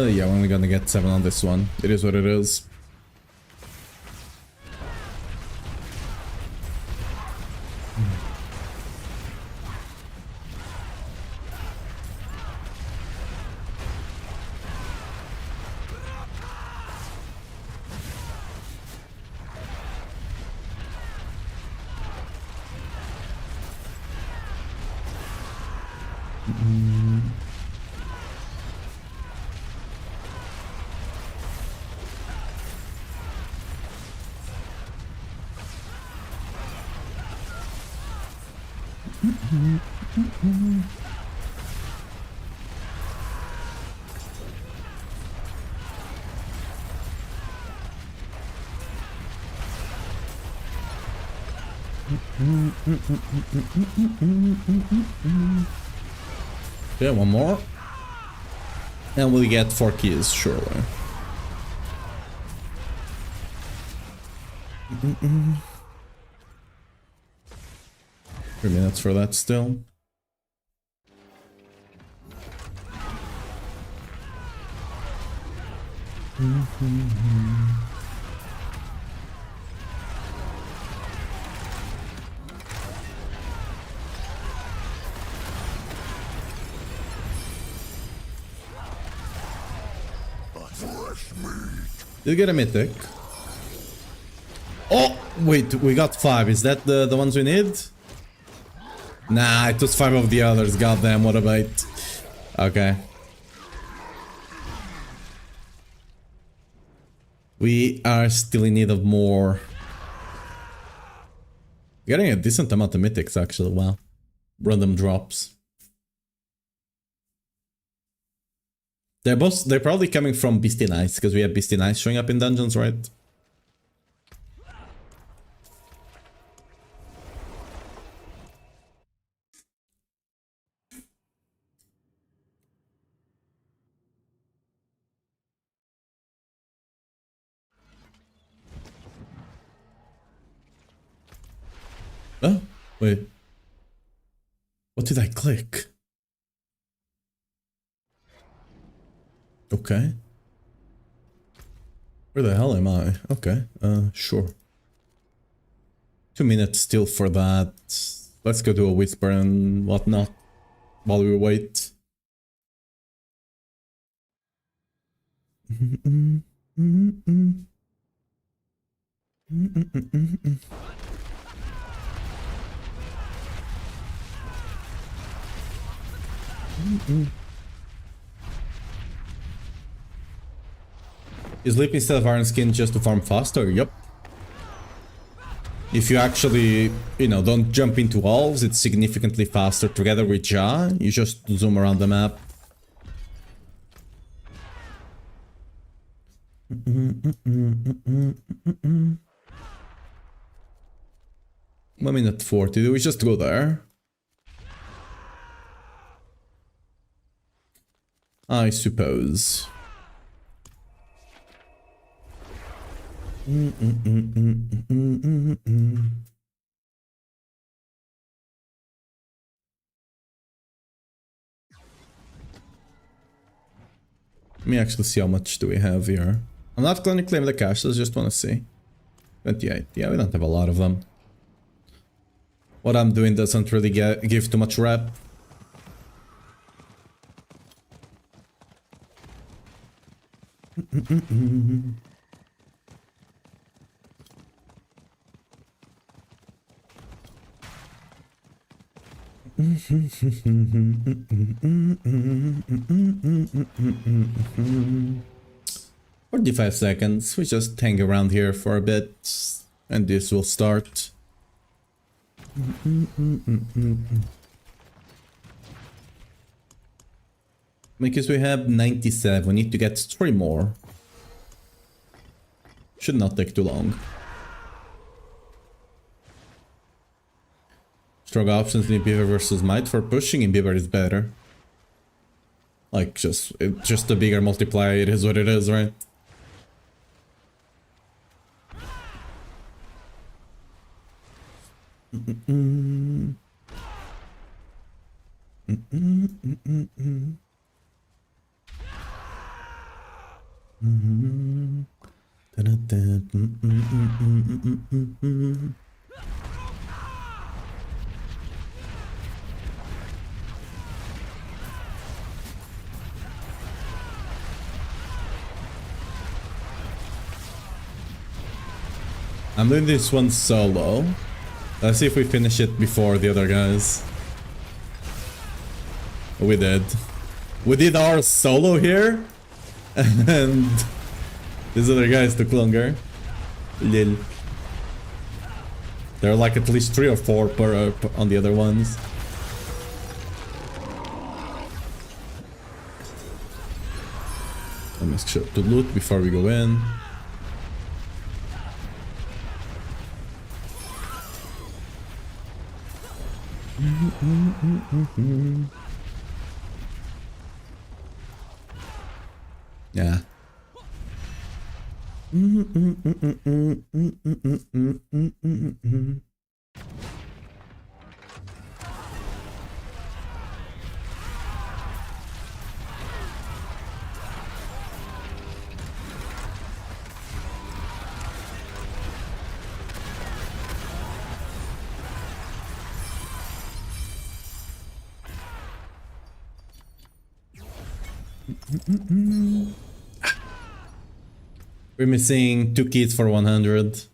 S1: Yeah, we're only gonna get 7 on this one. It is what it is. Okay, one more. And we'll get 4 keys, surely. 3 minutes for that still. Did get a mythic. Oh, wait, we got 5. Is that the ones we need? Nah, it was 5 of the others. Goddamn, what a bait. Okay. We are still in need of more. Getting a decent amount of mythics actually, wow. Random drops. They're probably coming from Beastie Nice, because we have Beastie Nice showing up in dungeons, right? Oh, wait. What did I click? Okay. Where the hell am I? Okay, sure. 2 minutes still for that. Let's go do a whisper and whatnot while we wait. Is Leap instead of Iron Skin just to farm faster? Yup. If you actually, you know, don't jump into walls, it's significantly faster. Together with Ja, you just zoom around the map. 1:40, do we just go there? I suppose. Let me actually see how much do we have here. I'm not going to claim the cash, I just want to see. 28. Yeah, we don't have a lot of them. What I'm doing doesn't really give too much rep. "45 seconds, we just hang around here for a bit, and this will start." Because we have 97, we need to get 3 more. Should not take too long. Strong options in Beaver versus Might. For pushing in Beaver is better. Like, just a bigger multiplier, it is what it is, right? I'm doing this one solo. Let's see if we finish it before the other guys. We did. We did our solo here. And these other guys took longer. Lil. There are like at least 3 or 4 per on the other ones. Let me show to loot before we go in. Yeah. We're missing 2 keys for 100.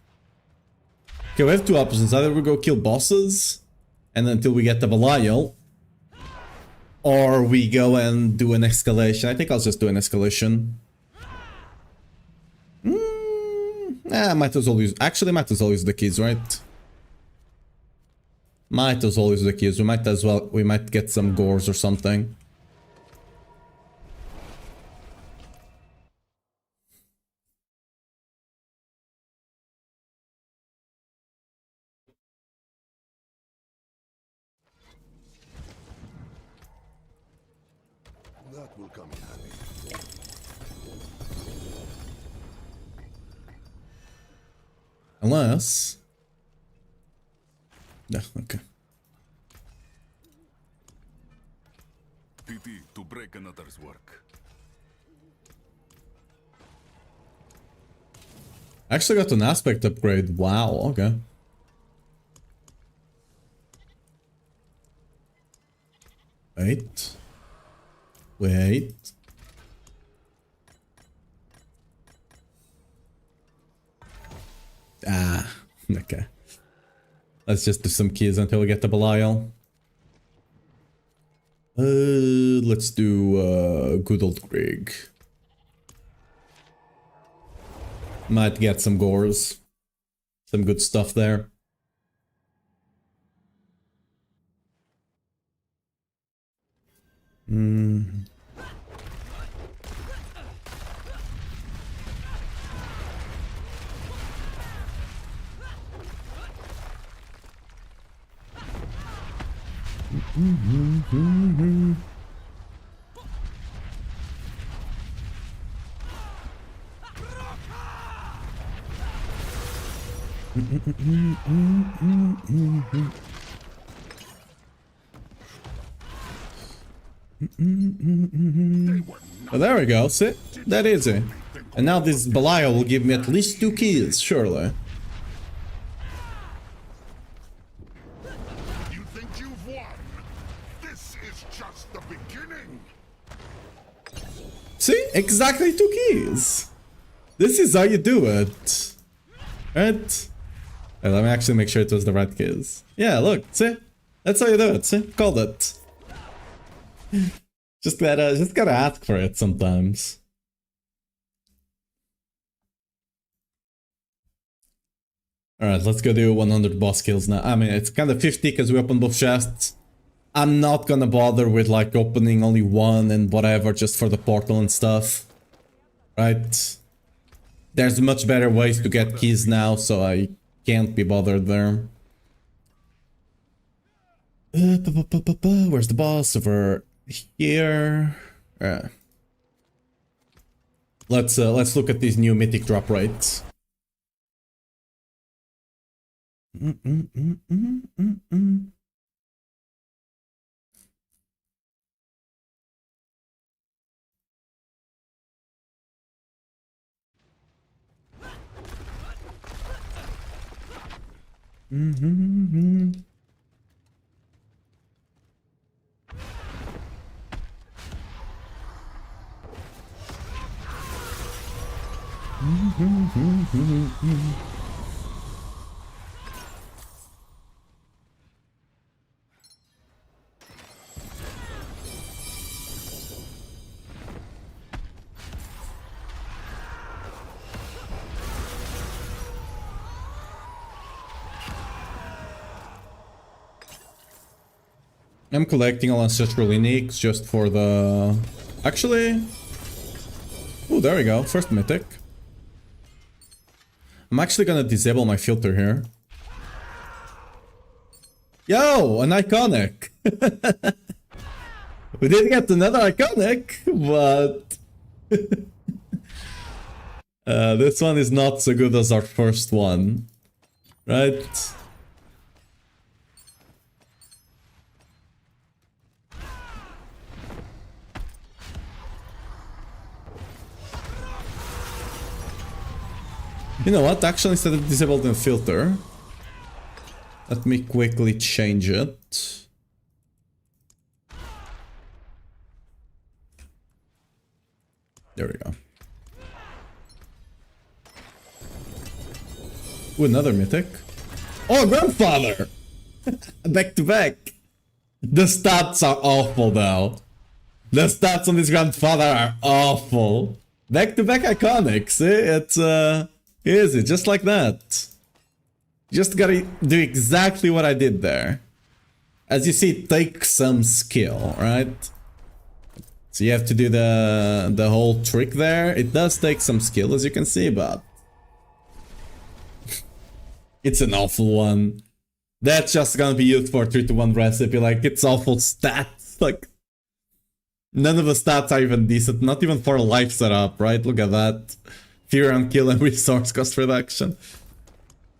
S1: Okay, we have 2 options. Either we go kill bosses and until we get the Belial, or we go and do an escalation. I think I'll just do an escalation. Might as well use... Actually, might as well use the keys, right? Might as well use the keys. We might as well... We might get some gores or something.
S2: That will come in handy.
S1: Unless... Yeah, okay.
S2: Pity to break another's work.
S1: Actually got an aspect upgrade. Wow, okay. Wait. Wait. Ah, okay. Let's just do some keys until we get the Belial. Let's do good old Greg. Might get some gores. Some good stuff there. Well, there we go. See? That easy. And now this Belial will give me at least 2 keys, surely.
S2: You think you've won? This is just the beginning.
S1: See? Exactly 2 keys. This is how you do it. Right? Let me actually make sure it was the right keys. Yeah, look, see? That's how you do it, see? Called it. Just gotta ask for it sometimes. Alright, let's go do 100 boss kills now. I mean, it's kind of 50 because we opened both chests. I'm not gonna bother with like opening only one and whatever just for the portal and stuff. Right? There's much better ways to get keys now, so I can't be bothered there. Where's the boss? Over here. Let's look at these new mythic drop rates. I'm collecting all ancestral uniques just for the... Actually... Oh, there we go. First mythic. I'm actually gonna disable my filter here. Yo! An iconic! We did get another iconic, but... this one is not so good as our first one. Right? You know what? Actually, instead of disabling filter, let me quickly change it. There we go. Ooh, another mythic. Oh, grandfather! Back to back. The stats are awful though. The stats on this grandfather are awful. Back to back iconics, eh? Easy, just like that. Just gotta do exactly what I did there. As you see, it takes some skill, right? So you have to do the whole trick there. It does take some skill, as you can see, but it's an awful one. That's just gonna be used for 3-to-1 recipe. Like, it's awful stats. Like, none of the stats are even decent. Not even for a life setup, right? Look at that. Fear on kill and resource cost reduction.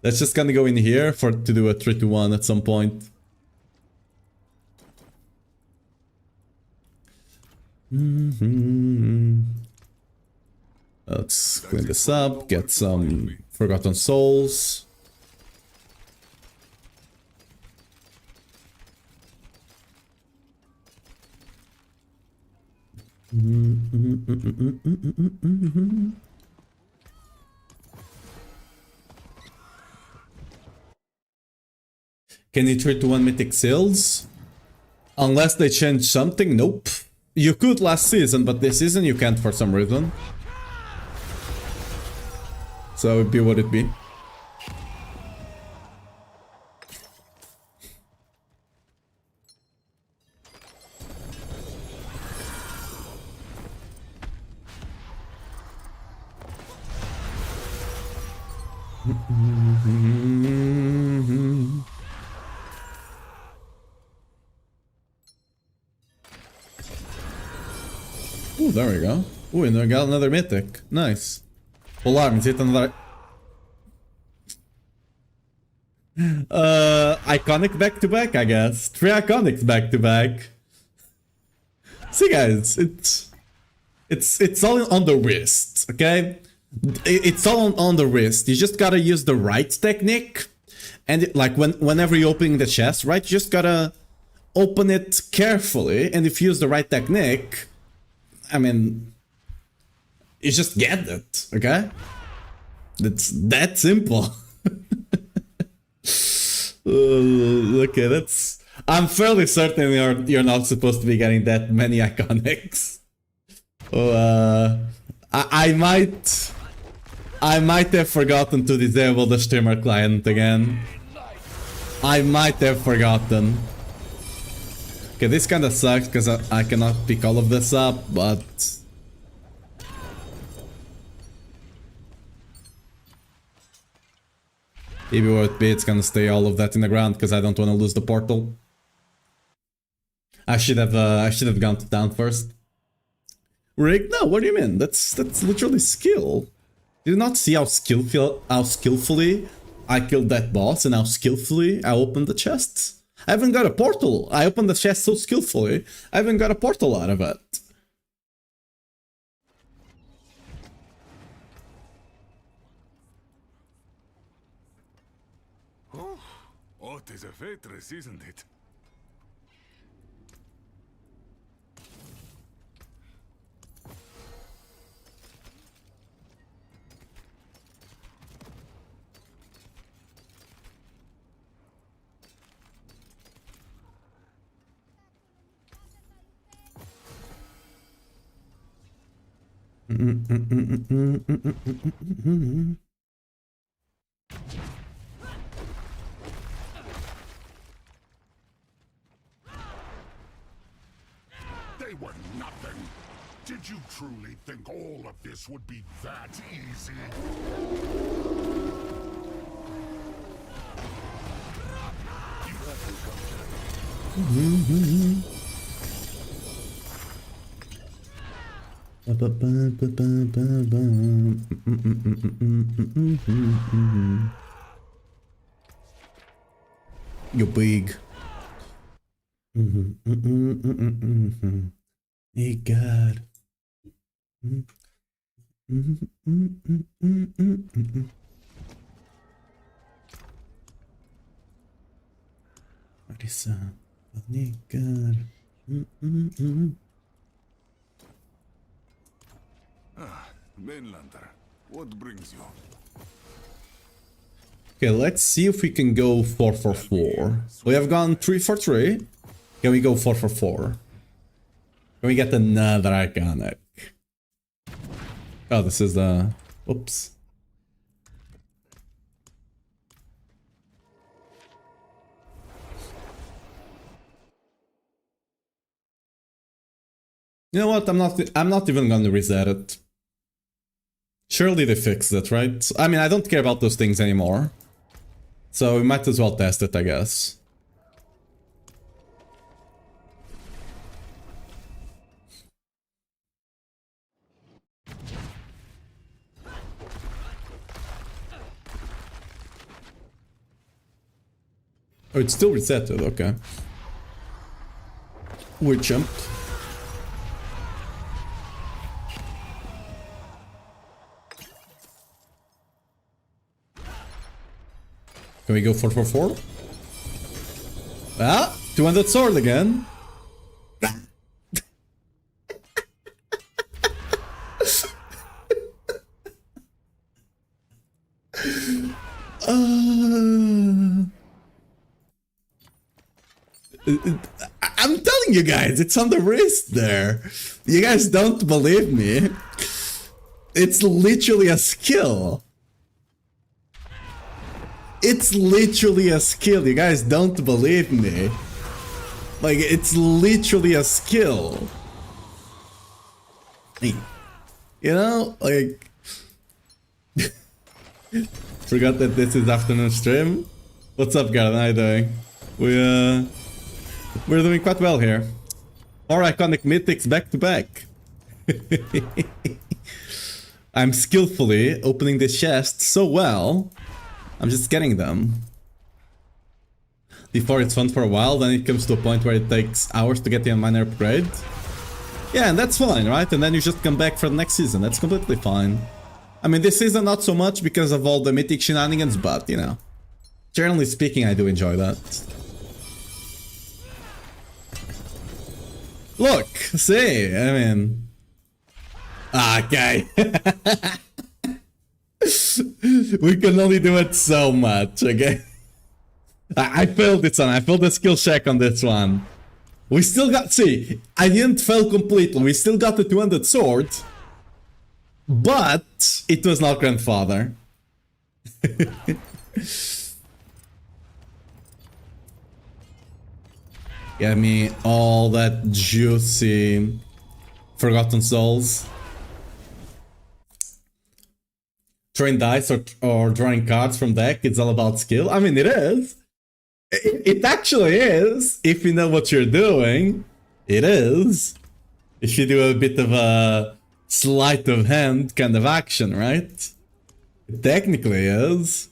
S1: That's just gonna go in here to do a 3-to-1 at some point. Let's clean this up, get some Forgotten Souls. Can you 3-to-1 mythic seals? Unless they change something? Nope. You could last season, but this season you can't for some reason. So it'd be what it be. Ooh, there we go. Ooh, and I got another mythic. Nice. Full arms, hit another... iconic back-to-back, I guess. 3 iconics back-to-back. See, guys, it's all on the wrist, okay? It's all on the wrist. You just gotta use the right technique. And like, whenever you open the chest, right, you just gotta open it carefully. And if you use the right technique, I mean, you just get it, okay? It's that simple. Okay, that's... I'm fairly certain you're not supposed to be getting that many iconics. I might have forgotten to disable the streamer client again. I might have forgotten. Okay, this kinda sucks because I cannot pick all of this up, but... Maybe worth be, it's gonna stay all of that in the ground because I don't want to lose the portal. I should have gone to town first. Rick, no, what do you mean? That's literally skill. Did you not see how skillfully I killed that boss and how skillfully I opened the chests? I haven't got a portal. I opened the chest so skillfully, I haven't got a portal out of it.
S2: Oh, it is a waitress, isn't it? They were nothing. Did you truly think all of this would be that easy?
S1: You're big. Hey God. Marisa. Hey God.
S2: Mainlander, what brings you?
S1: Okay, let's see if we can go 4 for 4. We have gone 3 for 3. Can we go 4 for 4? Can we get another iconic? Oh, this is the... Oops. You know what? I'm not even gonna reset it. Surely they fixed it, right? I mean, I don't care about those things anymore. So we might as well test it, I guess. Oh, it's still resetted, okay. We jumped. Can we go 444? Ah, 200 sword again. I'm telling you guys, it's on the wrist there. You guys don't believe me. It's literally a skill. It's literally a skill. You guys don't believe me. Like, it's literally a skill. You know, like... Forgot that this is afternoon stream. What's up, Garen? How you doing? We're doing quite well here. More iconic mythics back to back. I'm skillfully opening this chest so well. I'm just getting them. Before it's fun for a while, then it comes to a point where it takes hours to get the minor upgrade. Yeah, and that's fine, right? And then you just come back for the next season. That's completely fine. I mean, this season not so much because of all the mythic shenanigans, but, you know. Generally speaking, I do enjoy that. Look, see, I mean... Okay. We can only do it so much, okay? I failed this one. I failed the skill check on this one. We still got... See, I didn't fail completely. We still got the 200 sword. But it was not grandfather. Give me all that juicy Forgotten Souls. Drawing dice or drawing cards from deck, it's all about skill. I mean, it is. It actually is. If you know what you're doing, it is. If you do a bit of a sleight of hand kind of action, right? It technically is.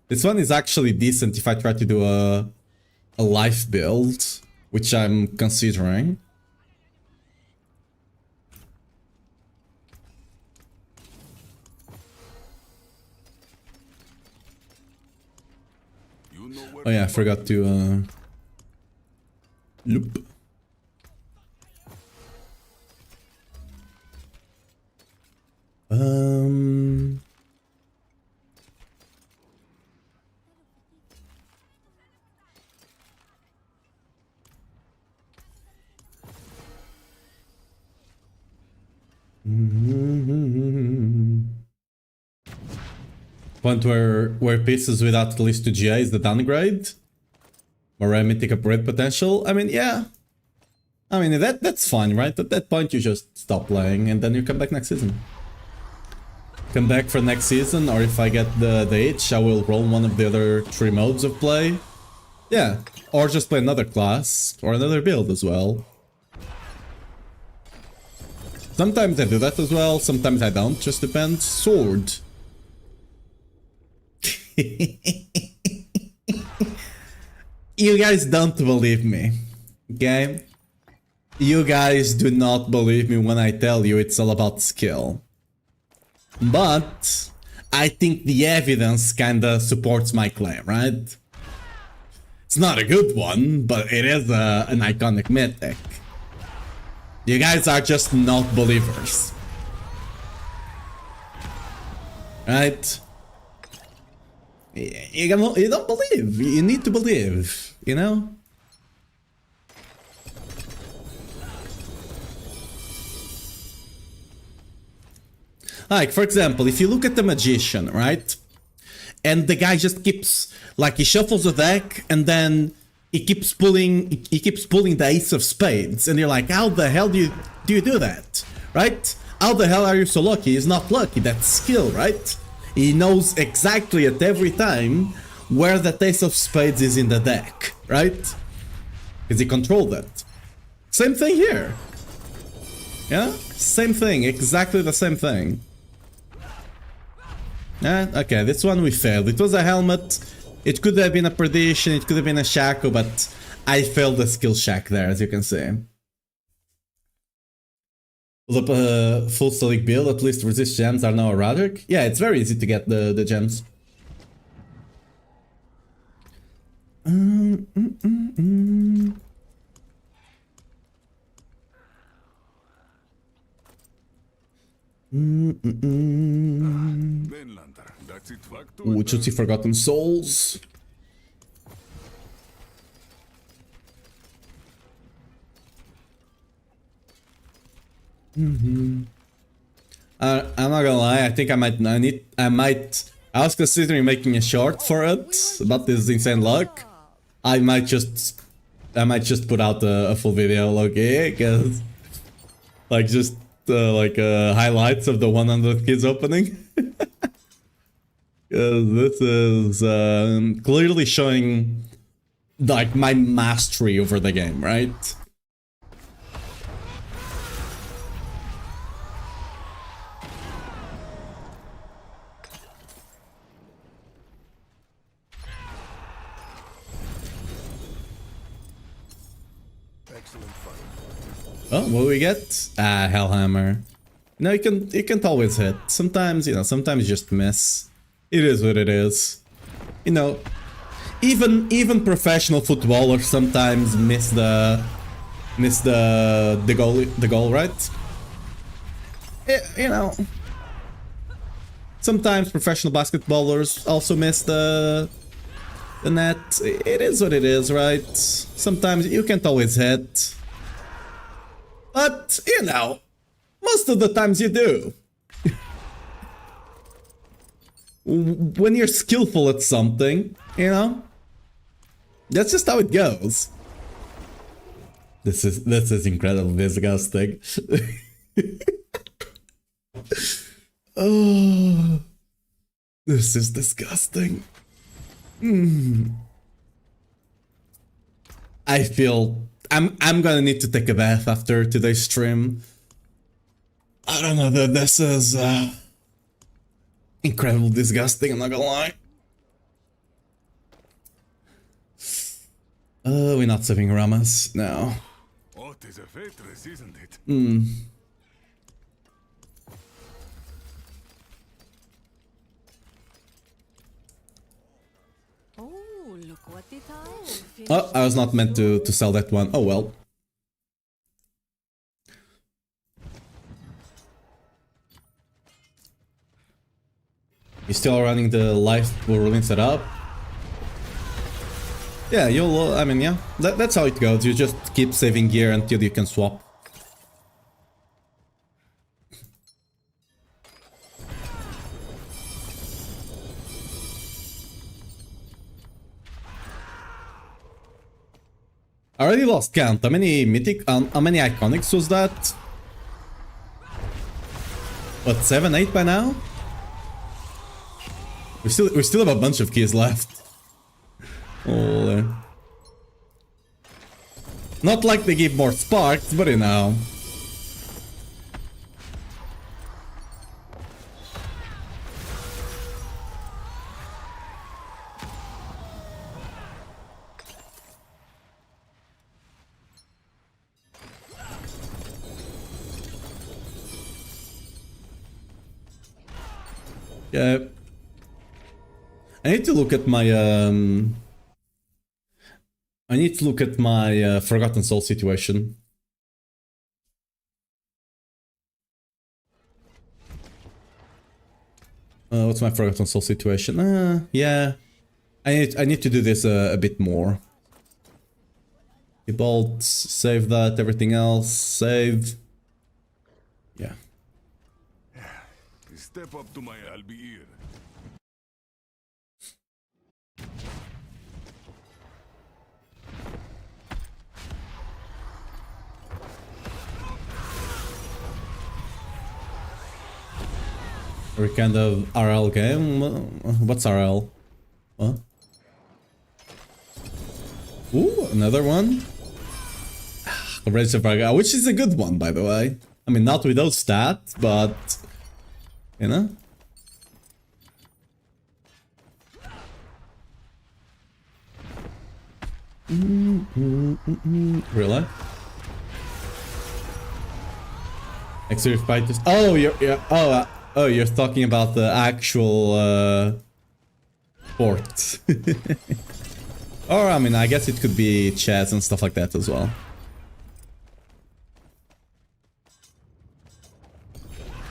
S1: This one is actually decent if I try to do a life build, which I'm considering. Oh yeah, I forgot to loop. Point where pieces without at least 2 GA is the downgrade. More mythic upgrade potential. I mean, yeah. I mean, that's fine, right? At that point, you just stop playing and then you come back next season. Come back for next season, or if I get the itch, I will roll one of the other 3 modes of play. Yeah, or just play another class, or another build as well. Sometimes I do that as well, sometimes I don't, just depends. Sword. You guys don't believe me, okay? You guys do not believe me when I tell you it's all about skill. But I think the evidence kinda supports my claim, right? It's not a good one, but it is an iconic mythic. You guys are just not believers. Right? You don't believe. You need to believe, you know? Like, for example, if you look at the Magician, right? And the guy just keeps, like, he shuffles the deck and then he keeps pulling the ace of spades, and you're like, how the hell do you do that, right? How the hell are you so lucky? He's not lucky, that's skill, right? He knows exactly at every time where the ace of spades is in the deck, right? Because he controlled it. Same thing here. Yeah, same thing, exactly the same thing. Okay, this one we failed. It was a helmet. It could have been a Perdition, it could have been a Shaco, but I failed the skill shack there, as you can see. Pull up a full Selig build, at least resist gems are now erratic. Yeah, it's very easy to get the gems. Ooh, Chutzy Forgotten Souls. I'm not gonna lie, I think I was considering making a short for it, but this is insane luck. I might just put out a full video, okay, cause like just highlights of the 100 kids opening. Cause this is clearly showing like my mastery over the game, right? Oh, what do we get? Hellhammer. No, you can't always hit. Sometimes, sometimes you just miss. It is what it is. You know, even professional footballers sometimes miss the goal, right? You know. Sometimes professional basketballers also miss the net. It is what it is, right? Sometimes you can't always hit. But, most of the times you do. When you're skillful at something, that's just how it goes. This is incredibly disgusting. Oh, this is disgusting. I feel I'm gonna need to take a bath after today's stream. I don't know, this is incredibly disgusting, I'm not gonna lie. We're not saving Ramas, no.
S2: Oh, it is a waitress, isn't it?
S3: Oh, look what it has.
S1: Oh, I was not meant to sell that one. Oh well. You still running the live Whirlwind setup? Yeah, yeah, that's how it goes. You just keep saving gear until you can swap. I already lost count. How many mythic, how many iconics was that? What, 7, 8 by now? We still have a bunch of keys left. Oh, not like they give more sparks, but Yeah. I need to look at my Forgotten Soul situation. What's my Forgotten Soul situation? Yeah. I need to do this a bit more. Bolt, save that, everything else, save. Yeah.
S2: Step up to my Albiir.
S1: Every kind of RL game. What's RL? What? Ooh, another one. Reservoir, which is a good one, by the way. I mean, not with those stats, but you know. Really? Exterior fighters. Oh, you're talking about the actual port. Or I mean, I guess it could be chats and stuff like that as well.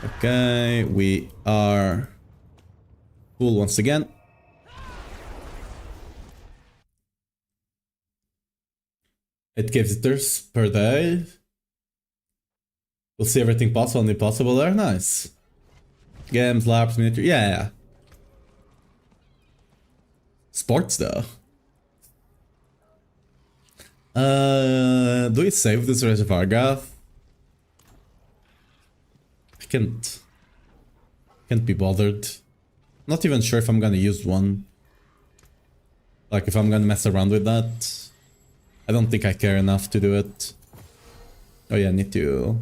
S1: Okay, we are full once again. 8K visitors per day. We'll see everything possible and impossible there. Nice. Games, labs, miniature. Yeah. Sports though. Do we save this reservoir graph? I can't be bothered. Not even sure if I'm gonna use one. Like if I'm gonna mess around with that. I don't think I care enough to do it. Oh yeah, I need to...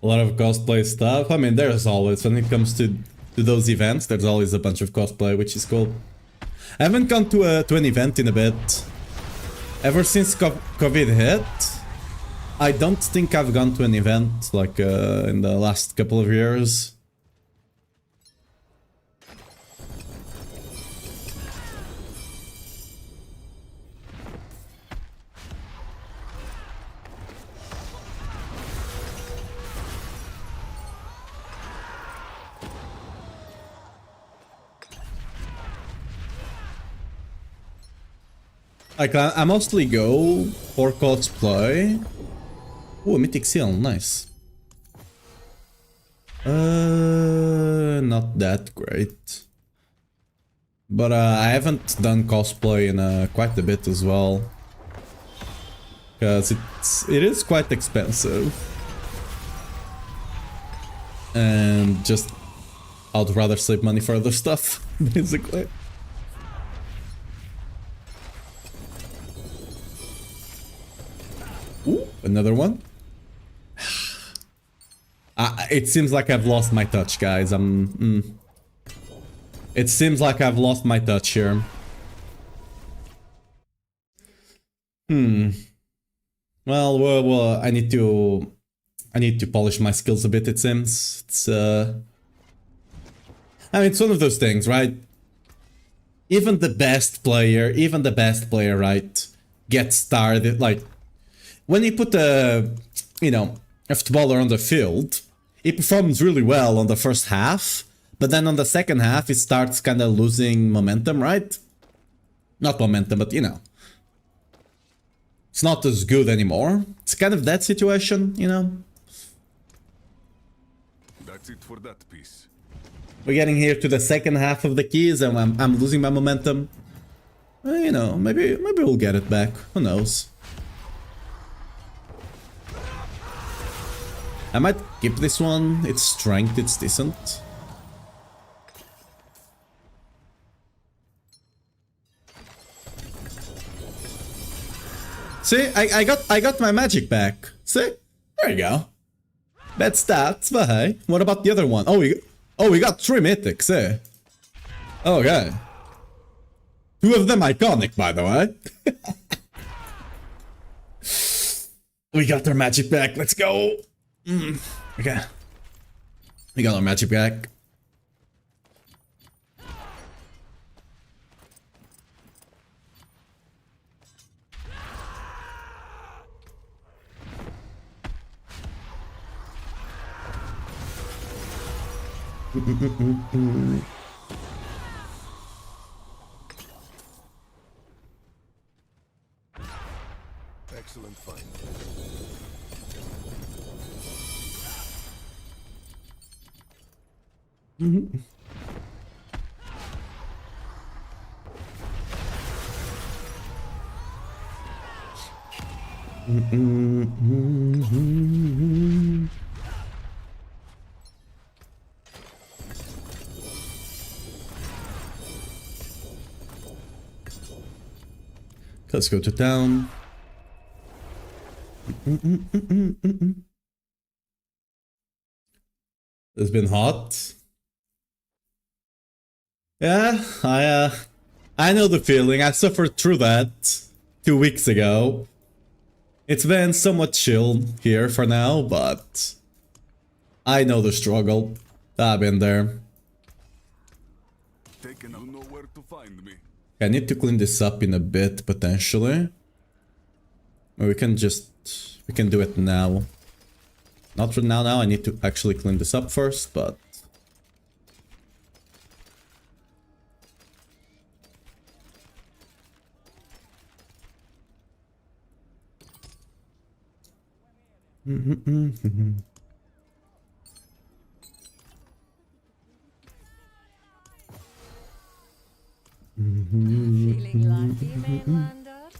S1: A lot of cosplay stuff. I mean, there's always, when it comes to those events, there's always a bunch of cosplay, which is cool. I haven't gone to an event in a bit. Ever since COVID hit, I don't think I've gone to an event, like, in the last couple of years. Like, I mostly go for cosplay. Ooh, Mythic Seal, nice. Not that great. But I haven't done cosplay in quite a bit as well. Because it is quite expensive. And just, I'd rather save money for other stuff, basically. Ooh, another one. It seems like I've lost my touch, guys. It seems like I've lost my touch here. Well, I need to polish my skills a bit, it seems. I mean, it's one of those things, right? Even the best player, right, gets started, like, when you put a footballer on the field, he performs really well on the first half, but then on the second half, he starts kind of losing momentum, right? Not momentum, but it's not as good anymore. It's kind of that situation,
S2: That's it for that piece.
S1: We're getting here to the second half of the keys, and I'm losing my momentum. Maybe we'll get it back. Who knows? I might keep this one. Its strength, it's decent. See, I got my magic back. See, there you go. Bad stats, but hey, what about the other one? Oh, we got 3 mythics, eh? Okay. 2 of them iconic, by the way. We got our magic back. Let's go. Okay. We got our magic back.
S2: Excellent find.
S1: Let's go to town. It's been hot. Yeah, I know the feeling. I suffered through that 2 weeks ago. It's been somewhat chill here for now, but I know the struggle. I've been there.
S2: Taken, you know where to find me.
S1: I need to clean this up in a bit, potentially. Or we can do it now. Not for now, I need to actually clean this up first, but...
S3: Feeling lucky, Mainlander?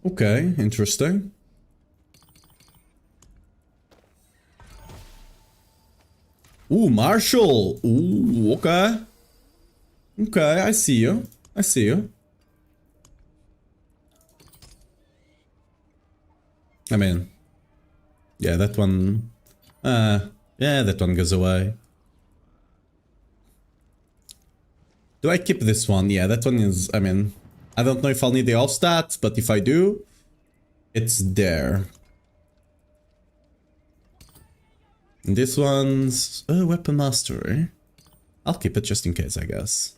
S1: Okay, interesting. Ooh, Marshall! Ooh, okay. Okay, I see you. I see you. I mean... Yeah, that one... yeah, that one goes away. Do I keep this one? Yeah, that one is... I mean... I don't know if I'll need the all stats, but if I do... It's there. And this one's... Oh, weapon mastery. I'll keep it just in case, I guess.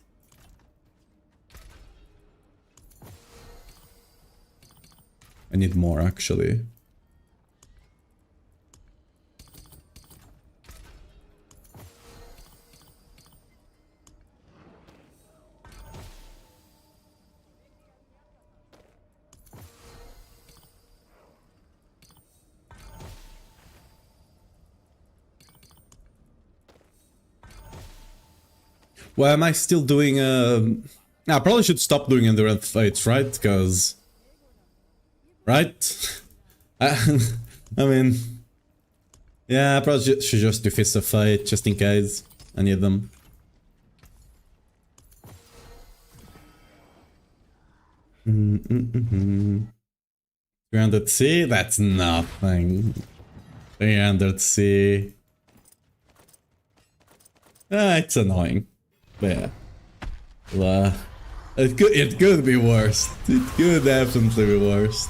S1: I need more, actually. Why am I still doing I probably should stop doing endurance fights, right? Because... Right? I mean... Yeah, I probably should just do Fist of Fight, just in case I need them. Mm-mm-mm-mm. 300C? That's nothing. 300C. It's annoying. But yeah. It could be worse. It could definitely be worse.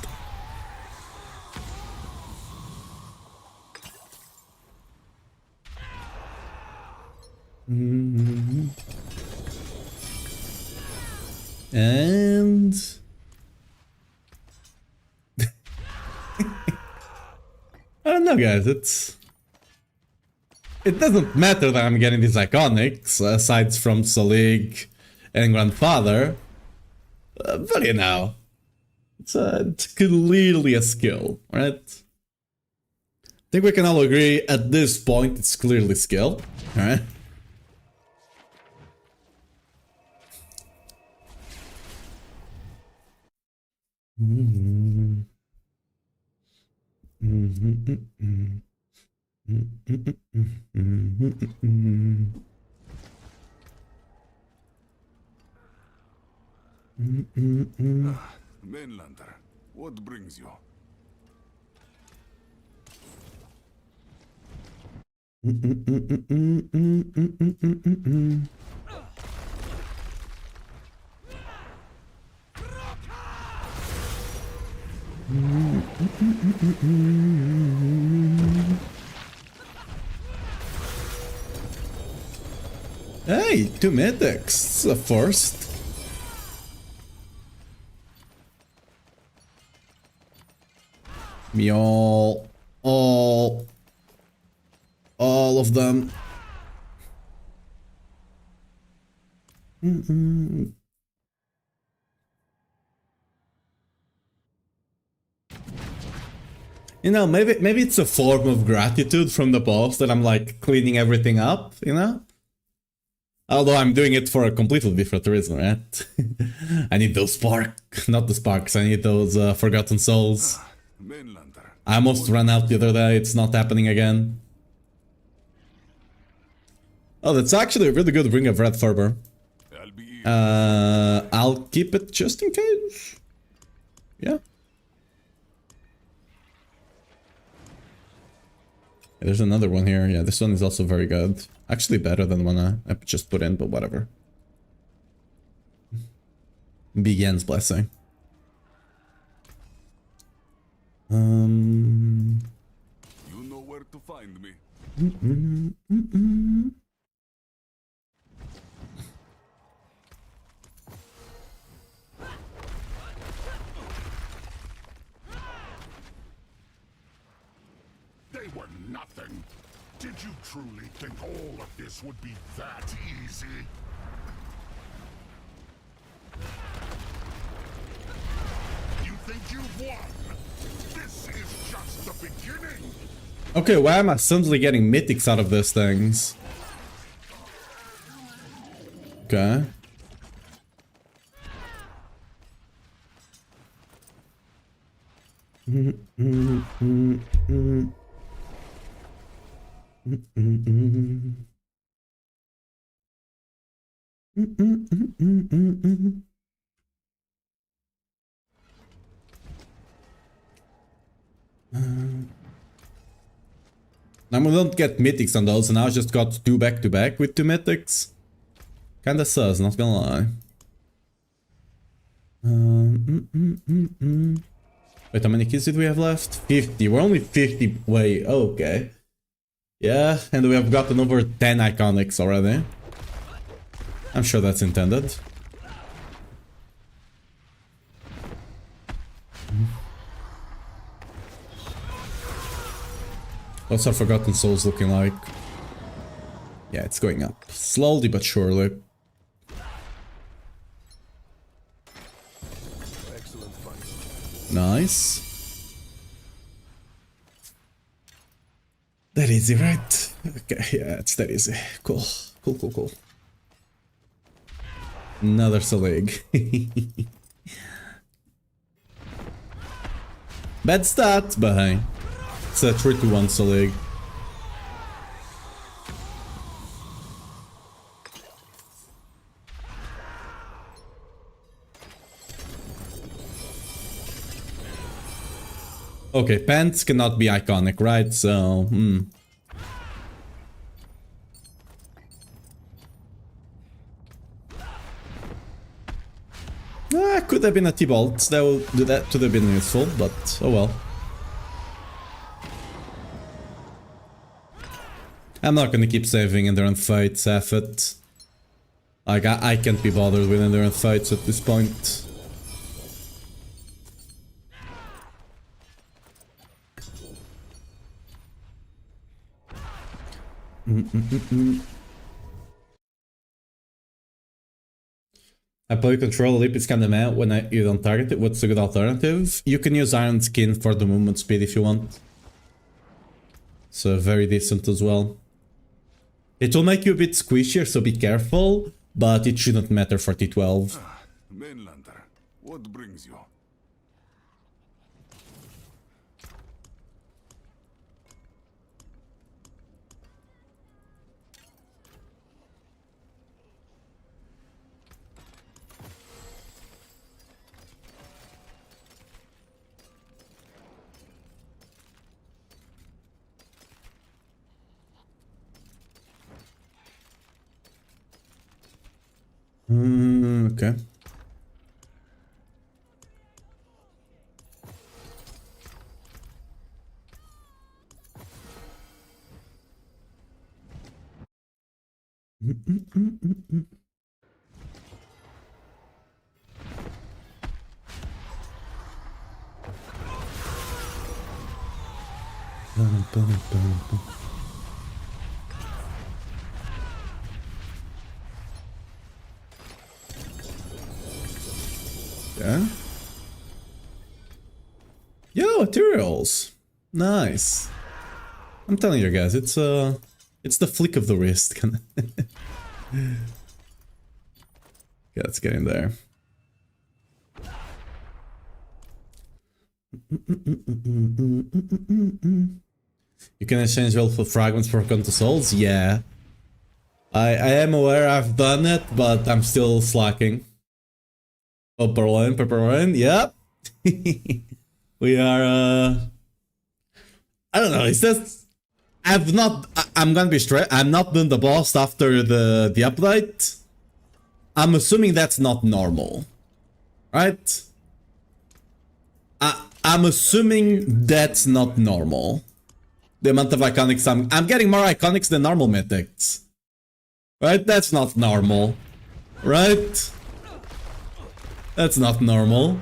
S1: And... I don't know, guys, it doesn't matter that I'm getting these iconics, aside from Selig and Grandfather, but you know, it's clearly a skill, right? I think we can all agree at this point it's clearly skill, alright?
S2: Mainlander, what brings you?
S1: Hey, 2 mythics. It's a first. Me all of them. You know, maybe it's a form of gratitude from the boss that I'm like cleaning everything up, you know? Although I'm doing it for a completely different reason, right? I need those not the sparks, I need those forgotten souls.
S2: Mainlander.
S1: I almost ran out the other day, it's not happening again. Oh, that's actually a really good Ring of Red Fervor.
S2: I'll be
S1: I'll keep it just in case. Yeah. There's another one here. Yeah, this one is also very good. Actually better than one I just put in, but whatever. Begins blessing.
S2: You know where to find me. They were nothing. Did you truly think all of this would be that easy? You think you've won? This is just the beginning.
S1: Okay, why am I suddenly getting mythics out of these things? Okay. Now we don't get mythics on those, and now I just got 2 back to back with 2 mythics. Kinda sus, not gonna lie. Wait, how many kills did we have left? 50. We're only 50. Wait, okay. Yeah, and we have gotten over 10 iconics already. I'm sure that's intended. What's our Forgotten Souls looking like? Yeah, it's going up. Slowly but surely.
S2: Excellent fight.
S1: Nice. That easy, right? Okay, yeah, it's that easy. Cool. Cool. Another Selig. Bad stat, but hey. It's a 3-1 Selig. Okay, pants cannot be iconic, right? So, could have been a T-Bolt. That would have been useful, but oh well. I'm not gonna keep saving endurance fights, F it. Like, I can't be bothered with endurance fights at this point. I play control leap, it's kinda meh when you don't target it. What's a good alternative? You can use Iron Skin for the movement speed if you want. So very decent as well. It will make you a bit squishier, so be careful, but it shouldn't matter for T12.
S2: Mainlander, what brings you?
S1: Okay. Yeah. Yo, materials. Nice. I'm telling you guys, it's the flick of the wrist. Yeah, let's get in there. You can exchange Willful Fragments for Counter Souls? Yeah. I am aware I've done it, but I'm still slacking. Pepperline, yep. We are, I don't know, it's just... I'm gonna be straight, I'm not doing the boss after the update. I'm assuming that's not normal. Right? I'm assuming that's not normal. The amount of iconics I'm getting more iconics than normal mythics. Right? That's not normal. Right? That's not normal.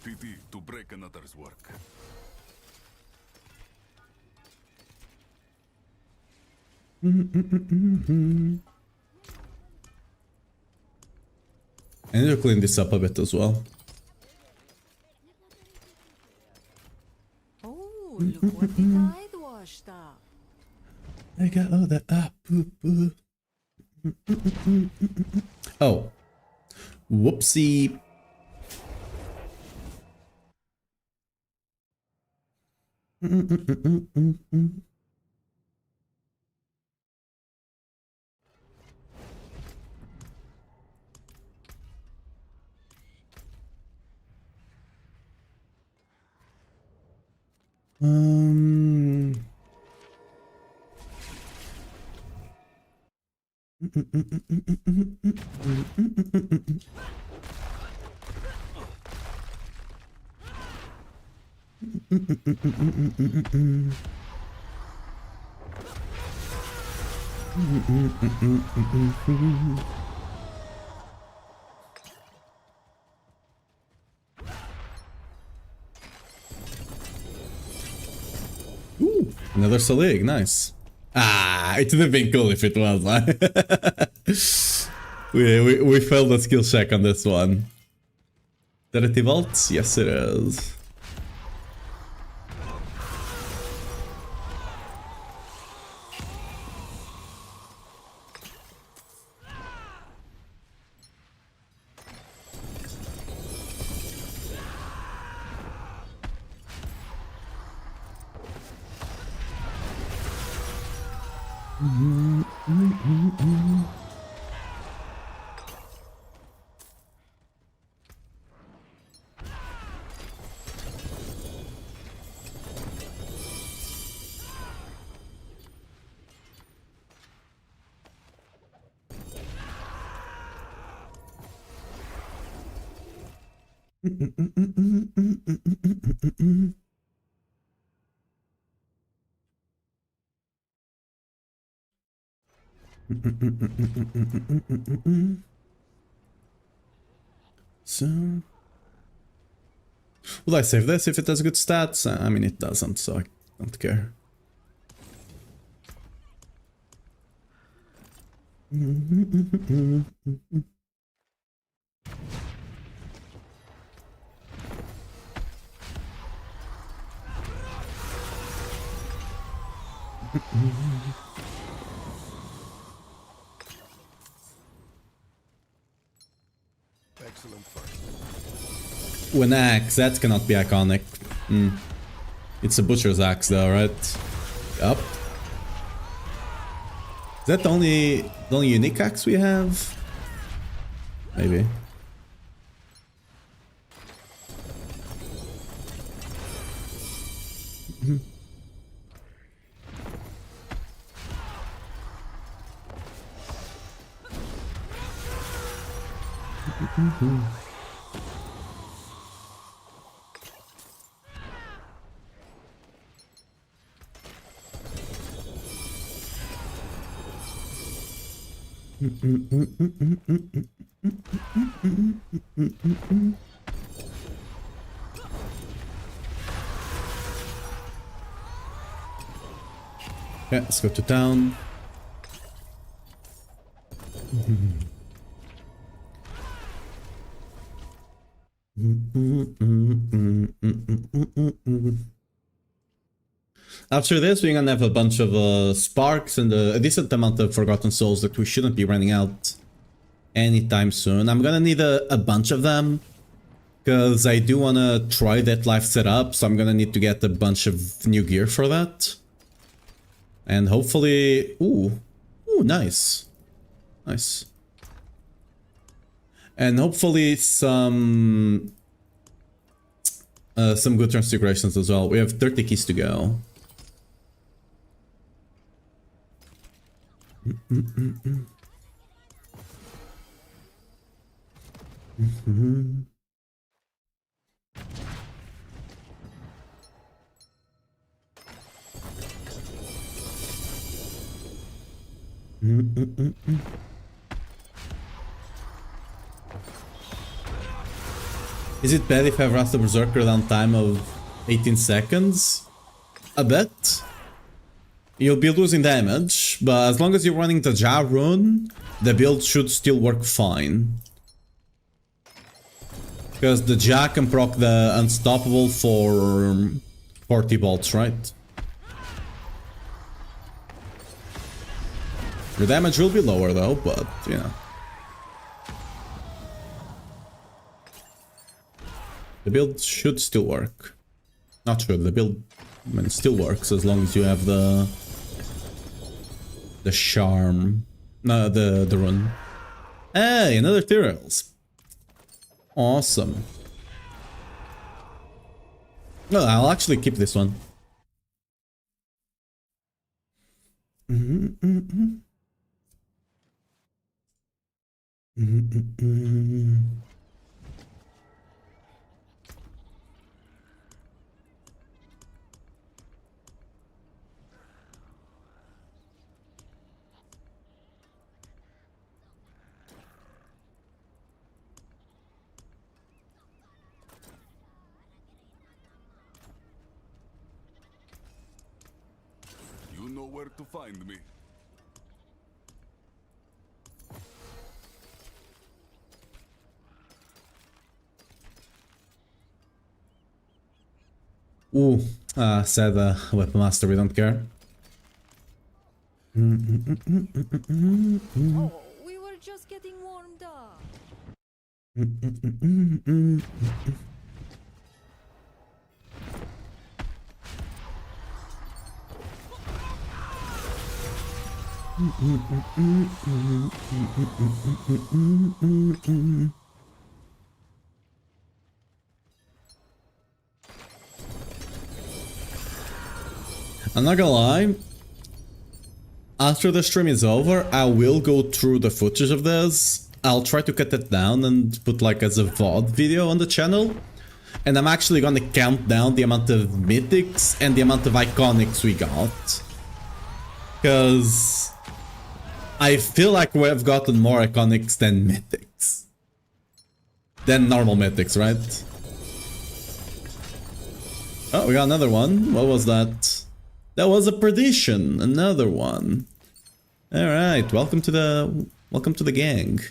S2: Pity to break another's work.
S1: I need to clean this up a bit as well.
S3: Oh, look what the tide washed up.
S1: I got all that up. Oh. Whoopsie. Ooh, another Selig, nice. Ah, it would have been cool if it was. we failed a skill check on this one. Dirty Vaults? Yes, it is. So, will I save this if it has good stats? I mean, it doesn't, so I don't care.
S2: Excellent fight.
S1: An axe, that cannot be iconic. It's a butcher's axe though, right? Yup. Is that the only unique axe we have? Maybe. Yeah, let's go to town. After this, we're gonna have a bunch of sparks and a decent amount of Forgotten Souls that we shouldn't be running out anytime soon. I'm gonna need a bunch of them, because I do wanna try that life setup, so I'm gonna need to get a bunch of new gear for that. And hopefully... Ooh, nice. Nice. And hopefully some good transfigurations as well. We have 30 keys to go. Is it bad if I have Wrath of Berserker downtime of 18 seconds? A bit. You'll be losing damage, but as long as you're running the Ja rune, the build should still work fine. Because the Ja can proc the Unstoppable for 40 bolts, right? Your damage will be lower though, but yeah. The build should still work. Not sure, the build still works as long as you have the charm. No, the rune. Hey, another Tyrells. Awesome. No, I'll actually keep this one.
S2: You know where to find me.
S1: Ooh, said Weapon Master, we don't care.
S3: Oh, we were just getting warmed up.
S1: I'm not gonna lie, after the stream is over, I will go through the footage of this. I'll try to cut it down and put like as a VOD video on the channel. And I'm actually gonna count down the amount of mythics and the amount of iconics we got. Because I feel like we have gotten more iconics than mythics. Than normal mythics, right? Oh, we got another one. What was that? That was a Perdition, another one. All right, welcome to the gang.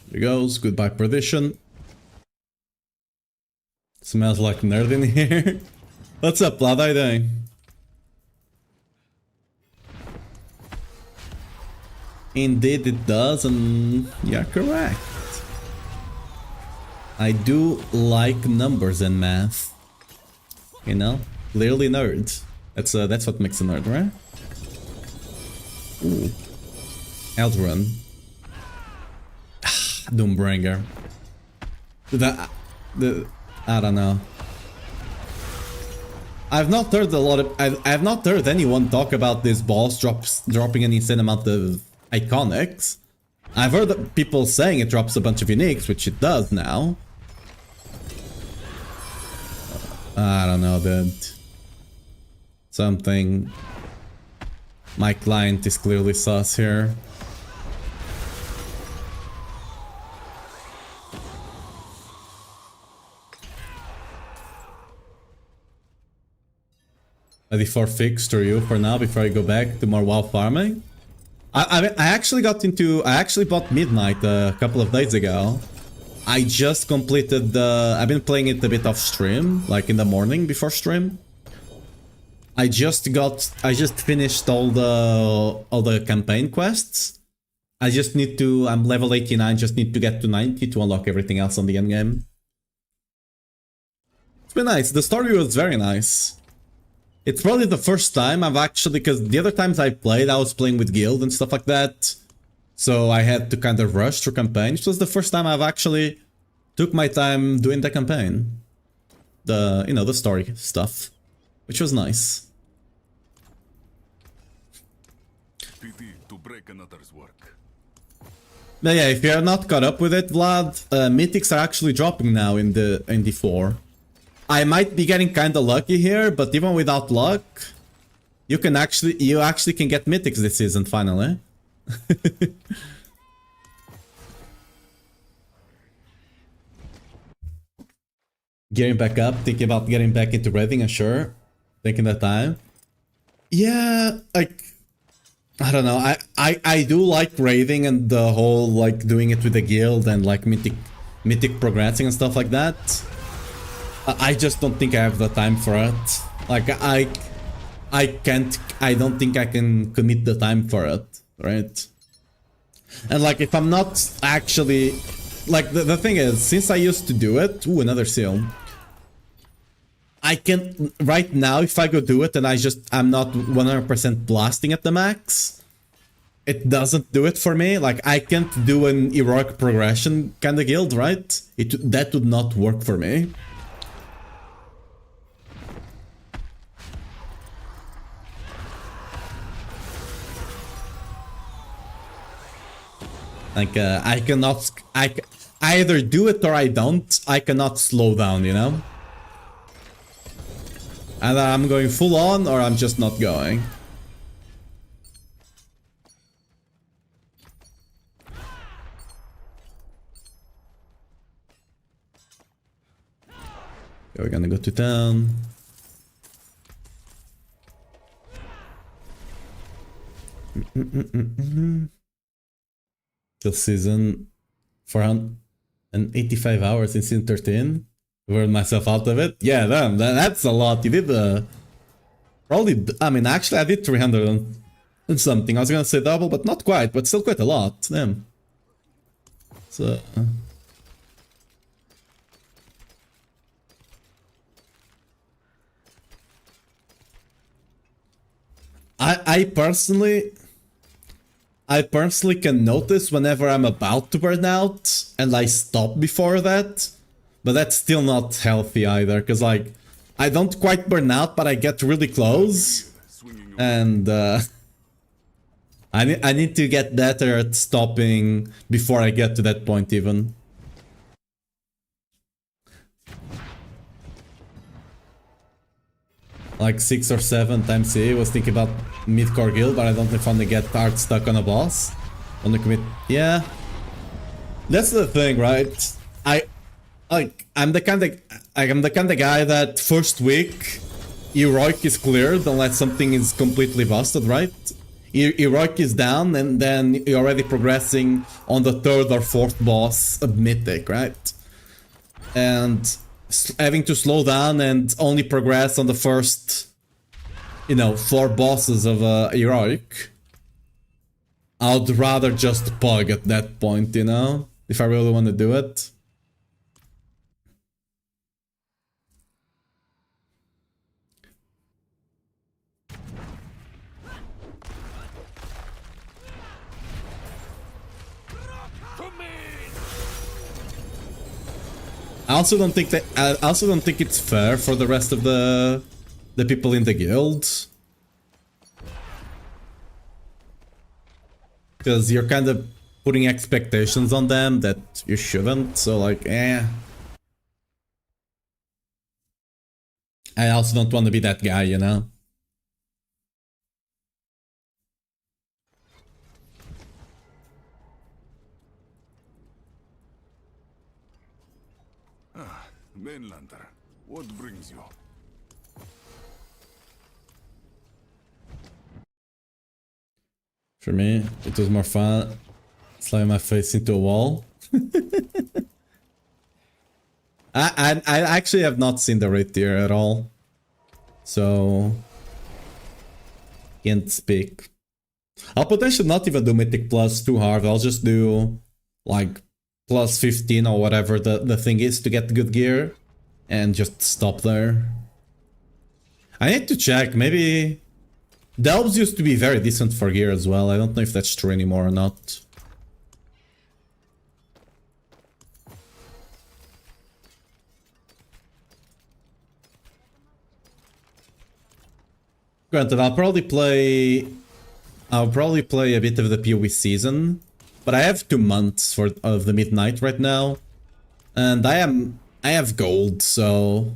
S1: There goes, goodbye Perdition. Smells like nerd in here. What's up, Blood? How you doing? Indeed it does, and you're correct. I do like numbers and math. You know? Clearly nerd. That's what makes a nerd, right? Ooh. Eldrun. Doombringer. I don't know. I've not heard a lot of... I've not heard anyone talk about this boss dropping an insane amount of iconics. I've heard that people saying it drops a bunch of uniques, which it does now. I don't know, dude. Something... My client is clearly sus here. Ready for fixed or you for now before I go back to more WoW farming? I actually bought Midnight a couple of days ago. I just completed the... I've been playing it a bit off stream, like in the morning before stream. I just finished all the campaign quests. I just need to... I'm level 89, just need to get to 90 to unlock everything else on the endgame. It's been nice, the story was very nice. It's probably the first time I've actually... Because the other times I played, I was playing with guild and stuff like that. So I had to kind of rush through campaign. It was the first time I've actually took my time doing the campaign. The, you know, the story stuff. Which was nice.
S2: Pity to break another's work.
S1: But yeah, if you're not caught up with it, Vlad, mythics are actually dropping now in the D4. I might be getting kinda lucky here, but even without luck, you actually can get mythics this season finally. Getting back up, thinking about getting back into raiding, and sure, taking that time. Yeah, like, I don't know, I do like raiding and the whole, like, doing it with the guild and, like, mythic progressing and stuff like that. I just don't think I have the time for it. Like, I don't think I can commit the time for it, right? And, like, if I'm not actually... Like, the thing is, since I used to do it... Ooh, another seal. I can... Right now, if I go do it and I'm not 100% blasting at the max, it doesn't do it for me. Like, I can't do an heroic progression kind of guild, right? That would not work for me. Like, I either do it or I don't. I cannot slow down, you know? Either I'm going full on or I'm just not going. Okay, we're gonna go to town. Till season 485 hours in season 13. Burned myself out of it. Yeah, damn, that's a lot. You did probably, I mean, actually I did 300 and something. I was gonna say double, but not quite, but still quite a lot. Damn. So... I personally can notice whenever I'm about to burn out and I stop before that, but that's still not healthy either, because like I don't quite burn out, but I get really close, and I need to get better at stopping before I get to that point even. Like 6 or 7 times a was thinking about mid-core guild, but I don't know if I'm gonna get hard stuck on a boss. On the commit. Yeah. That's the thing, right? I'm the kind of guy that first week heroic is cleared unless something is completely busted, right? Heroic is down and then you're already progressing on the 3rd or 4th boss of mythic, right? And having to slow down and only progress on the first, you know, 4 bosses of heroic I'd rather just pug at that point, you know? If I really want to do it. I also don't think it's fair for the rest of the people in the guild. Because you're kind of putting expectations on them that you shouldn't, so like, eh. I also don't want to be that guy, you know?
S2: Mainlander, what brings you?
S1: For me, it was more fun slamming my face into a wall. I actually have not seen the raid tier at all, so can't speak. I'll potentially not even do Mythic Plus too hard. I'll just do like plus 15 or whatever the thing is to get good gear and just stop there. I need to check, maybe Delves used to be very decent for gear as well. I don't know if that's true anymore or not. Granted, I'll probably play a bit of the PoE season, but I have 2 months of the midnight right now, and I have gold, so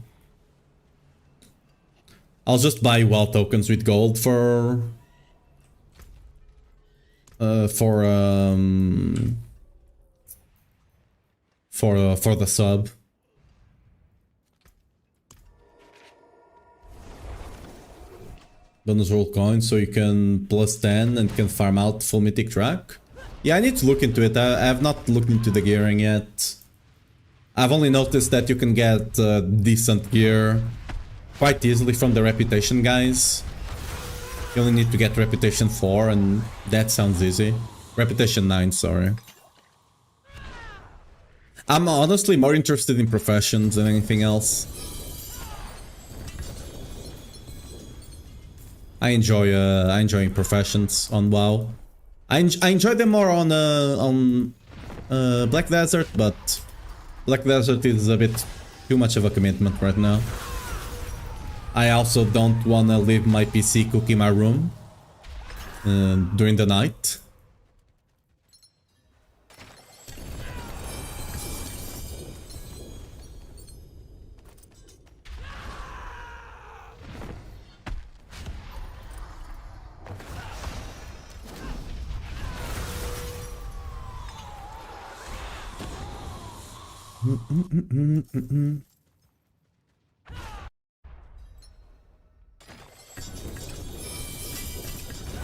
S1: I'll just buy WoW tokens with gold for the sub. Bonus roll coins so you can plus 10 and can farm out full mythic track. Yeah, I need to look into it. I have not looked into the gearing yet. I've only noticed that you can get decent gear quite easily from the reputation guys. You only need to get reputation 4 and that sounds easy. Reputation 9, sorry. I'm honestly more interested in professions than anything else. I enjoy professions on WoW. I enjoy them more on Black Desert, but Black Desert is a bit too much of a commitment right now. I also don't wanna leave my PC cooking my room during the night.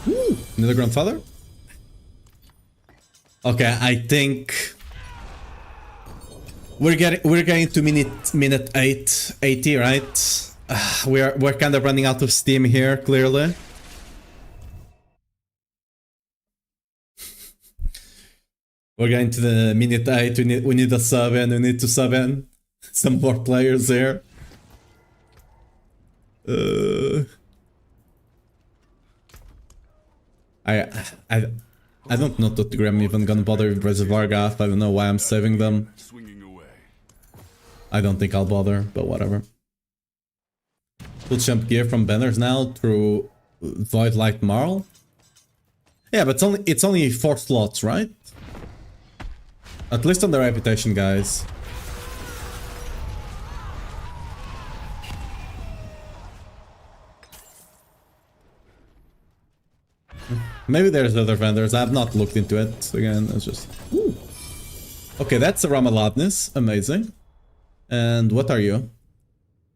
S1: Ooh, another grandfather? Okay, I think we're getting to minute 80, right? We're kind of running out of steam here, clearly. We're getting to the minute 8, we need a sub in, we need to sub in some more players here. I don't know that I'm even gonna bother with Reservoir Gaff. I don't know why I'm saving them. I don't think I'll bother, but whatever. Full champ gear from banners now through Void Light Marl. Yeah, but it's only 4 slots, right? At least on the reputation, guys. Maybe there's other vendors. I have not looked into it. Again, it's just... Ooh. Okay, that's a Ramaladness. Amazing. And what are you?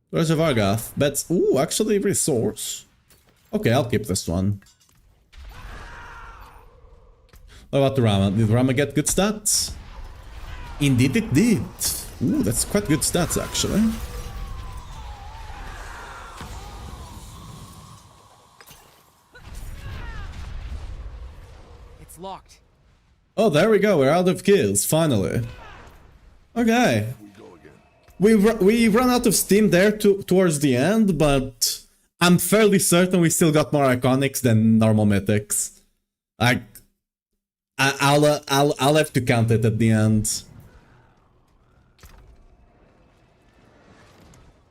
S1: Where's a Vargath? Bets... Ooh, actually resource. Okay, I'll keep this one. What about the Rama? Did Rama get good stats? Indeed it did. Ooh, that's quite good stats, actually.
S4: It's locked.
S1: Oh, there we go. We're out of kills, finally. Okay. We run out of steam there towards the end, but I'm fairly certain we still got more iconics than normal mythics. I'll have to count it at the end.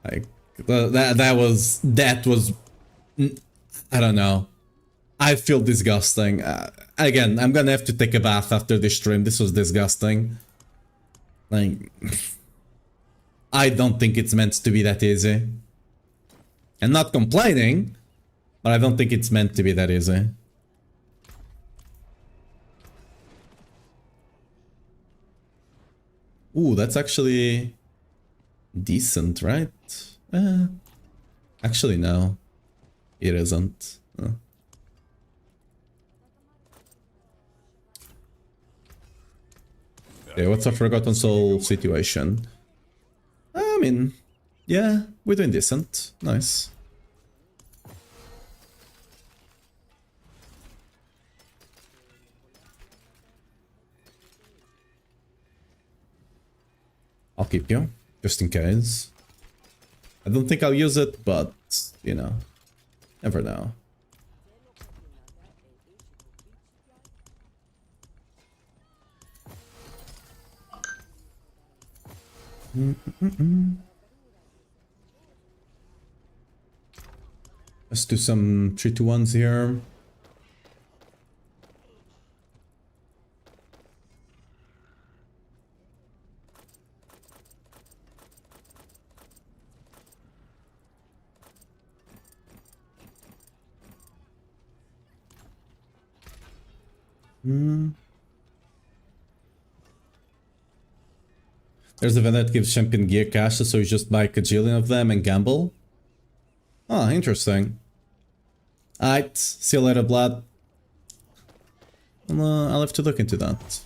S1: Like that was I don't know. I feel disgusting. Again, I'm gonna have to take a bath after this stream. This was disgusting. Like, I don't think it's meant to be that easy. I'm not complaining, but I don't think it's meant to be that easy. Ooh, that's actually decent, right? Actually, no. It isn't. Okay, what's a Forgotten Soul situation? I mean, yeah, we're doing decent. Nice. I'll keep you, just in case. I don't think I'll use it, but, you know, never know. Let's do some 3-2-1s here. There's a event that gives champion gear caches, so you just buy a kajillion of them and gamble. Oh, interesting. Alright, see you later, Blood. I'll have to look into that.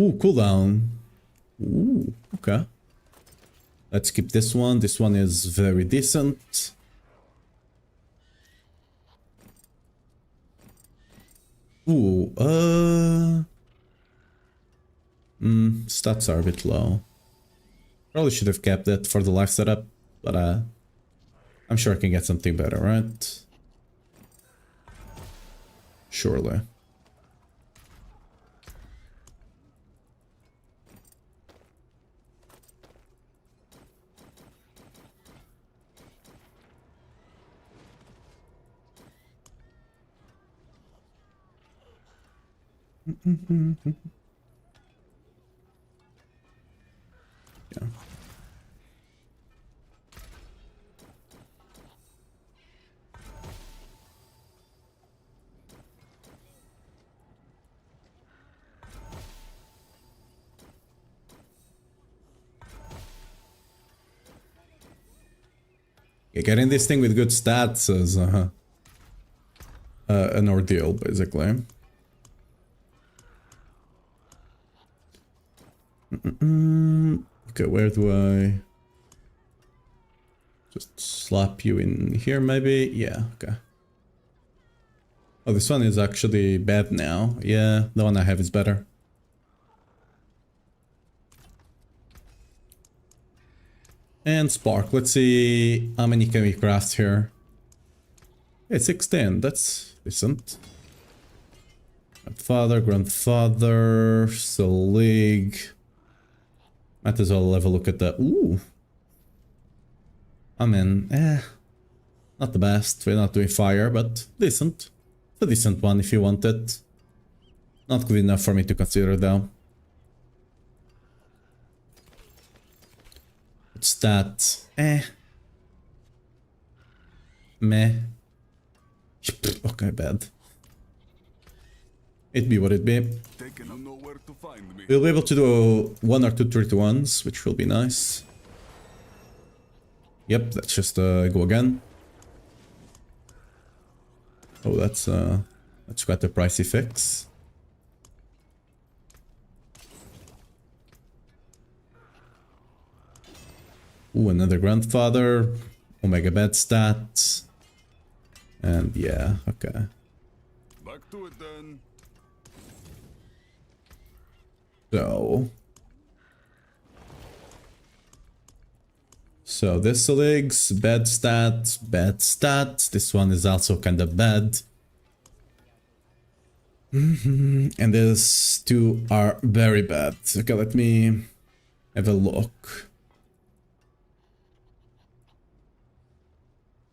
S1: Ooh, cooldown. Ooh, okay. Let's keep this one. This one is very decent. Ooh, stats are a bit low. Probably should have kept it for the life setup, but I'm sure I can get something better, right? Surely. Yeah. Yeah, getting this thing with good stats is an ordeal, basically. Okay, where do I just slap you in here, maybe? Yeah, okay. Oh, this one is actually bad now. Yeah, the one I have is better. And Spark, let's see how many can we craft here. Hey, 16, that's decent. Grandfather, Selig. Might as well have a look at that. Ooh. I mean, not the best. We're not doing fire, but decent. It's a decent one if you want it. Not good enough for me to consider though. What's that? Meh. Okay, bad. It be what it be.
S2: Taking know where to find me.
S1: We'll be able to do 1 or 2 3-to-1s, which will be nice. Yep, let's just go again. Oh, that's quite a pricey fix. Ooh, another grandfather. Omega bad stats. And yeah, okay.
S2: Back to it then.
S1: So this Selig's bad stats, bad stats. This one is also kind of bad. And these two are very bad. Okay, let me have a look.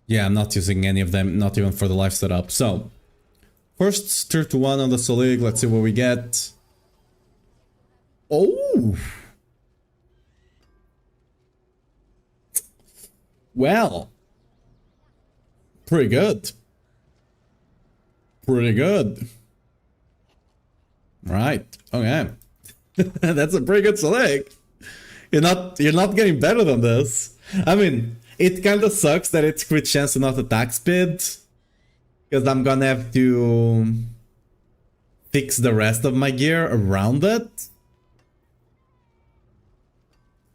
S1: Yeah, I'm not using any of them, not even for the live setup. So, first 3-to-1 on the Selig. Let's see what we get. Oh! Well. Pretty good. Pretty good. Right. Okay. That's a pretty good Selig. You're not getting better than this. I mean, it kind of sucks that it's crit chance and not attack speed. Because I'm gonna have to fix the rest of my gear around it.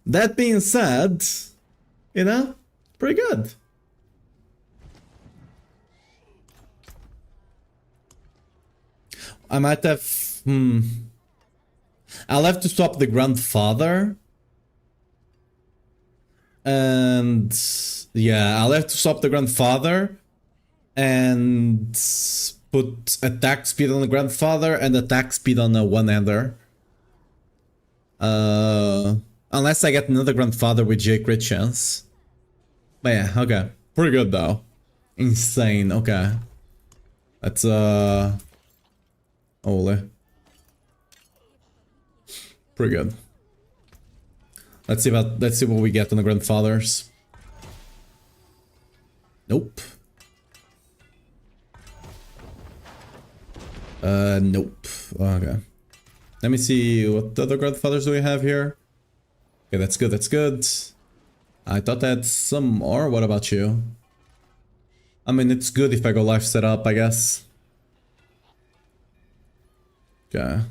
S1: That being said, you know, pretty good. I might have... I'll have to swap the grandfather. And... yeah, I'll have to swap the grandfather. And... put attack speed on the grandfather and attack speed on a one-hander. Unless I get another grandfather with J crit chance. But yeah, okay. Pretty good though. Insane, okay. That's Ole. Pretty good. Let's see what we get on the grandfathers. Nope. Nope. Okay. Let me see what other grandfathers do we have here. Okay, that's good, that's good. I thought I had some more. What about you? I mean, it's good if I go live setup, I guess. Okay.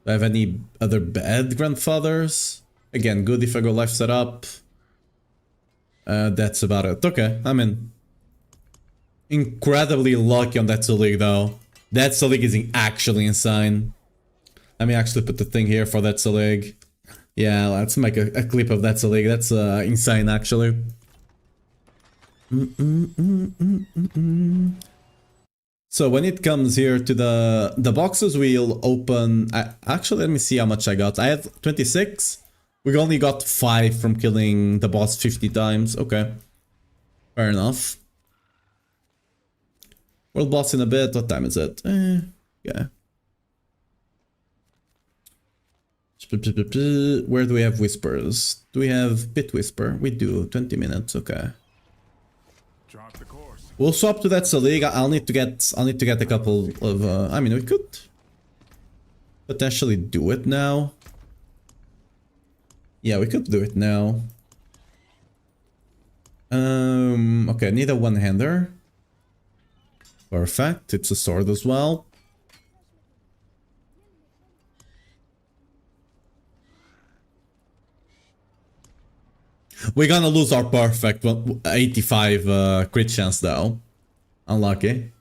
S1: Do I have any other bad grandfathers? Again, good if I go live setup. That's about it. Okay, I mean... incredibly lucky on that Selig though. That Selig is actually insane. Let me actually put the thing here for that Selig. Yeah, let's make a clip of that Selig. That's insane actually. So when it comes here to the boxes, we'll open... actually, let me see how much I got. I had 26. We only got 5 from killing the boss 50 times. Okay. Fair enough. World boss in a bit. What time is it? Yeah. Where do we have whispers? Do we have Pit Whisper? We do. 20 minutes. Okay. We'll swap to that Selig. I'll need to get a couple of. I mean, we could potentially do it now. Yeah, we could do it now. Okay, need a one-hander. Perfect. It's a sword as well. We're gonna lose our perfect 85 crit chance though. Unlucky.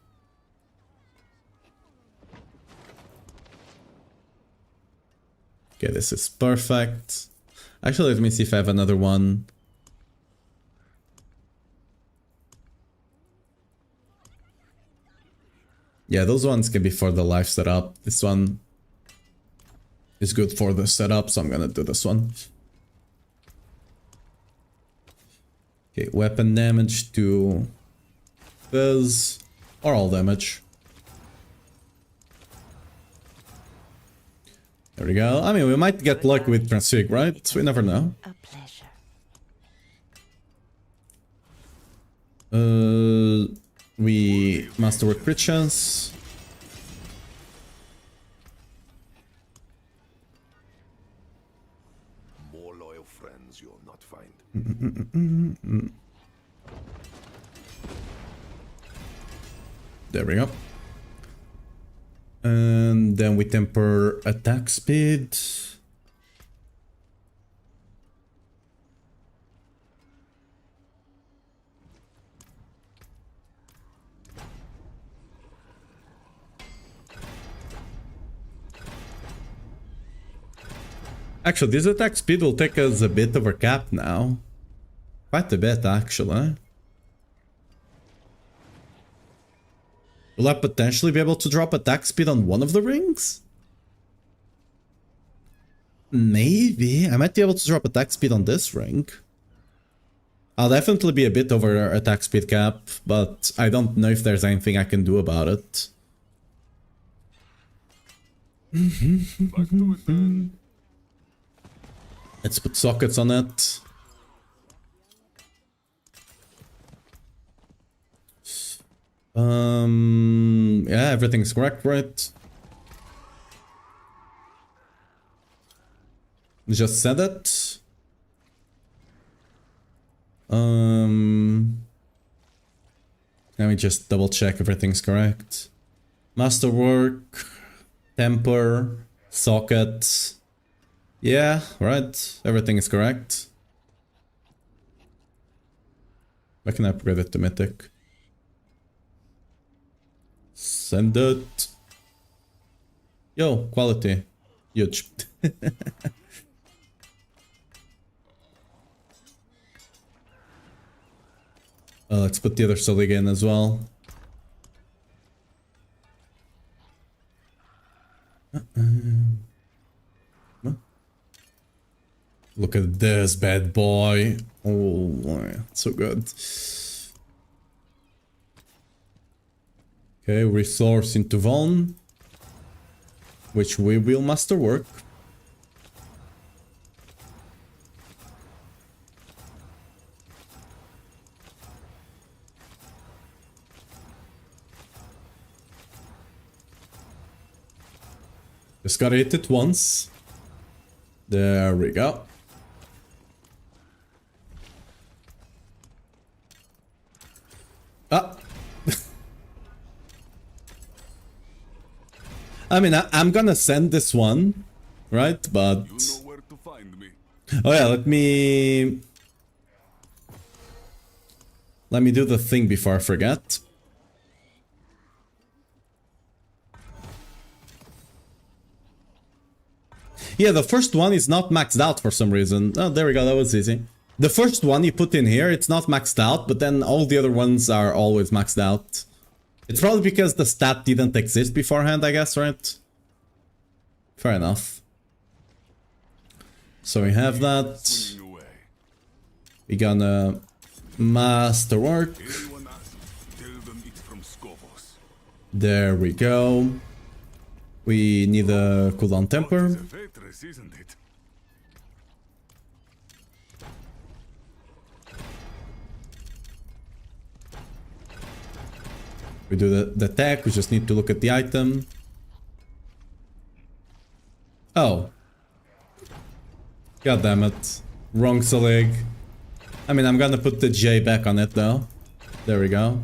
S1: Okay, this is perfect. Actually, let me see if I have another one. Yeah, those ones can be for the live setup. This one is good for the setup, so I'm gonna do this one. Okay, weapon damage to Fizz, or all damage. There we go. I mean, we might get lucky with Transfig, right? We never know.
S3: A pleasure.
S1: We masterwork crit chance.
S2: of friends you'll not find.
S1: There we go. And then we temper attack speed. Actually, this attack speed will take us a bit over cap now. Quite a bit, actually. Will I potentially be able to drop attack speed on one of the rings? Maybe. I might be able to drop attack speed on this ring. I'll definitely be a bit over attack speed cap, but I don't know if there's anything I can do about it.
S2: Back to it then.
S1: Let's put sockets on it. Yeah, everything's correct, right? Just said it. Let me just double check everything's correct. Masterwork, temper, socket. Yeah, right. Everything is correct. I can upgrade it to mythic. Send it. Yo, quality. Huge. Let's put the other Selig in as well. Look at this bad boy. Oh boy, so good. Okay, resource into Von, which we will masterwork. Just gotta hit it once. There we go. Ah. I mean, I'm gonna send this one, right? But...
S2: You know where to find me.
S1: Oh yeah, let me do the thing before I forget. Yeah, the first one is not maxed out for some reason. Oh, there we go, that was easy. The first one you put in here, it's not maxed out, but then all the other ones are always maxed out. It's probably because the stat didn't exist beforehand, I guess, right? Fair enough. So we have that.
S2: Swinging away.
S1: We're gonna masterwork.
S2: Anyone asks, tell them it's from Skovos.
S1: There we go. We need a cooldown temper.
S2: It's a waitress, isn't it?
S1: We do the tech, we just need to look at the item. Oh. God damn it. Wrong Selig. I mean, I'm gonna put the J back on it though. There we go.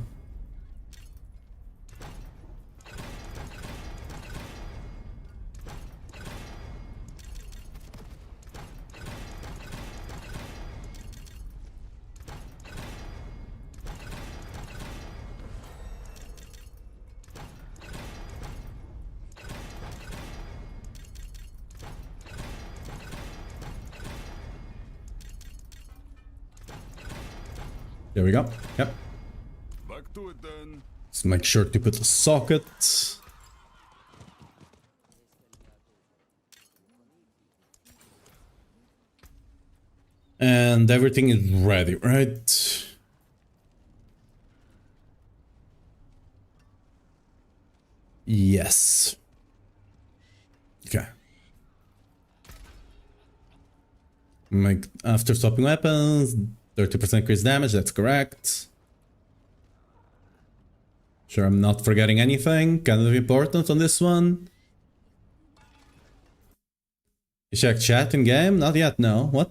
S1: There we go. Yep.
S2: Back to it then.
S1: Let's make sure to put the socket. And everything is ready, right? Yes. Okay. Make after swapping weapons, 30% increased damage, that's correct. Sure, I'm not forgetting anything. Kind of important on this one. You check chat in game? Not yet, no. What?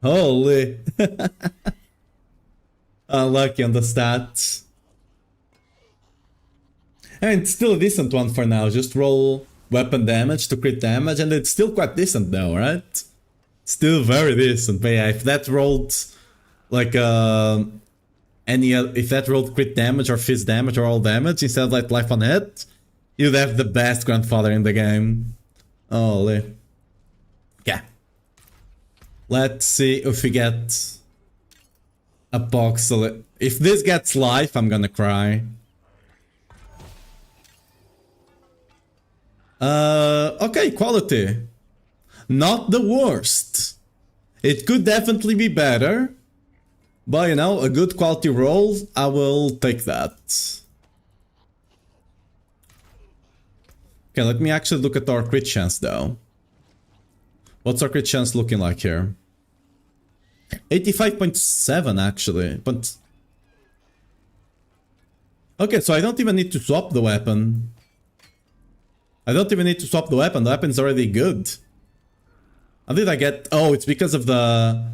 S1: Holy. Unlucky on the stats. And it's still a decent one for now. Just roll weapon damage to crit damage, and it's still quite decent though, right? Still very decent. But yeah, if that rolled like if that rolled crit damage or fizz damage or all damage instead of like life on hit, you'd have the best grandfather in the game. Holy. Yeah. Let's see if we get a box. If this gets life, I'm gonna cry. Okay, quality. Not the worst. It could definitely be better. But you know, a good quality roll, I will take that. Okay, let me actually look at our crit chance though. What's our crit chance looking like here? 85.7 actually, but... Okay, so I don't even need to swap the weapon. The weapon's already good. How did I get... Oh, it's because of the...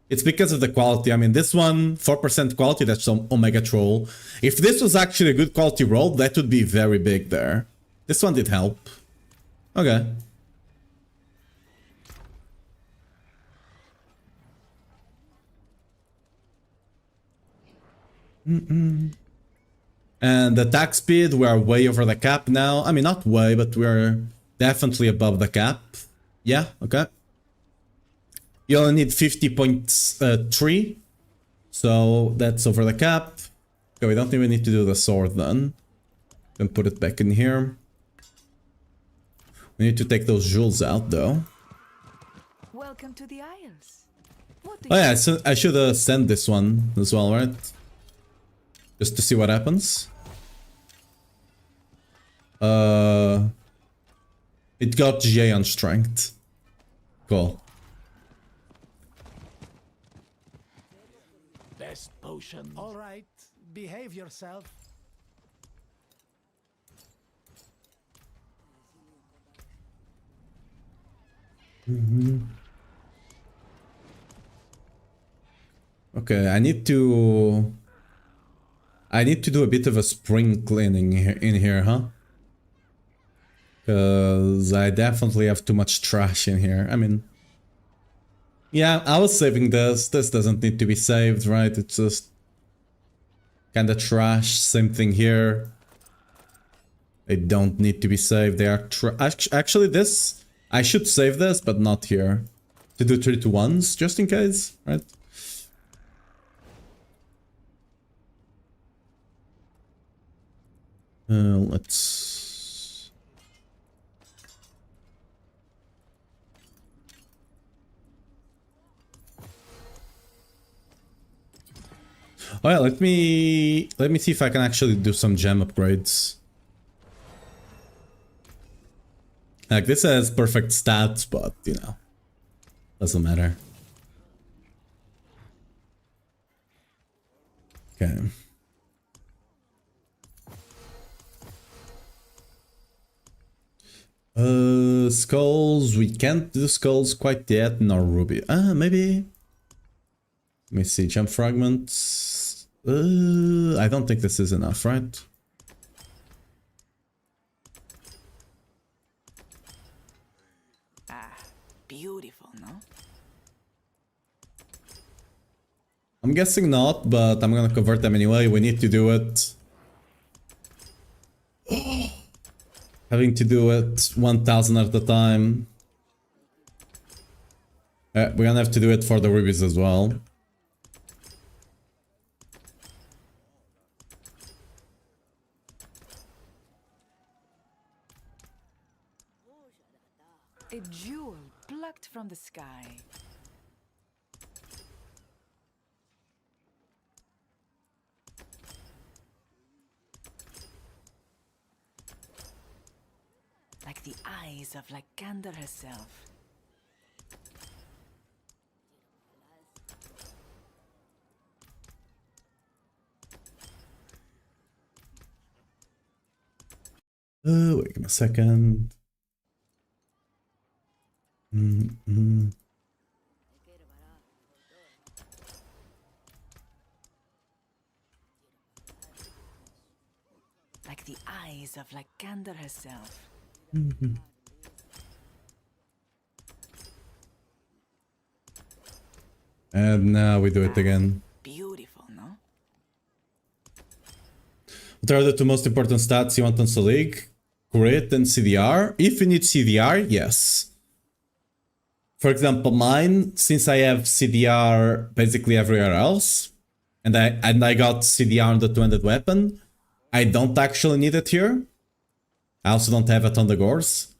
S1: It's because of the quality. I mean, this one, 4% quality, that's some Omega Troll. If this was actually a good quality roll, that would be very big there. This one did help. Okay. And attack speed, we are way over the cap now. I mean, not way, but we are definitely above the cap. Yeah, okay. You only need 50.3. So that's over the cap. Okay, we don't even need to do the sword then. Then put it back in here. We need to take those jewels out though.
S5: Welcome to the Isles.
S1: Oh yeah, so I should send this one as well, right? Just to see what happens. It got GA on strength. Cool.
S6: Best potion.
S7: All right, behave yourself.
S1: Okay, I need to do a bit of a spring cleaning in here, huh? Because I definitely have too much trash in here. I mean, yeah, I was saving this. This doesn't need to be saved, right? It's just kind of trash. Same thing here. They don't need to be saved. They are actually this. I should save this, but not here. To do 3-to-1s, just in case, right? Let's... Oh yeah, let me see if I can actually do some gem upgrades. Like, this has perfect stats, but, you know, doesn't matter. Okay. Skulls, we can't do skulls quite yet, nor ruby. Maybe. Let me see, gem fragments. I don't think this is enough, right?
S5: Beautiful, no?
S1: I'm guessing not, but I'm gonna convert them anyway. We need to do it. Having to do it 1000 at a time. We're gonna have to do it for the rubies as well.
S5: A jewel plucked from the sky. Like the eyes of Lycander herself.
S1: Wait a second.
S5: Like the eyes of Lycander herself.
S1: And now we do it again.
S5: Beautiful, no?
S1: What are the two most important stats you want on Selig? Crit and CDR. If you need CDR, yes. For example, mine, since I have CDR basically everywhere else, and I got CDR on the two-handed weapon, I don't actually need it here. I also don't have it on the gores.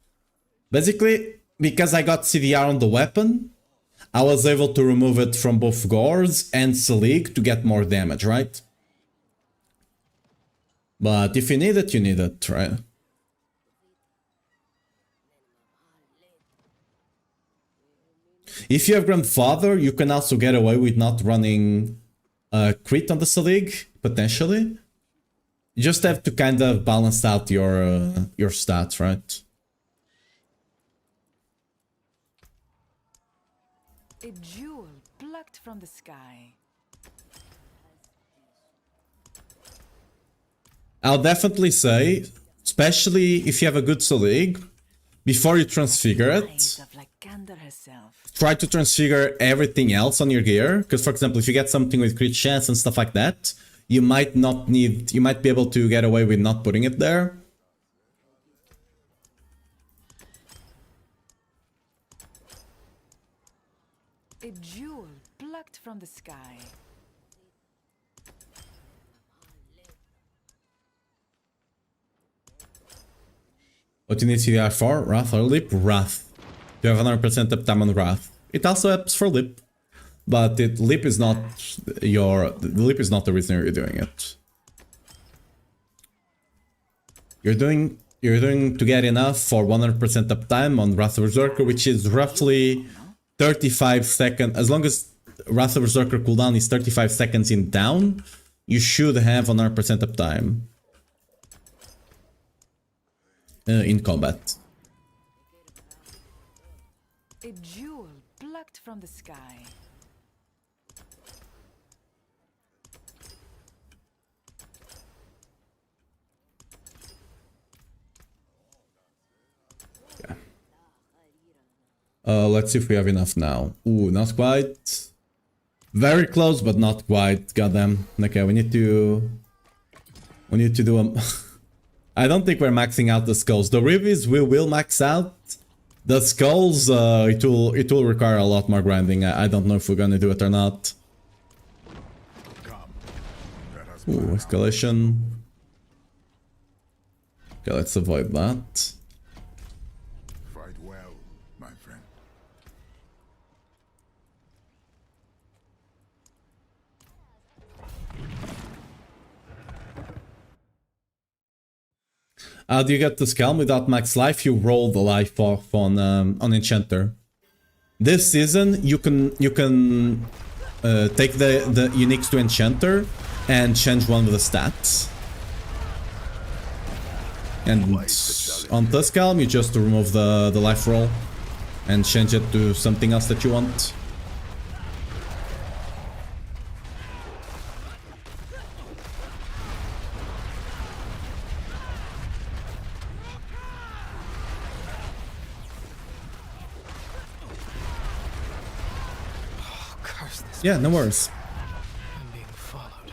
S1: Basically, because I got CDR on the weapon, I was able to remove it from both gores and Selig to get more damage, right? But if you need it, right? If you have Grandfather, you can also get away with not running crit on the Selig, potentially. You just have to kind of balance out your stats, right?
S5: A jewel plucked from the sky.
S1: I'll definitely say, especially if you have a good Selig, before you transfigure
S5: Eyes
S1: it,
S5: of Lycander herself.
S1: try to transfigure everything else on your gear. Because, for example, if you get something with crit chance and stuff like that, you might not need, you might be able to get away with not putting it there.
S5: A jewel plucked from the sky.
S1: What you need CDR for? Wrath or Lip? Wrath. You have 100% uptime on Wrath. It also helps for Lip. But Lip is not Lip is not the reason you're doing it. You're doing to get enough for 100% uptime on Wrath of Berserker, which is roughly 35 seconds. As long as Wrath of Berserker cooldown is 35 seconds in down, you should have 100% uptime in combat.
S5: A jewel plucked from the sky.
S1: Let's see if we have enough now. Ooh, not quite. Very close, but not quite. Goddamn. Okay, we need to do a... I don't think we're maxing out the skulls. The ribbies we will max out. The skulls, it will require a lot more grinding. I don't know if we're gonna do it or not. Ooh, escalation. Okay, let's avoid that.
S2: Fight well, my friend.
S1: How do you get the scalm without max life? You roll the life off on Enchanter. This season you can take the uniques to Enchanter and change one of the stats. And on the scalm you just remove the life roll and change it to something else that you want. Yeah, no worries.
S7: I'm being followed.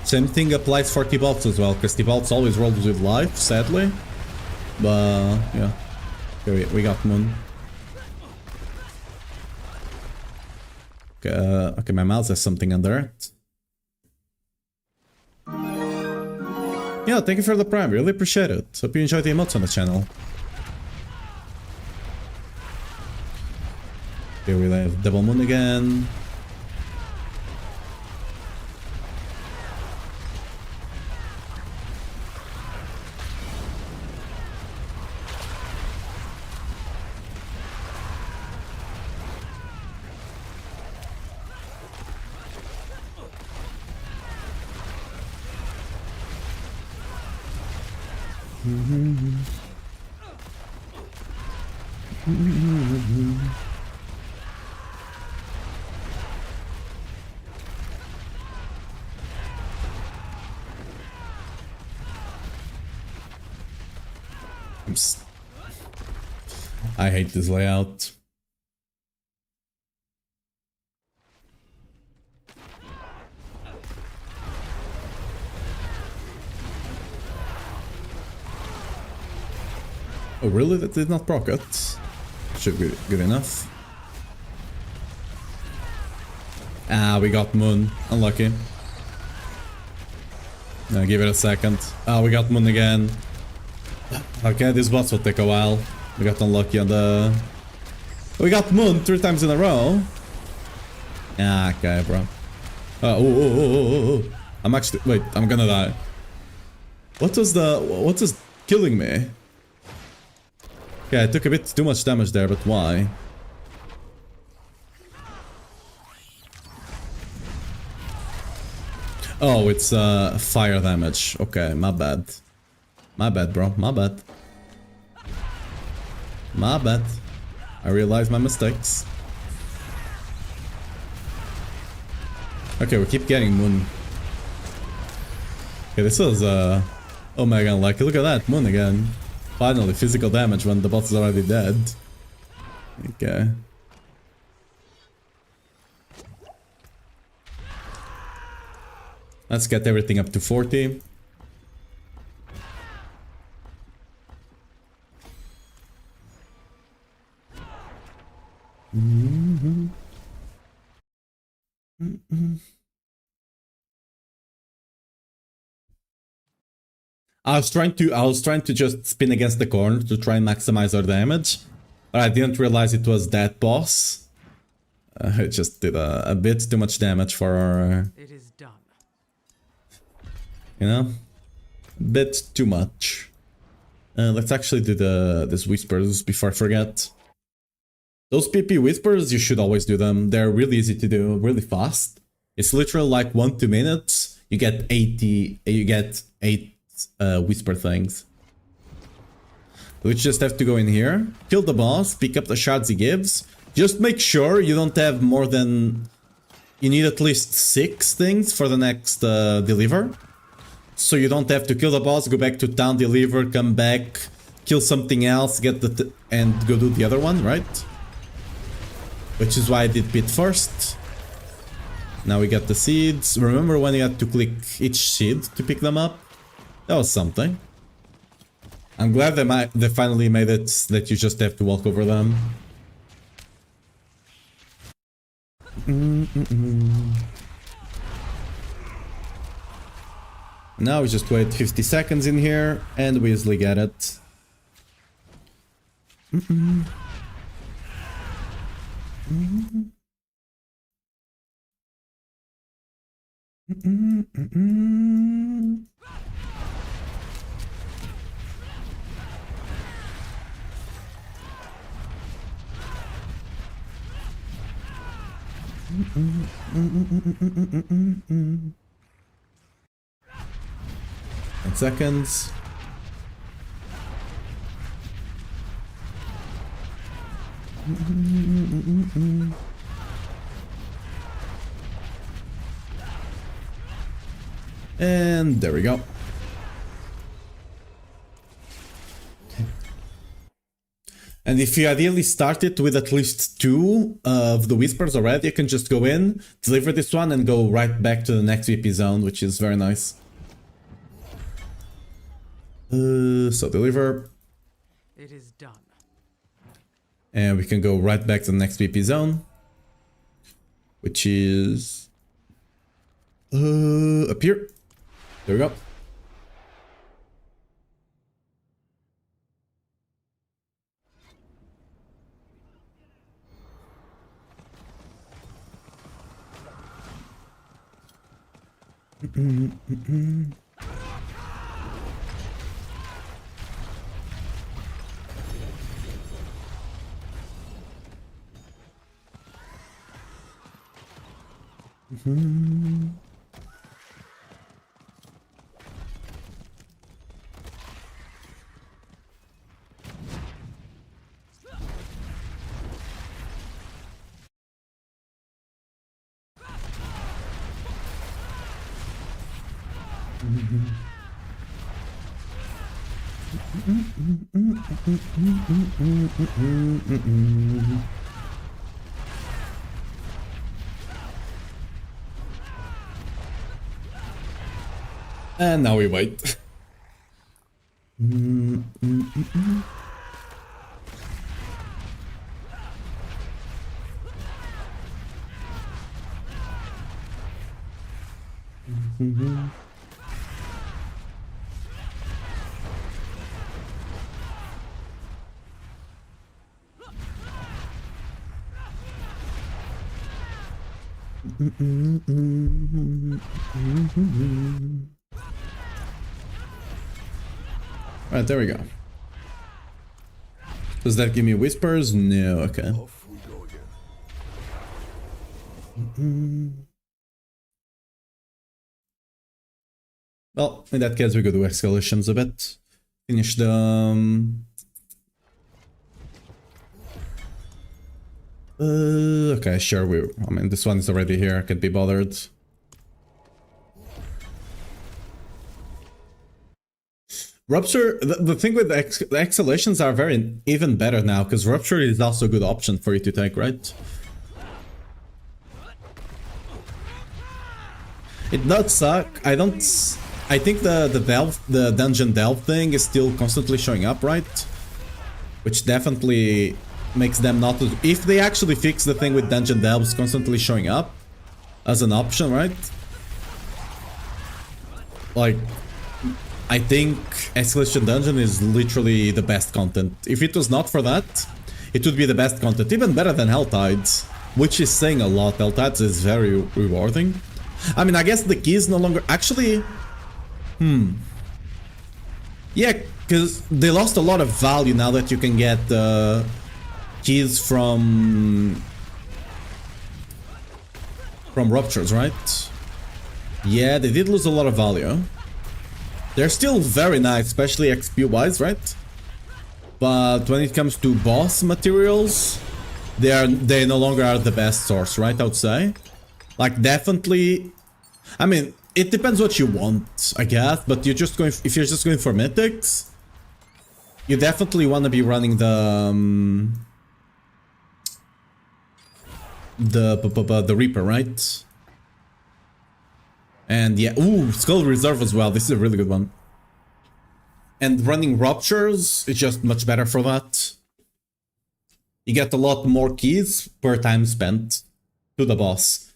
S1: Same thing applies for T-Bolts as well, because T-Bolts always rolls with life, sadly. But, yeah. Okay, we got Moon. Okay, my mouse has something under it. Yeah, thank you for the prime, really appreciate it. Hope you enjoy the emotes on the channel. Here we have Double Moon again. I hate this layout. Oh really? That did not proc it. Should be good enough. Ah, we got Moon. Unlucky. Now give it a second. Ah, we got Moon again. Okay, this boss will take a while. We got unlucky on the... We got Moon 3 times in a row. Ah, okay, bro. Oh. I'm actually... Wait, I'm gonna die. What is killing me? Yeah, I took a bit too much damage there, but why? Oh, it's fire damage. Okay, my bad. My bad, bro. My bad. My bad. I realized my mistakes. Okay, we keep getting Moon. Okay, this is oh my god, like, look at that, Moon again. Finally, physical damage when the boss is already dead. Okay. Let's get everything up to 40. I was trying to just spin against the corner to try and maximize our damage, but I didn't realize it was that boss. It just did a bit too much damage for our...
S4: It is done.
S1: You know? Bit too much. Let's actually do this whispers before I forget. Those PP whispers, you should always do them. They're really easy to do, really fast. It's literally like 1-2 minutes. You get 8 whisper things. We just have to go in here, kill the boss, pick up the shards he gives. Just make sure you don't have more than... You need at least 6 things for the next deliver. So you don't have to kill the boss, go back to town, deliver, come back, kill something else, get the... and go do the other one, right? Which is why I did pit first. Now we got the seeds. Remember when you had to click each seed to pick them up? That was something. I'm glad they finally made it that you just have to walk over them. Now we just wait 50 seconds in here and we easily get it. And seconds. And there we go. And if you ideally started with at least 2 of the whispers already, you can just go in, deliver this one, and go right back to the next VP zone, which is very nice. So deliver.
S4: It is done.
S1: And we can go right back to the next VP zone, which is up here. There we go. And now we wait. Alright, there we go. Does that give me whispers? No, okay.
S2: Off we go again.
S1: Well, in that case we go to escalations a bit. Finish the... okay, sure, I mean, this one is already here, I can't be bothered. Rupture, the thing with the exhalations are very even better now, because Rupture is also a good option for you to take, right? It does suck. I think the dungeon delve thing is still constantly showing up, right? Which definitely makes them not... If they actually fix the thing with dungeon delves constantly showing up as an option, right? Like, I think Escalation Dungeon is literally the best content. If it was not for that, it would be the best content. Even better than Helltides, which is saying a lot. Helltides is very rewarding. I mean, I guess the keys no longer... Actually... Yeah, because they lost a lot of value now that you can get keys from Ruptures, right? Yeah, they did lose a lot of value. They're still very nice, especially XP-wise, right? But when it comes to boss materials, they no longer are the best source, right? I would say. Like, definitely... I mean, it depends what you want, I guess, but you're just going... If you're just going for mythics, you definitely want to be running the Reaper, right? And yeah, ooh, Skull Reserve as well. This is a really good one. And running Ruptures is just much better for that. You get a lot more keys per time spent to the boss.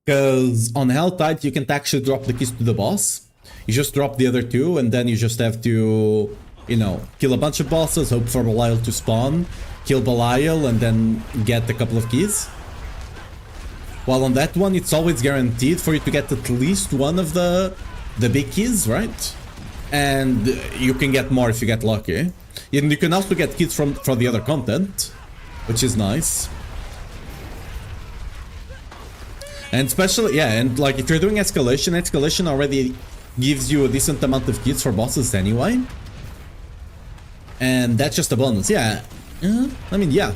S1: Because on Helltide, you can't actually drop the keys to the boss. You just drop the other two, and then you just have to, you know, kill a bunch of bosses, hope for Belial to spawn, kill Belial, and then get a couple of keys. While on that one, it's always guaranteed for you to get at least one of the big keys, right? And you can get more if you get lucky. And you can also get keys from the other content, which is nice. And especially, yeah, and like if you're doing escalation already gives you a decent amount of keys for bosses anyway. And that's just a bonus, yeah. I mean, yeah.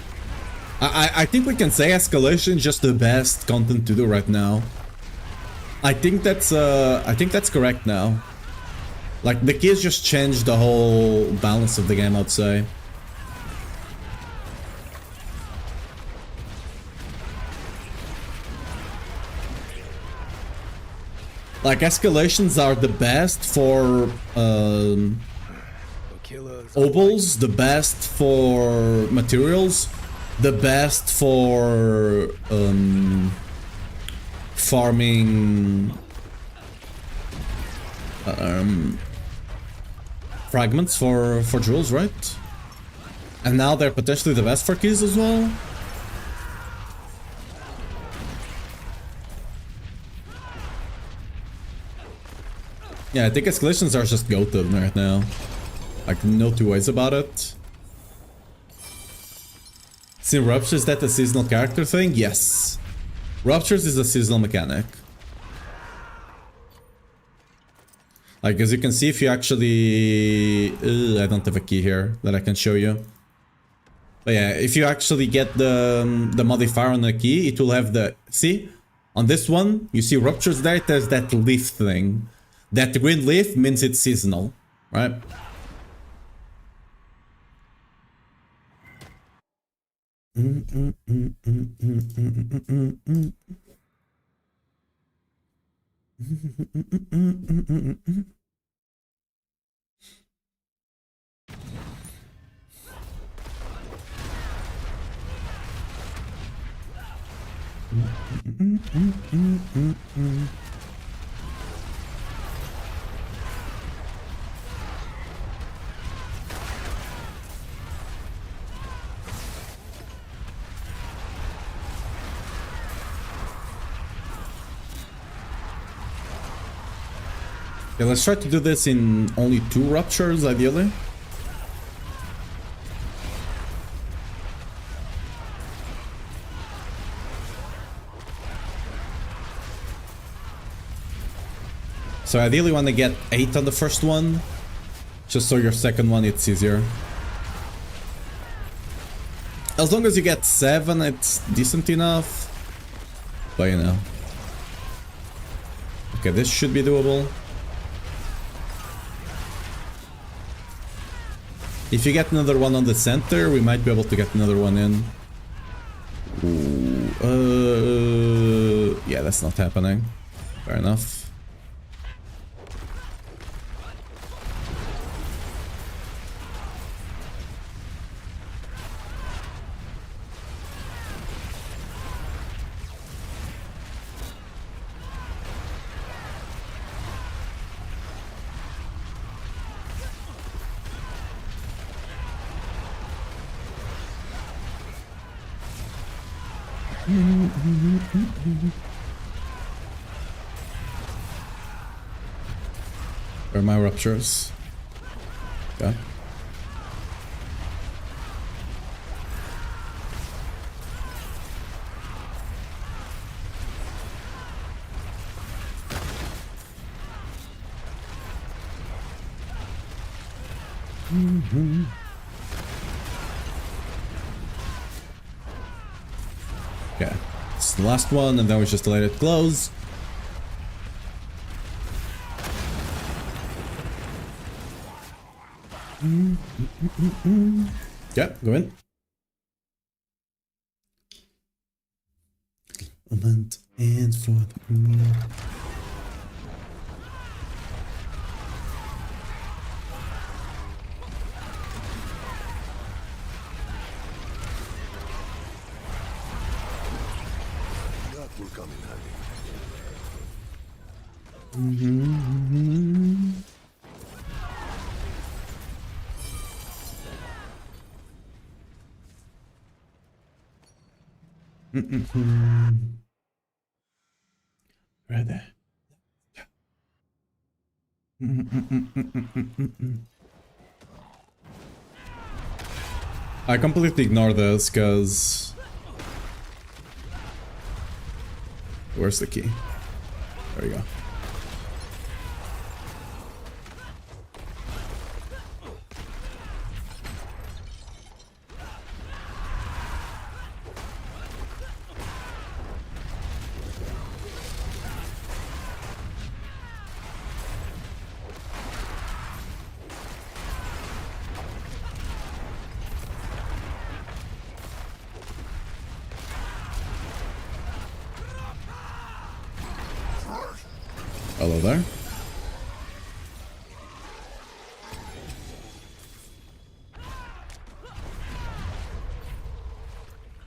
S1: I think we can say escalation is just the best content to do right now. I think that's correct now. Like, the keys just changed the whole balance of the game, I'd say. Like, escalations are the best for obols, the best for materials, the best for farming fragments for jewels, right? And now they're potentially the best for keys as well. Yeah, I think escalations are just goated right now. Like, no two ways about it. See, Ruptures, is that a seasonal character thing? Yes. Ruptures is a seasonal mechanic. Like, as you can see, if you actually... I don't have a key here that I can show you. But yeah, if you actually get the modifier on the key, it will have the... See? On this one, you see Ruptures there, there's that leaf thing. That green leaf means it's seasonal, right? Okay, let's try to do this in only 2 ruptures, ideally. So ideally want to get 8 on the first one, just so your second one it's easier. As long as you get 7, it's decent enough. But you know. Okay, this should be doable. If you get another one on the center, we might be able to get another one in. Ooh, yeah, that's not happening. Fair enough. Where are my ruptures? Okay. Okay, it's the last one, and then we just let it close. Yeah, go in. Moment and for the
S2: That will come in handy.
S1: right there. I completely ignore this because where's the key? There we go. Hello there.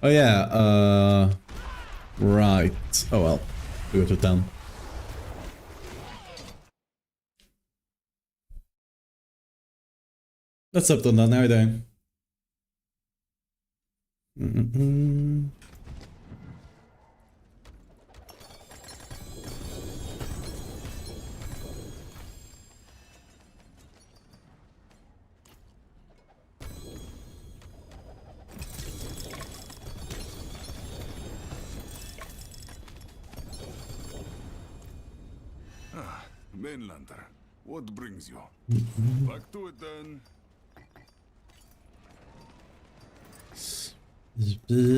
S1: Oh yeah, right. Oh well, we go to town. What's up, Donald? How are you doing?
S2: Mainlander, what brings you? Back to it then.
S1: Okay.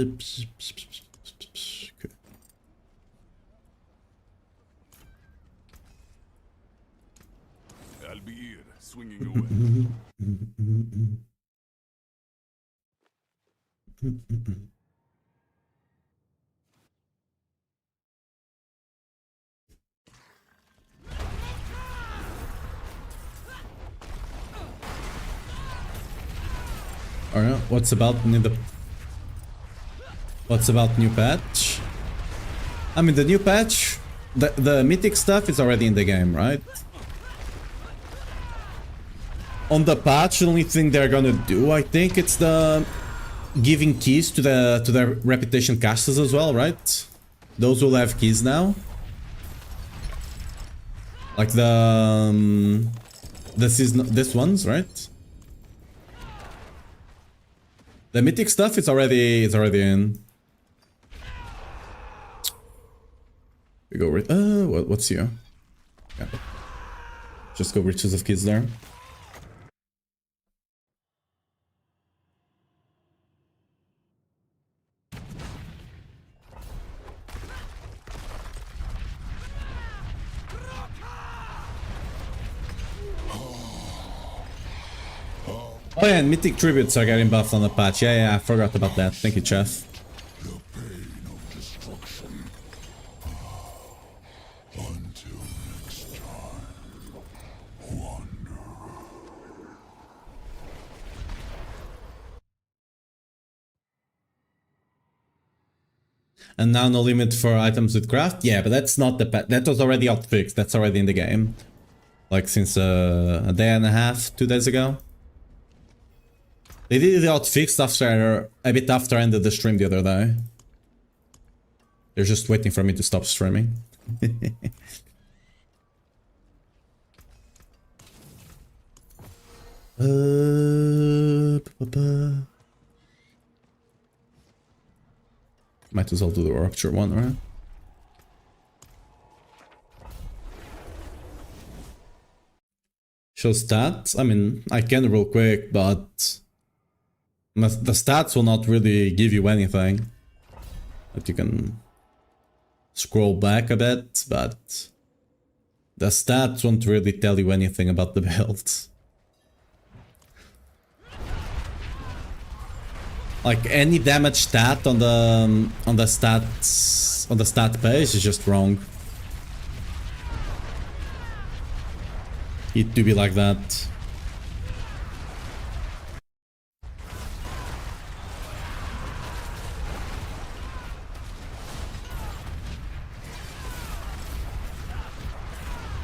S2: swinging away.
S1: Alright, what's about new patch? I mean, the new patch, the mythic stuff is already in the game, right? On the patch, the only thing they're gonna do, I think, it's the giving keys to the reputation casters as well, right? Those will have keys now. Like this ones, right? The mythic stuff is already in. We go with what's here? Yeah. Just go riches of kids there. Oh yeah, and mythic tributes are getting buffed on the patch. Yeah, I forgot about that. Thank you, Chef.
S2: The pain of destruction. Until next time. Wonder.
S1: And now no limit for items with craft? Yeah, but that's not the patch. That was already outfixed. That's already in the game. Like since a day and a half, 2 days ago. They did it outfixed after a bit after I ended the stream the other day. They're just waiting for me to stop streaming. Might as well do the rupture one, right? Show stats? I mean, I can real quick, but the stats will not really give you anything. But you can scroll back a bit, but the stats won't really tell you anything about the build. Like any damage stat on the stat page is just wrong. It to be like that.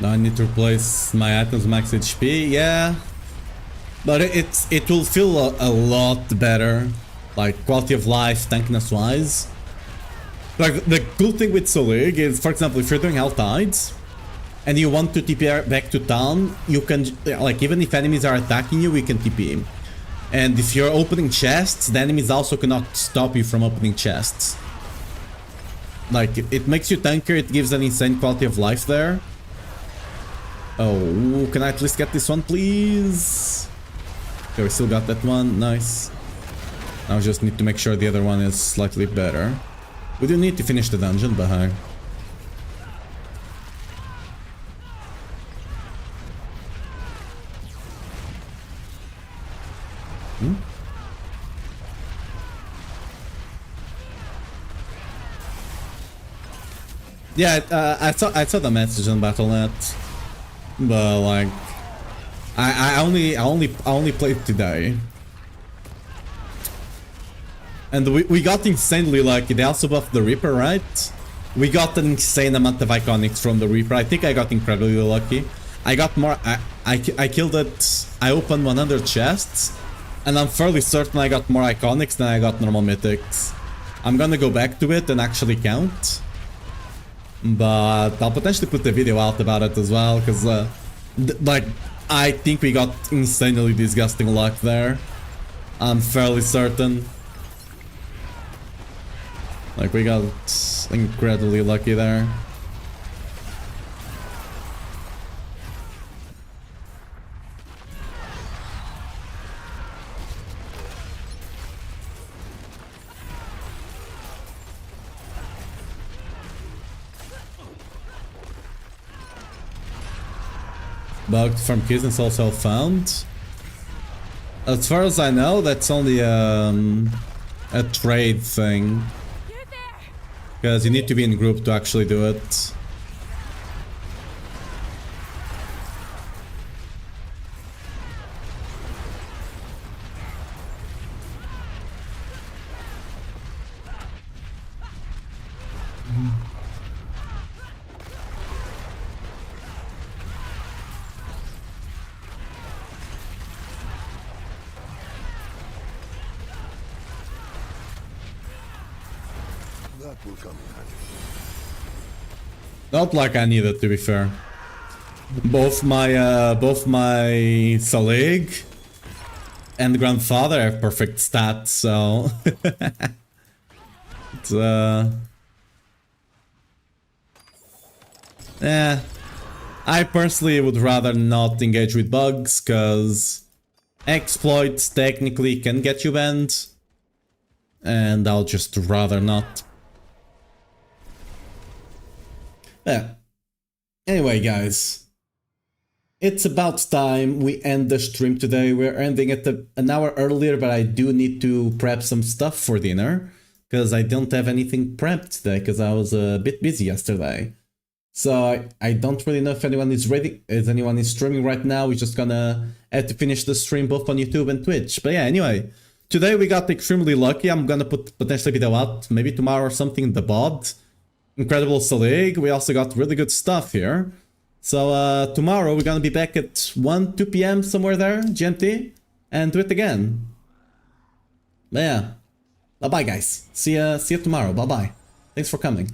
S1: Now I need to replace my items max HP, yeah. But it will feel a lot better, like quality of life, tankiness wise. Like the cool thing with Selig is, for example, if you're doing Hell Tides and you want to TP back to town, you can, like, even if enemies are attacking you, we can TP. And if you're opening chests, the enemies also cannot stop you from opening chests. Like, it makes you tankier, it gives an insane quality of life there. Oh, can I at least get this one, please? Okay, we still got that one, nice. Now we just need to make sure the other one is slightly better. We do need to finish the dungeon, but hey. Yeah, I saw the message on Battle.net, but like, I only played today, and we got insanely lucky. They also buffed the Reaper, right? We got an insane amount of iconics from the Reaper. I think I got incredibly lucky. I got more. I killed it. I opened 100 chests, and I'm fairly certain I got more iconics than I got normal mythics. I'm gonna go back to it and actually count. But I'll potentially put the video out about it as well, because like, I think we got insanely disgusting luck there. I'm fairly certain. Like, we got incredibly lucky there. Bugged from keys and soul cell found. As far as I know, that's only a trade thing. Because you need to be in group to actually do it.
S2: That will come in handy.
S1: Not like I need it, to be fair. Both my Selig and grandfather have perfect stats, so it's yeah. I personally would rather not engage with bugs, cause exploits technically can get you banned, and I'll just rather not. Yeah. Anyway, guys, it's about time we end the stream today. We're ending at an hour earlier, but I do need to prep some stuff for dinner, because I don't have anything prepped today, because I was a bit busy yesterday. So I don't really know if anyone is ready, if anyone is streaming right now. We're just gonna have to finish the stream both on YouTube and Twitch. But yeah, anyway, today we got extremely lucky. I'm gonna put potentially video out maybe tomorrow or something in the bod. Incredible Selig. We also got really good stuff here. So tomorrow we're gonna be back at 2 p.m. somewhere there, GMT, and do it again. But yeah, bye bye guys. See ya tomorrow. Bye bye. Thanks for coming.